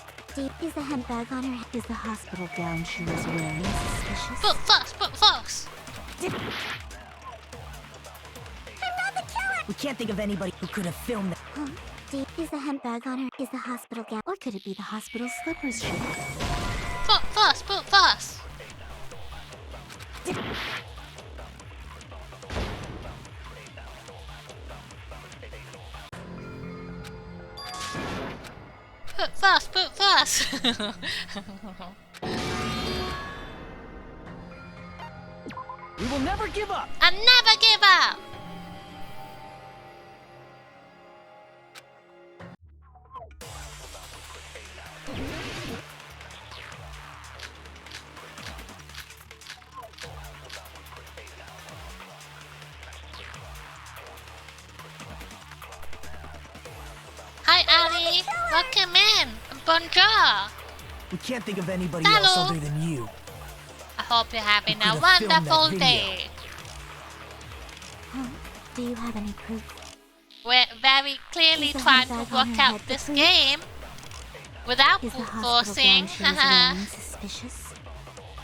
Is the hemp bag on her head? Is the hospital gown she was wearing suspicious? Boot fast, boot fast. I'm not the killer! We can't think of anybody who could have filmed that. Huh? Is the hemp bag on her? Is the hospital gown? Or could it be the hospital slippers she had? Boot fast, boot fast. Boot fast, boot fast. We will never give up! I never give up. Hi Ali, welcome in. Bonjour. We can't think of anybody else Hello. other than you. I hope you're having You a could have filmed that wonderful video. day. Huh? Do you have any proof? We're very clearly Is the trying to handbag on work her out head the this proof? game without Is the brute hospital forcing. gown she was wearing suspicious?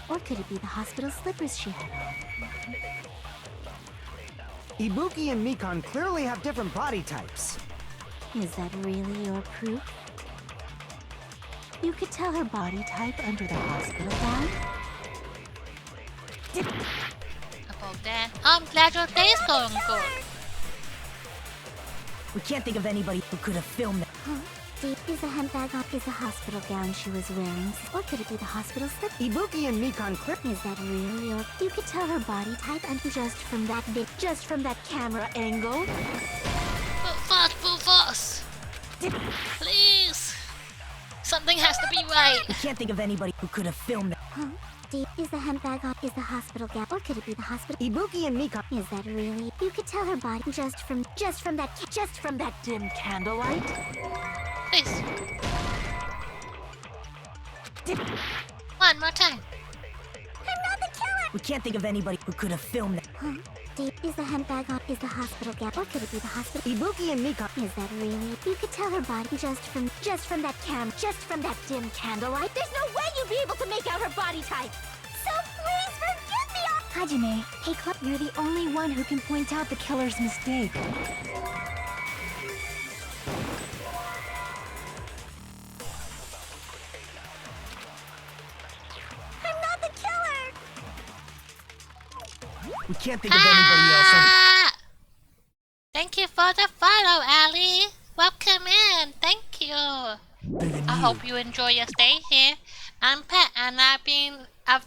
Or could it be the hospital slippers she had on? Ibuki and Mikon clearly have different body types. Is that really your proof? You could tell her body type under the hospital gown? About that, I'm glad your day's going good. We can't think of anybody who could have filmed that. Huh? Is the hemp bag on? Is the hospital gown she was wearing? Or could it be the hospital slip? Ibuki and Mikon clearly... Is that really your... You could tell her body type and just from that bit, just from that camera angle? Boot fast. Please. Something has to be right. We can't think of anybody who could have filmed that. Huh? Is the hemp bag on? Is the hospital gown? Or could it be the hospital? Ibuki and Mikon... Is that really? You could tell her body just from that dim candlelight? Please. One more time. I'm not the killer! We can't think of anybody who could have filmed that. Huh? Is the hemp bag on? Is the hospital gown? Or could it be the hospital? Ibuki and Mikon... Is that really? You could tell her body just from that just from that dim candlelight? There's no way you'd be able to make out her body type. So please forgive me! Hajime, hey Club, you're the only one who can point out the killer's mistake. I'm not the killer! We can't think of anybody else. Thank you for the follow, Ali. Welcome in. Thank you. Other than I you. hope you enjoy your stay here. I'm Pat, and I've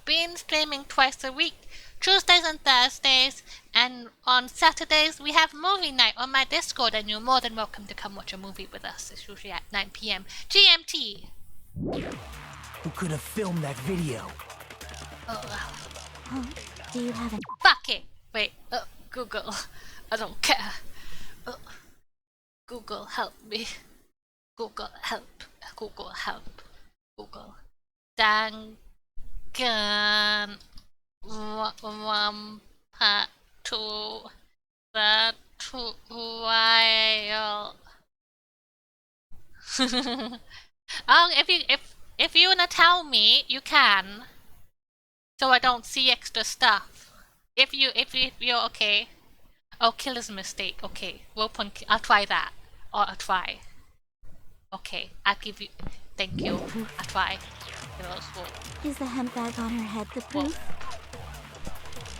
been streaming twice a week, Tuesdays and Thursdays, and on Saturdays we have movie night on my Discord, and you're more than welcome to come watch a movie with us. It's usually at 9 p.m. GMT. Who could have filmed that video? Oh, Huh? Do you have an... fuck it. Wait. Google. I don't care. Google, help me. Google, help. Google, help. Google. Danganronpa 2 the trial. If you wanna tell me, you can. So I don't see extra stuff. If you're okay. Oh, killer's mistake. Okay, I'll try that. Or I'll try. Okay, I'll give you. Thank you. I'll try. Is the hemp bag on her head the proof?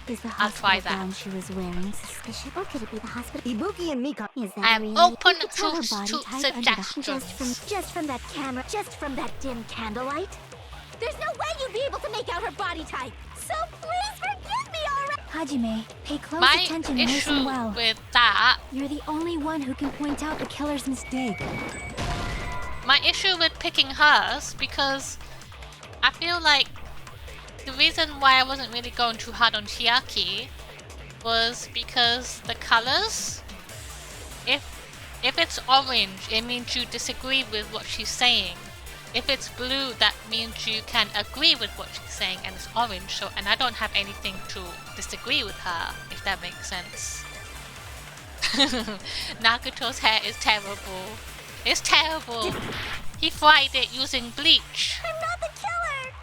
Is the I'll try hospital that. gown she was wearing suspicious? Or could it be the hospital? Ibuki and Mika. Is that I am really? open You could tell her to body type under suggestions. just from that camera, just from that dim candlelight. There's no way you'd be able to make out her body type. So please forgive me already. Hajime, pay close My attention and listen issue well. with that, You're the only one who can point out the killer's mistake. my issue with picking hers, because I feel like the reason why I wasn't really going too hard on Chiaki was because the colors. If it's orange, it means you disagree with what she's saying. If it's blue, that means you can agree with what she's saying, and it's orange. So, and I don't have anything to disagree with her, if that makes sense. Nagato's hair is terrible. It's terrible. He fried it using bleach. I'm not the killer.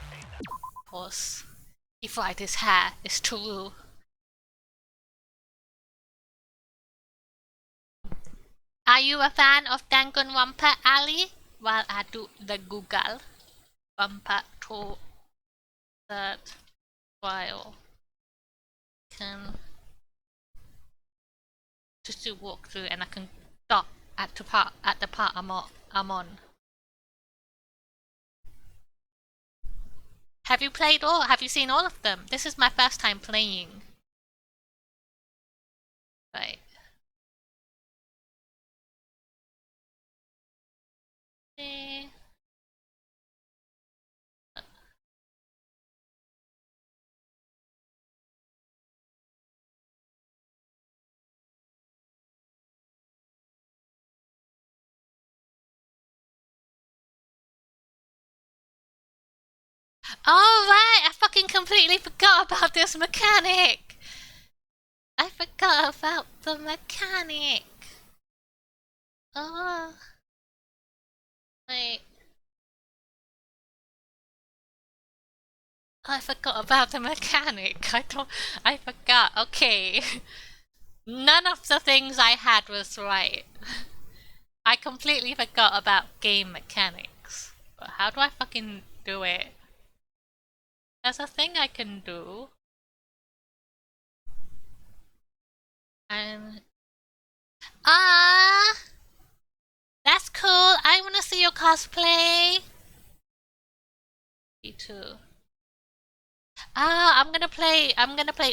Of course, he fried his hair. It's true. Are you a fan of Danganronpa, Ali? While I do the Google. Rampa to that trial. Can just do walkthrough, and I can stop at the part I'm on. Have you played all? Have you seen all of them? This is my first time playing. Right. Eh. Oh right, I fucking completely forgot about this mechanic. I forgot about the mechanic. Oh. Wait. I forgot about the mechanic. I forgot. Okay. None of the things I had was right. I completely forgot about game mechanics. But how do I fucking do it? There's a thing I can do. And that's cool. I wanna see your cosplay. Me too. I'm gonna play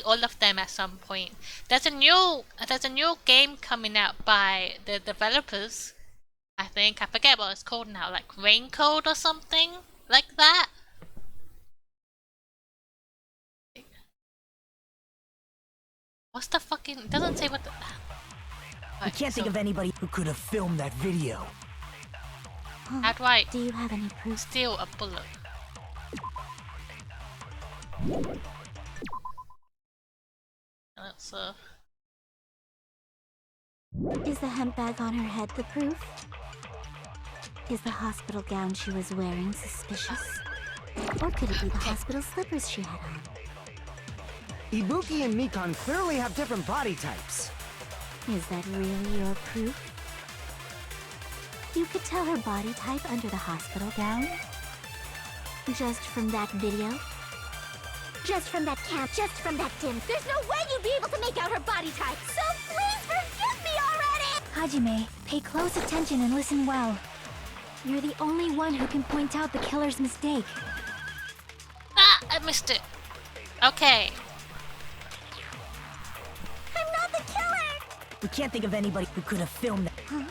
all of them at some point. There's a new game coming out by the developers. I think I forget what it's called now, like Raincode or something like that. What's the fucking? It doesn't say what the. I can't think of anybody who could have filmed that video. How do I Do you have any proof? steal a bullet? That's Is the hemp bag on her head the proof? Is the hospital gown she was wearing suspicious? Or could it be the hospital slippers she had on? Ibuki and Mikan clearly have different body types. Is that really your proof? You could tell her body type under the hospital gown? Just from that video? Just from that camp, just from that dim. There's no way you'd be able to make out her body type. So please forgive me already. Hajime, pay close attention and listen well. You're the only one who can point out the killer's mistake. I missed it. Okay. I'm not the killer. We can't think of anybody who could have filmed that. Huh?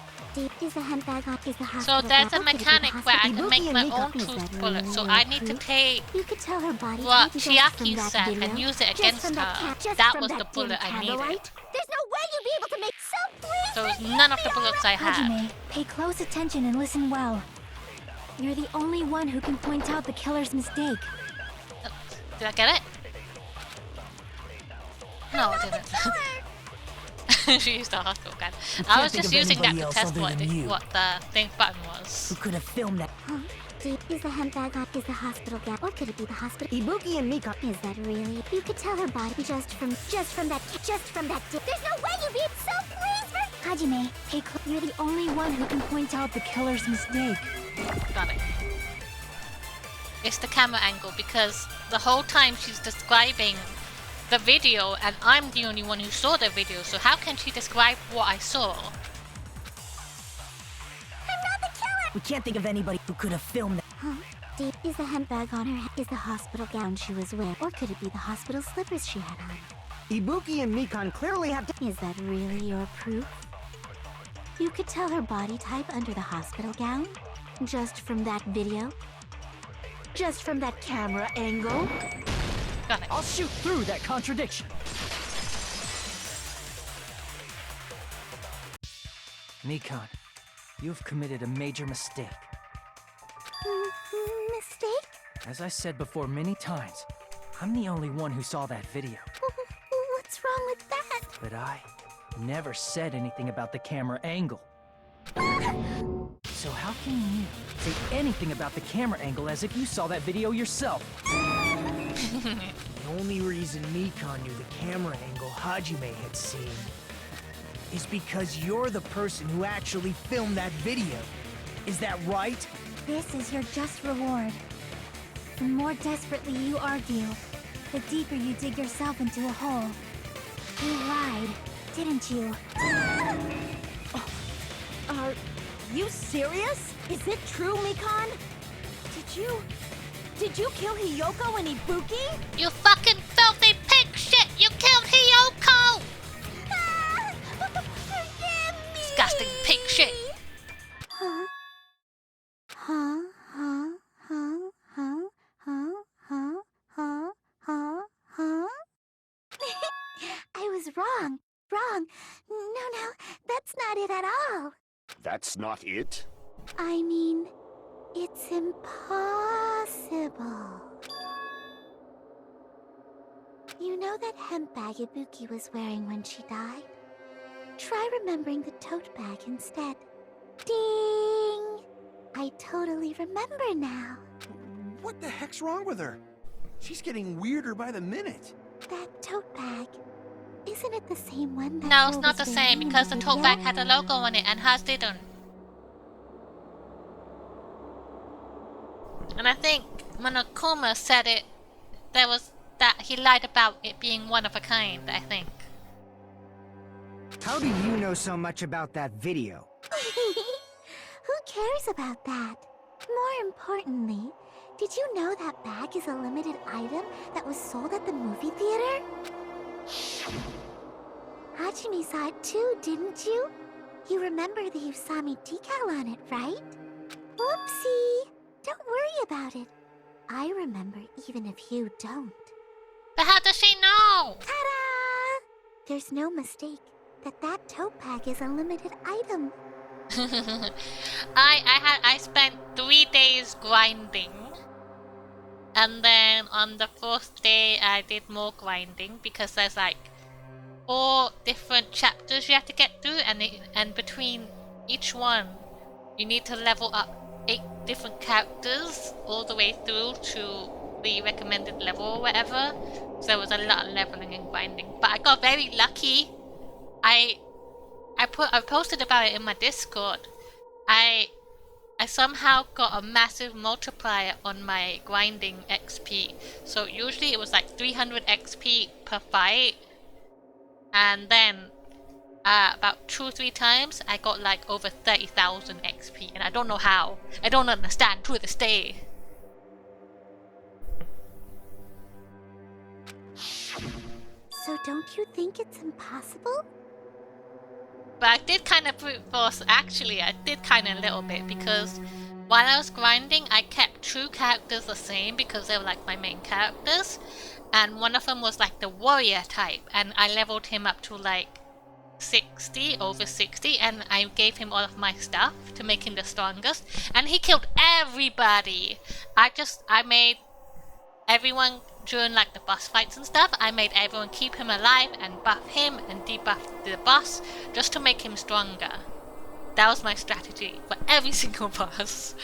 Is the hemp bag on? Is the So hospital there's gown? a Or could it be the mechanic where I hospital- can make Ibuki my and own Mika- Is truth that bullet. really So your I need to proof? take You could tell her body what type just Chiaki from that said video. and use it Just against from that her. camp, just That from was that the dim bullet I needed. candlelight. There's no way you'd be able to make. So please So forgive none of me the bullets I had. Hajime, pay close attention and listen well. You're the only one who can point out the killer's mistake. Did I get it? No, I didn't. She used the hospital gun. I can't was think just of using that anybody to else test other what than you. the thing button was. Who could have filmed that? Huh? Is the hemp bag on? Is the hospital gown? Or could it be the hospital? Ibuki and Mika. Is that really? You could tell her body just from that. There's no way you'd be. So please, Hajime, pay close. You're the only one who can point out the killer's mistake. Got it. It's the camera angle because the whole time she's describing the video, and I'm the only one who saw the video, so how can she describe what I saw? We can't think of anybody who could have filmed that. Huh? Is the handbag on her head? Is the hospital gown she was wearing? Or could it be the hospital slippers she had on? Ibuki and Mikan clearly have to— Is that really your proof? You could tell her body type under the hospital gown? Just from that video? Just from that camera angle? Got it. I'll shoot through that contradiction. Mikan, you've committed a major mistake. Mistake? As I said before many times, I'm the only one who saw that video. What's wrong with that? But I never said anything about the camera angle. So how can you say anything about the camera angle as if you saw that video yourself? The only reason Mikan knew the camera angle Hajime had seen is because you're the person who actually filmed that video. Is that right? This is your just reward. The more desperately you argue, the deeper you dig yourself into a hole. You lied, didn't you? Are you serious? Is it true, Mikan? Did you kill Hiyoko and Ibuki? You fucking filthy pig shit! You killed Hiyoko! Forgive me! Disgusting pig shit! Huh? I was wrong. No, that's not it at all. That's not it? I mean, it's impossible. You know that hemp bag Ibuki was wearing when she died? Try remembering the tote bag instead. Ding! I totally remember now. What the heck's wrong with her? She's getting weirder by the minute. That tote bag. Isn't it the same one that No, it's Cole not was the same wearing in because the tote video? bag had a logo on it and hers didn't. And I think Monokuma said it. There was that he lied about it being one of a kind, I think. How do you know so much about that video? Who cares about that? More importantly, did you know that bag is a limited item that was sold at the movie theater? Hajime saw it too, didn't you? You remember the Usami decal on it, right? Whoopsie! Don't worry about it. I remember even if you don't. But how does she know? Ta-da! There's no mistake that tote bag is a limited item. I spent 3 days grinding, and then on the 4th day I did more grinding because there's like 4 different chapters you have to get through, and between each one you need to level up 8 different characters all the way through to the recommended level or whatever. So there was a lot of leveling and grinding, but I got very lucky. I posted about it in my Discord. I somehow got a massive multiplier on my grinding XP. So usually it was like 300 XP per fight, and then about 2-3 times I got like over 30,000 XP, and I don't know how. I don't understand to this day. So don't you think it's impossible? But I did kind of brute force, actually, I did kind of a little bit, because while I was grinding, I kept 2 characters the same because they were like my main characters, and one of them was like the warrior type, and I leveled him up to like 60, over 60, and I gave him all of my stuff to make him the strongest, and he killed everybody. I made everyone, during like the boss fights and stuff, I made everyone keep him alive and buff him and debuff the boss just to make him stronger. That was my strategy for every single boss.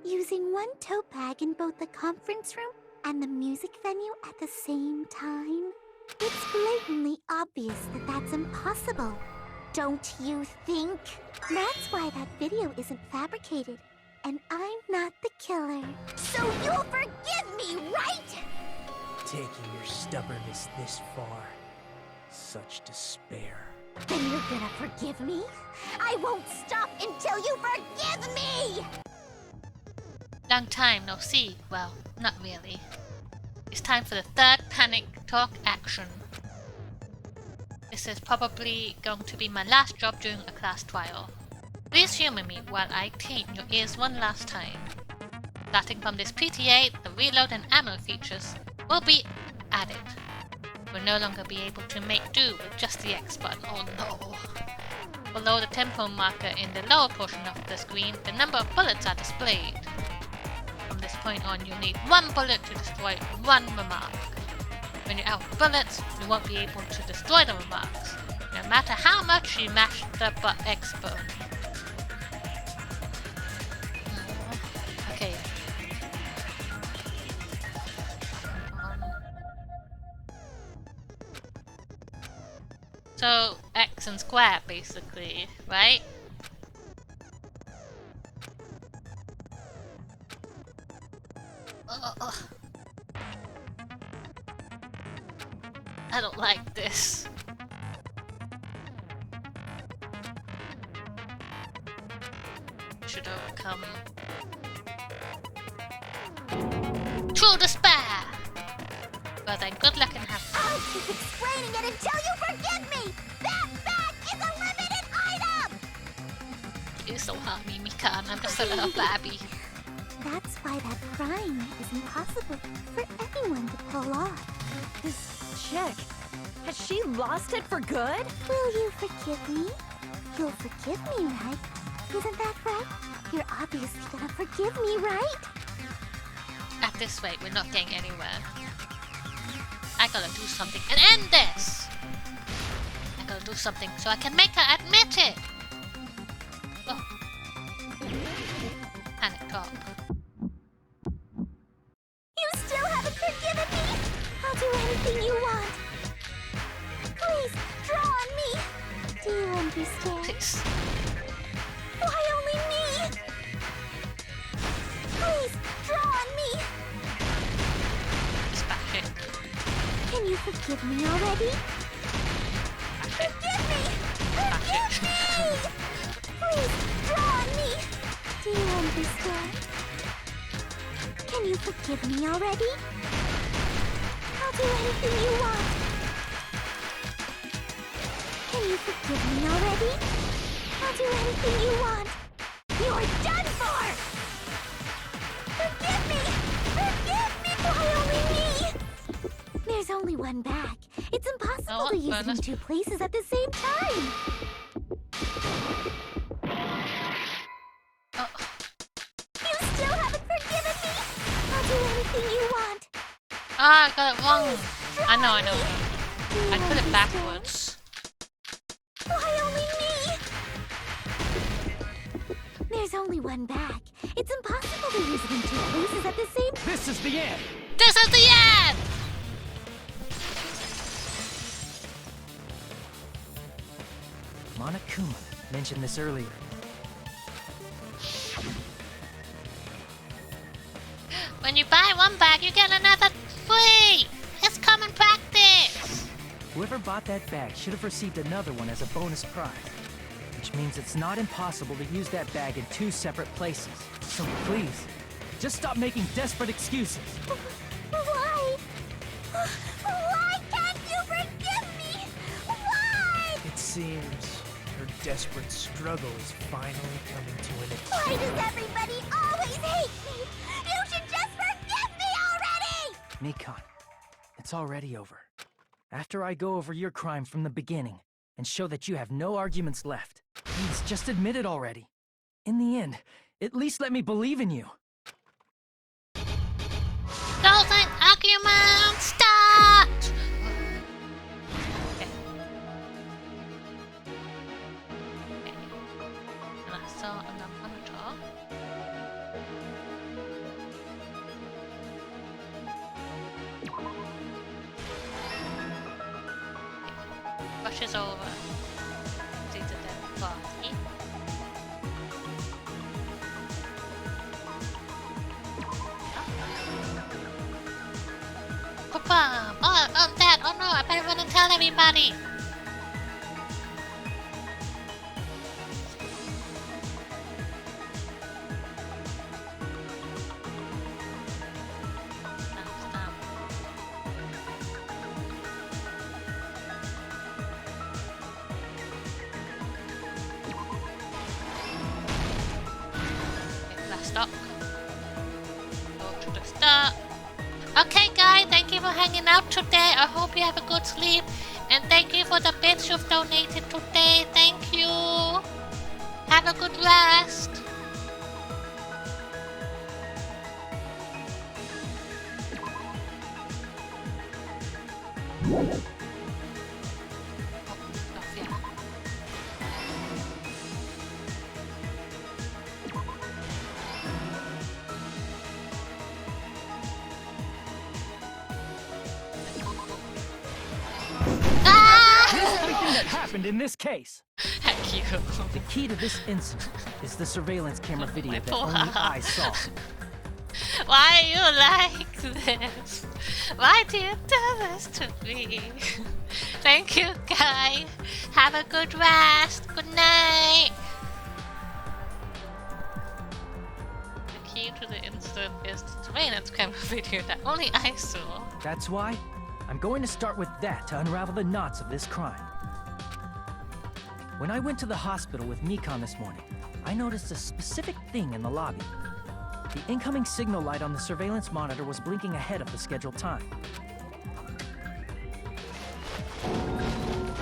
Using one tote bag in both the conference room and the music venue at the same time? It's blatantly obvious that that's impossible. Don't you think? That's why that video isn't fabricated. And I'm not the killer. So you'll forgive me, right? taking your stubbornness this far. Such despair. Then you're gonna forgive me? I won't stop until you forgive me! Long time no see. Well, not really. It's time for the third panic talk action. This is probably going to be my last job during a class trial. Please humor me while I clean your ears one last time. Starting from this PTA, the reload and ammo features will be added. We'll no longer be able to make do with just the X button. Oh no! Below the tempo marker in the lower portion of the screen, the number of bullets are displayed. From this point on, you'll need one bullet to destroy one remark. When you're out of bullets, you won't be able to destroy the remarks, no matter how much you mash the X button. Okay. So, X and square, basically, right? I don't like this. Should overcome true despair! Well then, good luck and have fun. I'll keep explaining it until you forgive me! That bag is a limited item! You so hurt me, Mikan. I'm just a little babby. That's why that crime is impossible for anyone to pull off. This chick, has she lost it for good? Will you forgive me? You'll forgive me, right? Isn't that right? You're obviously gonna forgive me, right? At this rate, we're not getting anywhere. I gotta do something and end this! I gotta do something so I can make her admit it! Oh. Panic talk. You still haven't forgiven me? I'll do anything you want. Please, draw on me. Do you understand? Please. Why only me? Please, draw on me. Smash it. Can you forgive me already? Forgive me! Forgive me! Please, draw on me. Do you understand? Can you forgive me already? I'll do anything you want. Can you forgive me already? I'll do anything you want. You're done for! Forgive me! Forgive me! Why only me? There's only one bag. It's impossible to use it in two places at the same time. You still haven't forgiven me? I'll do anything you want. Ah, I got it wrong. I know. I put it backwards. Why only me? There's only one bag. It's impossible to use it in two places at the same time. This is the end! This is the end! Monokuma mentioned this earlier. When you buy one bag, you get another free! It's common practice! Whoever bought that bag should have received another one as a bonus prize. Which means it's not impossible to use that bag in two separate places. So please, just stop making desperate excuses. Why? Why can't you forgive me? Why? It seems her desperate struggle is finally coming to an end. Why does everybody always hate me? You should just forgive me already! Mikan, it's already over. After I go over your crime from the beginning and show that you have no arguments left, please just admit it already. In the end, at least let me believe in you. Closing argument start! Okay. And I saw on the monitor. Rushes over to the dead body. bomb. Oh, that. Oh no, I better run and tell everybody. Stop. Okay, last stop. Go to the start. Okay guys, thank you for hanging out today. I hope you have a good sleep. And thank you for the bits you've donated today. Thank you. Have a good rest. Oh, yeah. Everything that happened in this case. Thank you. The key to this incident is the surveillance camera video that poor only heart. I saw. Why are you like this? Why do you do this to me? Thank you, guys. Have a good rest. Good night. The key to the incident is the surveillance camera video that only I saw. That's why I'm going to start with that to unravel the knots of this crime. When I went to the hospital with Mikon this morning, I noticed a specific thing in the lobby. The incoming signal light on the surveillance monitor was blinking ahead of the scheduled time.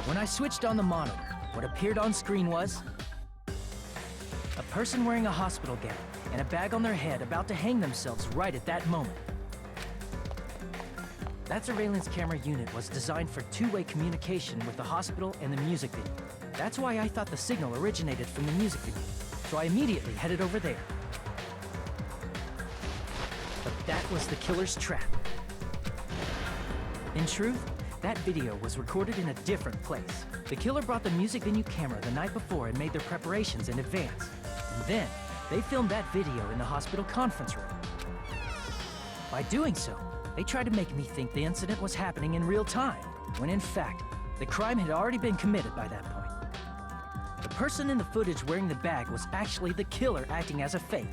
When I switched on the monitor, what appeared on screen was a person wearing a hospital gown and a bag on their head about to hang themselves right at that moment. That surveillance camera unit was designed for two-way communication with the hospital and the music video. That's why I thought the signal originated from the music video, so I immediately headed over there. But that was the killer's trap. In truth, that video was recorded in a different place. The killer brought the music venue camera the night before and made their preparations in advance. And then, they filmed that video in the hospital conference room. By doing so, they tried to make me think the incident was happening in real time, when in fact, the crime had already been committed by that point. The person in the footage wearing the bag was actually the killer acting as a fake.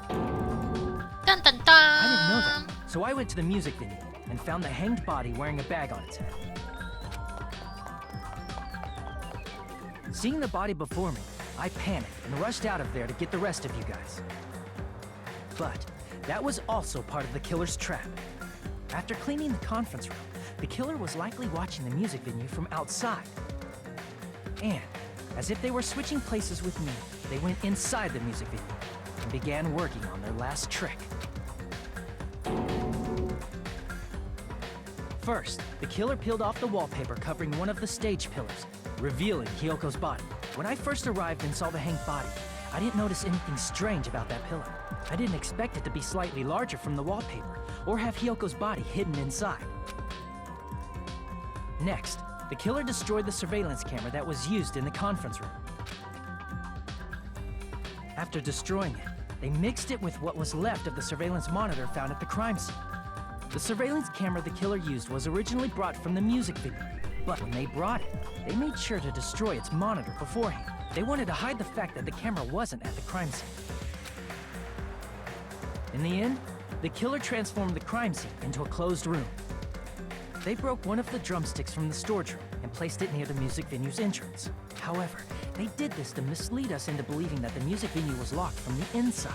Dun dun dun! I didn't know that, so I went to the music venue and found the hanged body wearing a bag on its head. Seeing the body before me, I panicked and rushed out of there to get the rest of you guys. But that was also part of the killer's trap. After cleaning the conference room, the killer was likely watching the music venue from outside. And, as if they were switching places with me, they went inside the music venue and began working on their last trick. First, the killer peeled off the wallpaper covering one of the stage pillars, revealing Hyoko's body. When I first arrived and saw the hanged body, I didn't notice anything strange about that pillar. I didn't expect it to be slightly larger from the wallpaper, or have Hyoko's body hidden inside. Next, the killer destroyed the surveillance camera that was used in the conference room. After destroying it, they mixed it with what was left of the surveillance monitor found at the crime scene. The surveillance camera the killer used was originally brought from the music video, but when they brought it, they made sure to destroy its monitor beforehand. They wanted to hide the fact that the camera wasn't at the crime scene. In the end, the killer transformed the crime scene into a closed room. They broke one of the drumsticks from the storage room and placed it near the music venue's entrance. However, they did this to mislead us into believing that the music venue was locked from the inside.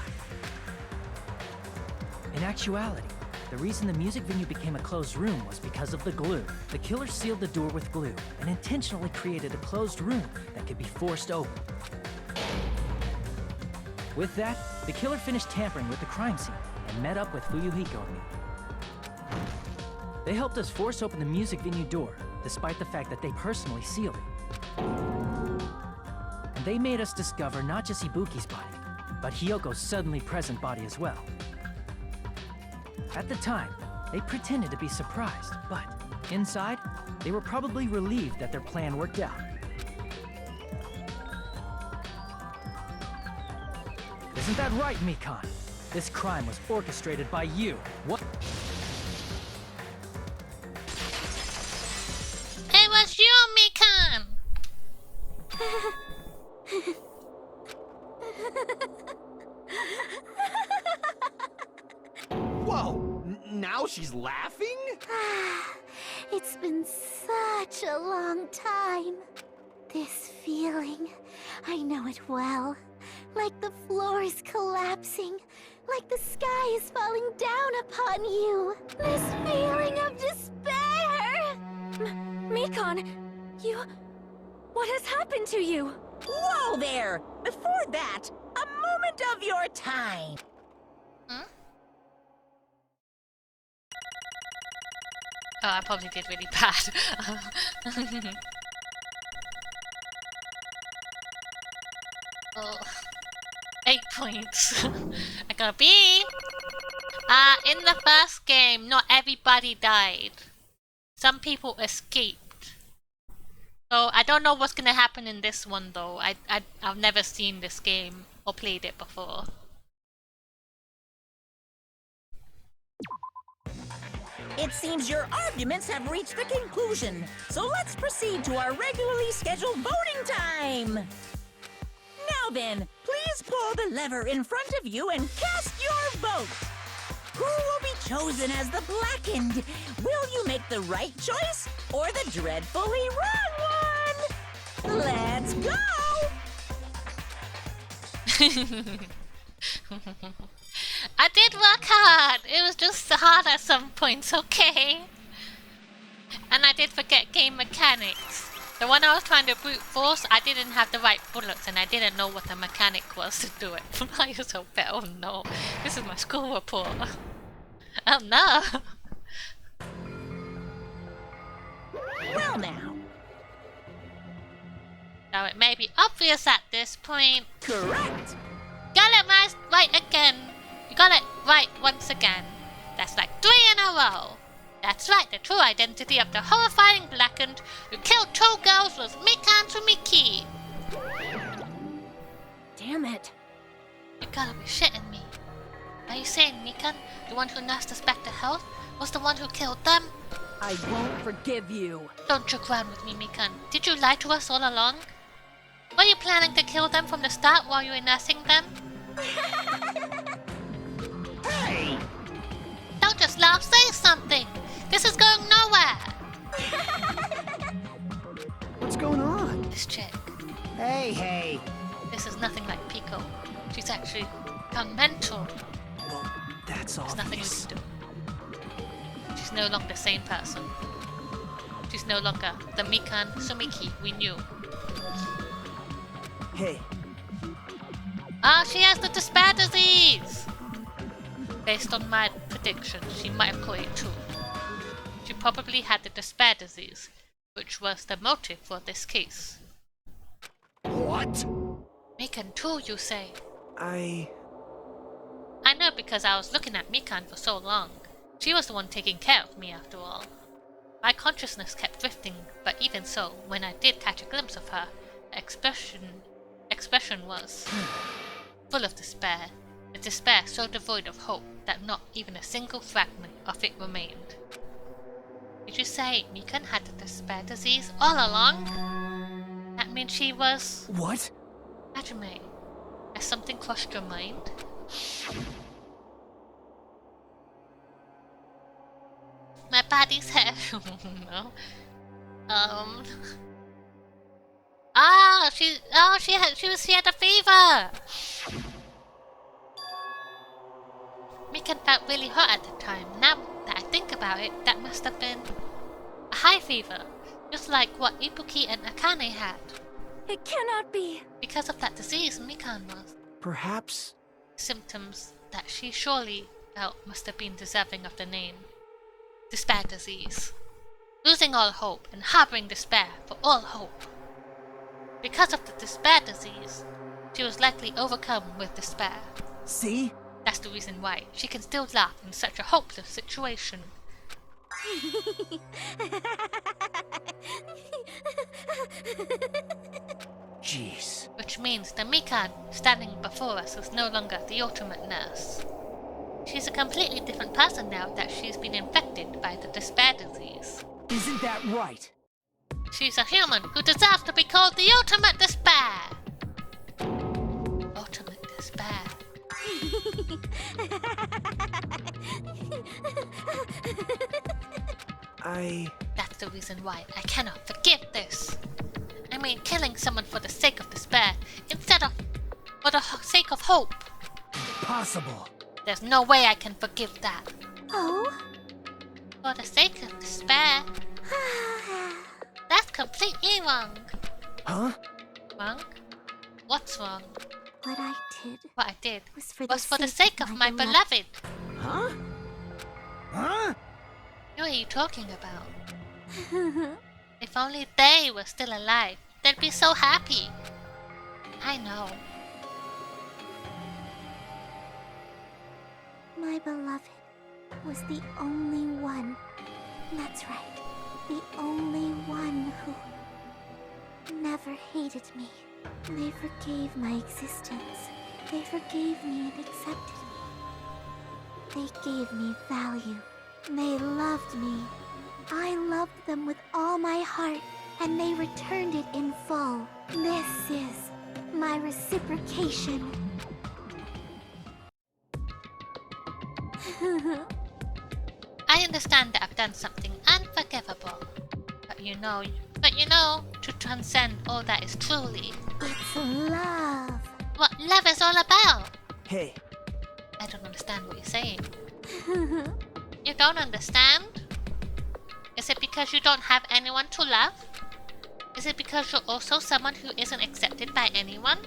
In actuality, the reason the music venue became a closed room was because of the glue. The killer sealed the door with glue and intentionally created a closed room that could be forced open. With that, the killer finished tampering with the crime scene and met up with Fuyuhiko and me. They helped us force open the music venue door, despite the fact that they personally sealed it. And they made us discover not just Ibuki's body, but Hyoko's suddenly present body as well. At the time, they pretended to be surprised, but inside, they were probably relieved that their plan worked out. Isn't that right, Mikon? This crime was orchestrated by you. What? It was you, Mikan! Whoa! Now she's laughing? It's been such a long time. This feeling, I know it well. Like the floor is collapsing, like the sky is falling down upon you. This feeling of despair! Mikan, you... What has happened to you? Whoa there! Before that, a moment of your time. Hmm? Oh, I probably did really bad. Oh, 8 points. I got a B. In the first game, not everybody died. Some people escaped. So I don't know what's gonna happen in this one though. I've never seen this game or played it before. It seems your arguments have reached a conclusion, so let's proceed to our regularly scheduled voting time. Now then, please pull the lever in front of you and cast your vote. Who will be chosen as the blackened? Will you make the right choice or the dreadfully wrong one? Let's go! I did work hard. It was just hard at some points, okay? And I did forget game mechanics. The one I was trying to brute force, I didn't have the right bullets and I didn't know what the mechanic was to do it. I was so bad. Oh no, this is my school report. Oh no. Well now. Now it may be obvious at this point. Correct. Got it right again. You got it right once again. That's like 3 in a row. That's right, the true identity of the horrifying blackened who killed 2 girls was Mikan Sumiki. Damn it. You gotta be shitting me. Are you saying Mikan, the one who nursed us back to health, was the one who killed them? I won't forgive you. Don't joke around with me, Mikan. Did you lie to us all along? Were you planning to kill them from the start while you were nursing them? Hey! Don't just laugh, say something! This is going nowhere! What's going on? This chick. Hey! This is nothing like Pico. She's actually gone mental. Well, that's There's nothing we obvious. can do. She's no longer the same person. She's no longer the Mikan Sumiki we knew. Hey, She has the despair disease! Based on my prediction, she might have caught it too. She probably had the despair disease, which was the motive for this case. What? Mikan too, you say? I know because I was looking at Mikan for so long. She was the one taking care of me after all. My consciousness kept drifting, but even so, when I did catch a glimpse of her, the expression was full of despair. A despair so devoid of hope that not even a single fragment of it remained. Did you say Mikan had the despair disease all along? That means she was... What? Hajime, has something crossed your mind? My body's hair. No. She had a fever. Mikan felt really hot at the time. Now that I think about it, that must have been a high fever, just like what Ibuki and Akane had. It cannot be. Because of that disease Mikan was. Perhaps. Symptoms that she surely felt must have been deserving of the name. Despair disease. Losing all hope and harboring despair for all hope. Because of the despair disease, she was likely overcome with despair. See? That's the reason why she can still laugh in such a hopeless situation. Jeez. Which means the Mikan standing before us is no longer the ultimate nurse. She's a completely different person now that she's been infected by the despair disease. Isn't that right? She's a human who deserves to be called the ultimate despair. Ultimate despair. That's the reason why I cannot forgive this. I mean, killing someone for the sake of despair instead of for the sake of hope. Impossible. There's no way I can forgive that. Oh? For the sake of despair. That's completely wrong. Huh? Wrong? What's wrong? What I did What I did was for the sake of my beloved. Huh? Huh? Who are you talking about? If only they were still alive, they'd be so happy. I know. My beloved was the only one. That's right. The only one who never hated me. They forgave my existence. They forgave me and accepted me. They gave me value. They loved me. I loved them with all my heart, and they returned it in full. This is my reciprocation. I understand that I've done something unforgivable. But you know, to transcend all that is truly... It's love. What love is all about. Hey. I don't understand what you're saying. You don't understand? Is it because you don't have anyone to love? Is it because you're also someone who isn't accepted by anyone?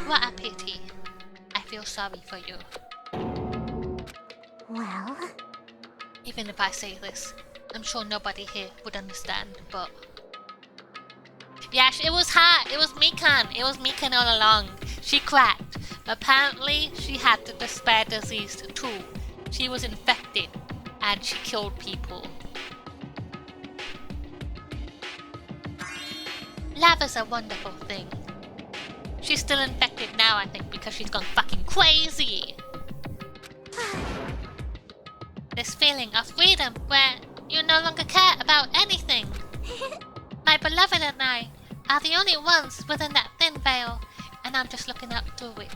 What a pity. I feel sorry for you. Well... Even if I say this, I'm sure nobody here would understand, but... Yeah, it was her! It was Mikan! It was Mikan all along. She cracked. Apparently, she had the despair disease too. She was infected, and she killed people. Love is a wonderful thing. She's still infected now, I think, because she's gone fucking crazy. This feeling of freedom where you no longer care about anything. My beloved and I are the only ones within that thin veil, and I'm just looking out through it.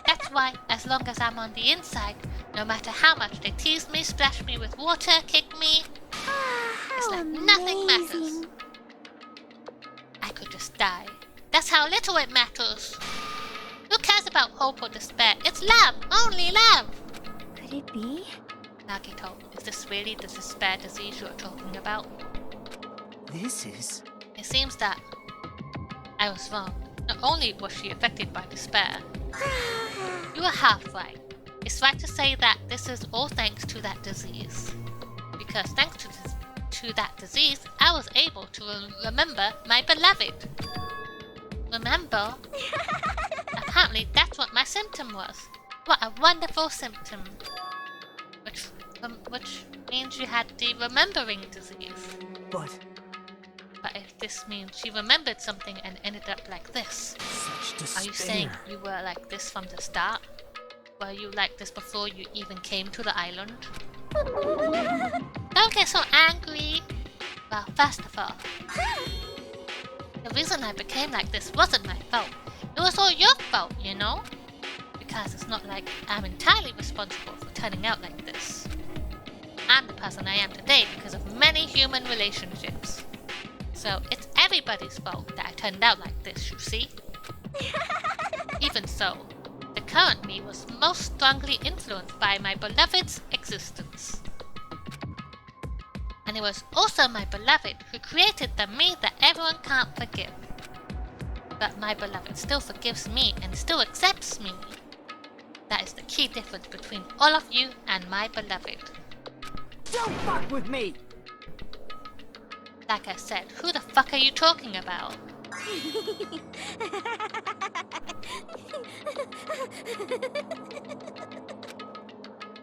That's why, as long as I'm on the inside, no matter how much they tease me, splash me with water, kick me, it's like nothing matters. I could just die. That's how little it matters. Who cares about hope or despair? It's love! Only love! Could it be? Nagito, is this really the despair disease you're talking about? This is... It seems that I was wrong. Not only was she affected by despair, you were half right. It's right to say that this is all thanks to that disease. Because thanks to that disease, I was able to remember my beloved. Remember? Apparently that's what my symptom was. What a wonderful symptom. Which means you had the remembering disease. But if this means she remembered something and ended up like this. Such despair. Are you saying you were like this from the start? Were you like this before you even came to the island? Don't get so angry! Well, first of all, the reason I became like this wasn't my fault. It was all your fault, you know? Because it's not like I'm entirely responsible for turning out like this. I'm the person I am today because of many human relationships. So it's everybody's fault that I turned out like this, you see? Even so, the current me was most strongly influenced by my beloved's existence. And it was also my beloved who created the me that everyone can't forgive. But my beloved still forgives me and still accepts me. That is the key difference between all of you and my beloved. don't fuck with me! Like I said, who the fuck are you talking about?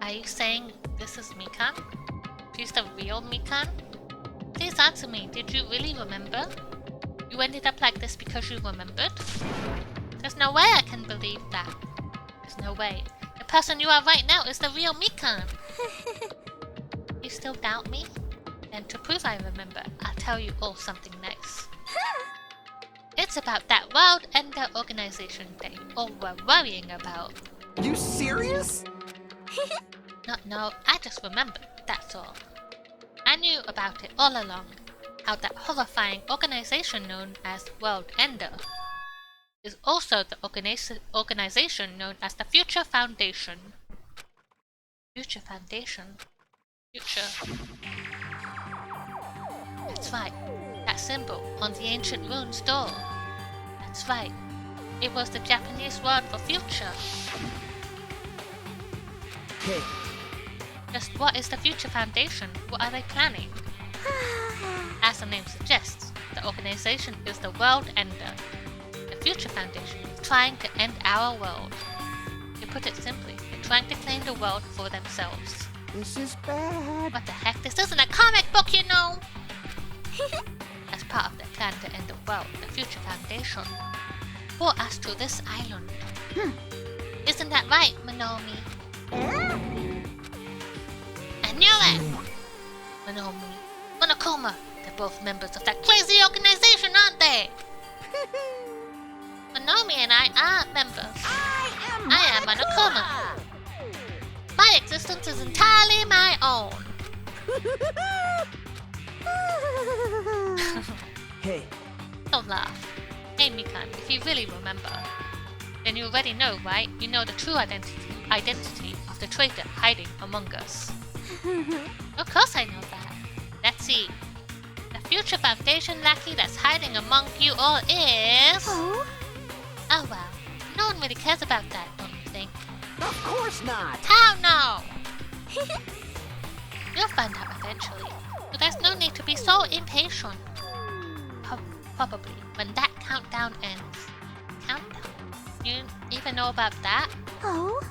Are you saying this is Mikan? She's the real Mikan? Please answer me, did you really remember? You ended up like this because you remembered? There's no way I can believe that. There's no way. If person you are right now is the real Mikan. You still doubt me? And to prove I remember, I'll tell you all something nice. It's about that World Ender organization that you all were worrying about. You serious? No, I just remembered, that's all. I knew about it all along. How that horrifying organization known as World Ender is also the organization known as the Future Foundation. Future Foundation? Future. That's right. That symbol on the ancient rune's door. That's right. It was the Japanese word for future. Hey, Just what is the Future Foundation? What are they planning? As the name suggests, the organization is the World Ender. The Future Foundation is trying to end our world. To put it simply, they're trying to claim the world for themselves. This is bad. What the heck? This isn't a comic book, you know! As part of their plan to end the world, the Future Foundation brought us to this island. Isn't that right, Manomi? I knew it! Manomi, Monokuma, they're both members of that crazy organization, aren't they? Manomi and I aren't members. I am Monokuma. My existence is entirely my own. hey, Don't laugh. Hey Mikan, if you really remember, then you already know, right? You know the true identity of the traitor hiding among us. Of course I know that. Let's see. The Future Foundation lackey that's hiding among you all is... Oh well, no one really cares about that, don't you think? Of course not. How no? You'll find out eventually, so there's no need to be so impatient. Probably when that countdown ends. Countdown? You even know about that? Oh?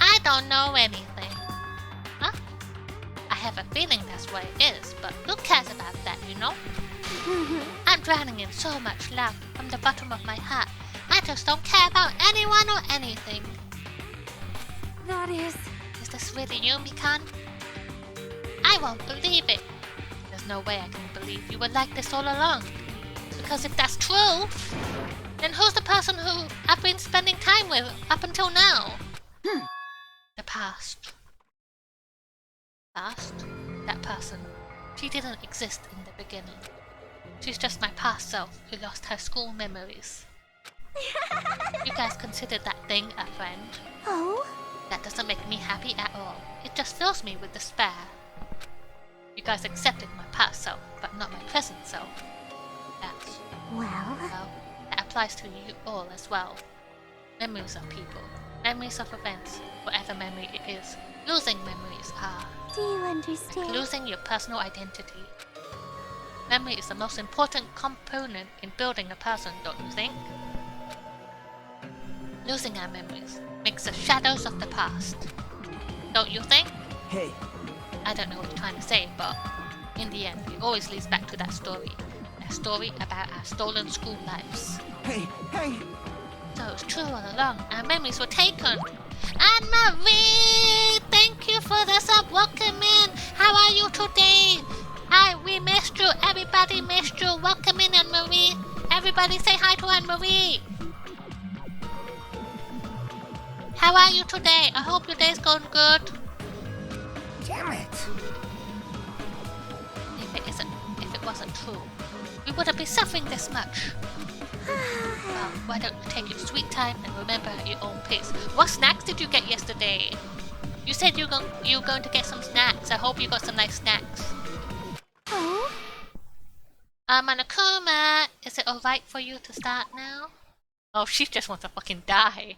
I don't know anything. Huh? I have a feeling that's what it is, but who cares about that, you know? I'm drowning in so much love from the bottom of my heart. I just don't care about anyone or anything. That is... Is this really you, Mikan? I won't believe it. There's no way I can believe you were like this all along. Because if that's true, then who's the person who I've been spending time with up until now? The past. Past? That person. She didn't exist in the beginning. She's just my past self who lost her school memories. You guys consider that thing a friend? Oh? That doesn't make me happy at all. It just fills me with despair. You guys accepted my past self, but not my present self. That's... Well... Well, that applies to you all as well. Memories of people, memories of events, whatever memory it is. Losing memories are... Do you understand? Like losing your personal identity. Memory is the most important component in building a person, don't you think? Losing our memories makes us shadows of the past. Don't you think? hey, I don't know what you're trying to say, but in the end, it always leads back to that story. That story about our stolen school lives. Hey, hey! So it's true all along, our memories were taken. Anne-Marie! Thank you for the sub. Welcome in. How are you today? Hi, we missed you. Everybody missed you. Welcome in, Anne-Marie. Everybody say hi to Anne-Marie. How are you today? I hope your day's going good. Damn it! If it wasn't true, we wouldn't be suffering this much. Well, why don't you take your sweet time and remember at your own pace. What snacks did you get yesterday? You said you were going to get some snacks. I hope you got some nice snacks. Oh? Monokuma, is it alright for you to start now? Oh, she just wants to fucking die.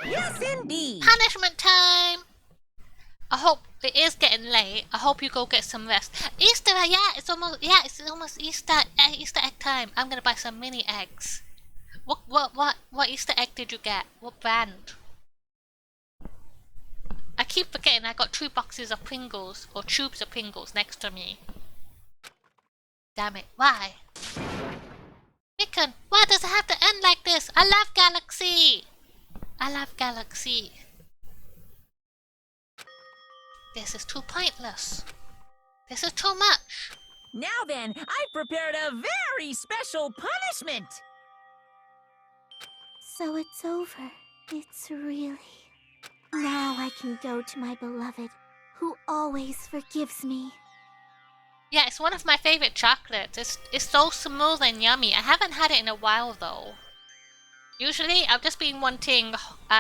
Yes, indeed. Punishment time! I hope it is getting late. I hope you go get some rest. Easter, it's almost Easter egg time. I'm gonna buy some mini eggs. What Easter egg did you get? What brand? I keep forgetting I got 2 boxes of Pringles, or tubes of Pringles next to me. Damn it, why? Mikan, why does it have to end like this? I love I love Galaxy. This is too pointless. This is too much. Now then, I've prepared a very special punishment. So it's over. It's really... Now I can go to my beloved, who always forgives me. Yeah, it's one of my favorite chocolates. It's so smooth and yummy. I haven't had it in a while though. Usually, I've just been wanting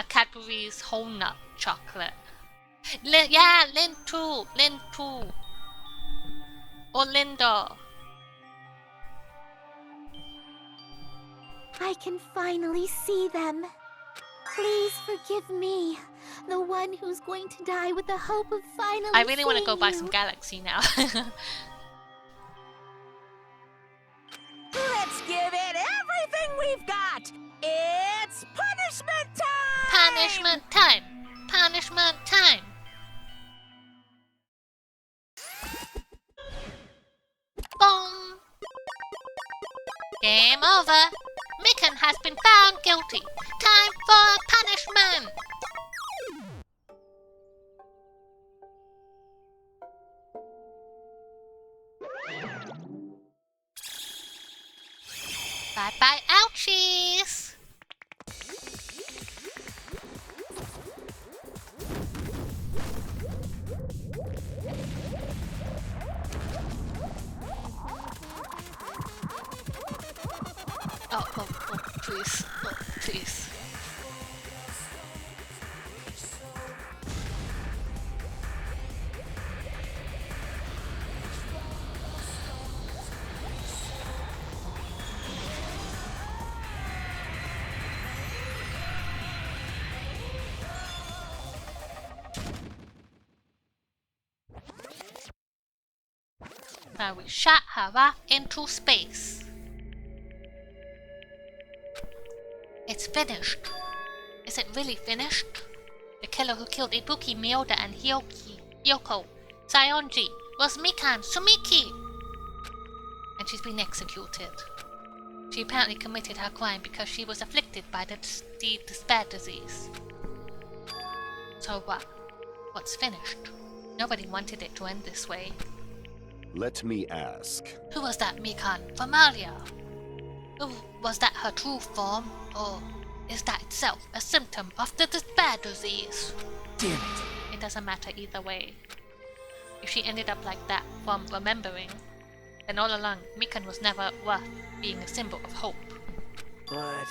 Cadbury's whole nut chocolate. Yeah, Lin too. Or Linda. I can finally see them. Please forgive me, the one who's going to die with the hope of finally I really want to go buy you. some Galaxy now. Let's give it everything we've got. It's punishment time! Punishment time! Punishment time! Boom! Game over! Mikan has been found guilty! Time for punishment! Bye-bye, ouchies! Oh, please. Oh, please. Now we shot her off into space. It's finished. Is it really finished? The killer who killed Ibuki, Miyoda, and Hyoko, Saionji, was Mikan Sumiki! And she's been executed. She apparently committed her crime because she was afflicted by the despair disease. So what? What's finished? Nobody wanted it to end this way. Let me ask. Who was that Mikan from earlier? Was that her true form, or is that itself a symptom of the despair disease? Damn it. It doesn't matter either way. If she ended up like that from remembering, then all along Mikan was never worth being a symbol of hope. But...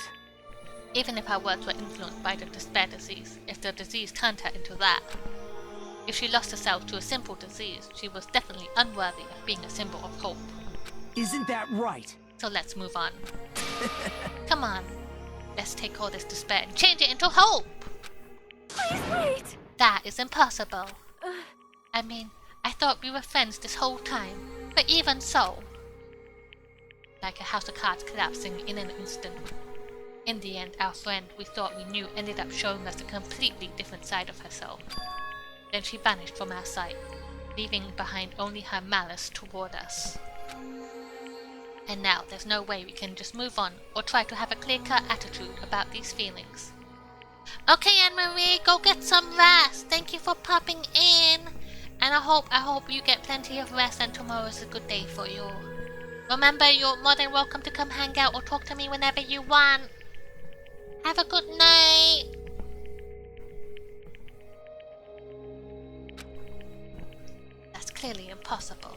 Even if her words were influenced by the despair disease, if the disease turned her into that, if she lost herself to a simple disease, she was definitely unworthy of being a symbol of hope. Isn't that right? So let's move on. Come on. Let's take all this despair and change it into hope! Please wait! That is impossible. I mean, I thought we were friends this whole time, but even so... Like a house of cards collapsing in an instant. In the end, our friend we thought we knew ended up showing us a completely different side of herself. Then she vanished from our sight, leaving behind only her malice toward us. And now there's no way we can just move on or try to have a clear-cut attitude about these feelings. Okay, Anne-Marie, go get some rest. Thank you for popping in. And I hope you get plenty of rest and tomorrow's a good day for you. Remember, you're more than welcome to come hang out or talk to me whenever you want. Have a good night. That's clearly impossible.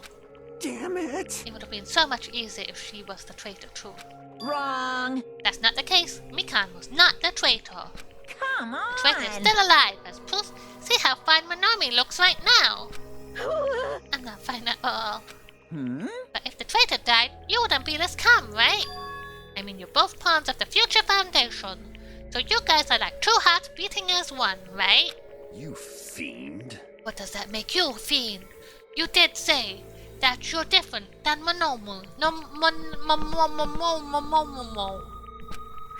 Damn it! It would have been so much easier if she was the traitor too. Wrong. That's not the case. Mikan was not the traitor. Come on. The traitor is still alive. As proof, see how fine Monomi looks right now. I'm not fine at all. But if the traitor died, you wouldn't be this calm, right? I mean, you're both pawns of the future foundation. So you guys are like two hearts beating as one, right? You fiend. What does that make you, fiend? You did say that you're different than Monomu.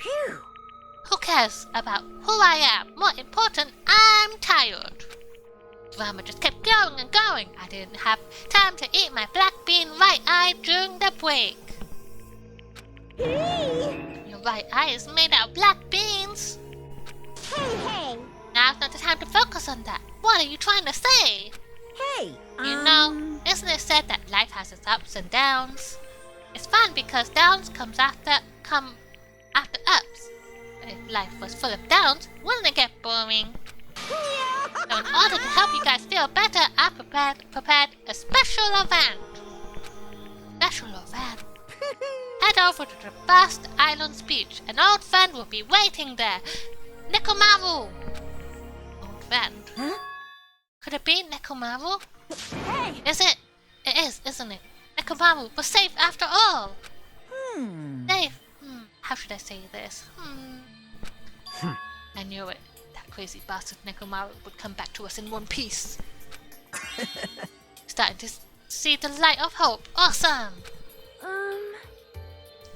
Phew. Who cares about who I am? More important, I'm tired. Drama just kept going and going. I didn't have time to eat my black bean right eye during the break. Hey! Your right eye is made out of black beans. Hey, on that. What are you trying to say? Hey, You know, isn't it said that life has its ups and downs? It's fun because downs come after ups. If life was full of downs, wouldn't it get boring? So in order to help you guys feel better, I prepared a special event. Head over to the first island's beach. An old friend will be waiting there. Nekomaru! Old friend? Huh? Could it be Nekomaru? Hey! Is it? It is, isn't it? Nekomaru was safe after all! Safe? How should I say this? I knew it. That crazy bastard Nekomaru would come back to us in one piece. Starting to see the light of hope. Awesome!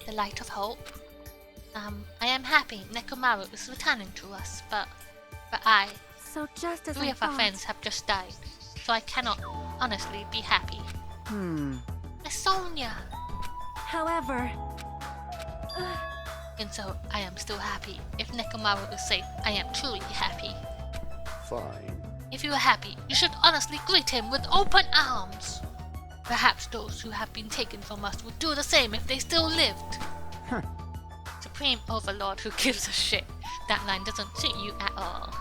The light of hope. I am happy Nekomaru is returning to us, but So just as three I of our thought. friends have just died, so I cannot honestly be happy. Miss Sonia! However, And so I am still happy. If Nekomaru is safe, I am truly happy. Fine. If you are happy, you should honestly greet him with open arms. Perhaps those who have been taken from us would do the same if they still lived. Supreme Overlord who gives a shit. That line doesn't suit you at all.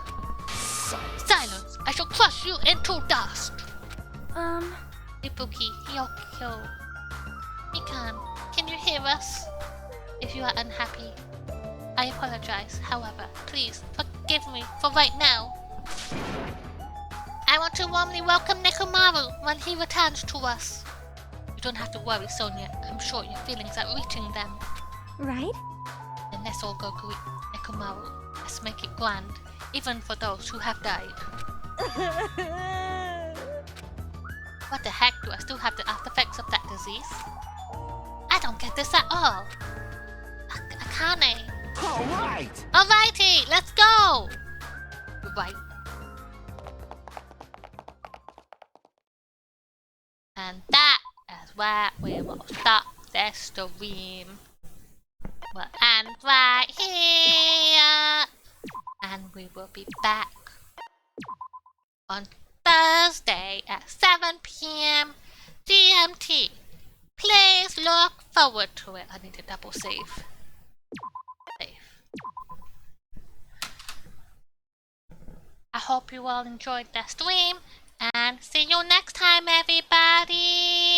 Silence! I shall crush you into dust! Ibuki, Hyokyo, Mikan, can you hear us? If you are unhappy, I apologize. However, please forgive me for right now. I want to warmly welcome Nekomaru when he returns to us. You don't have to worry, Sonia. I'm sure your feelings are reaching them. right? And let's all go greet Nekomaru. Let's make it grand, even for those who have died. What the heck? Do I still have the after effects of that disease? I don't get this at all. Akane. All right! Alrighty, let's go! Right. And that is where we will stop this stream. We'll end right here. And we will be back on Thursday at 7 p.m. GMT. Please look forward to it. I need to double save. I hope you all enjoyed the stream, and see you next time, everybody!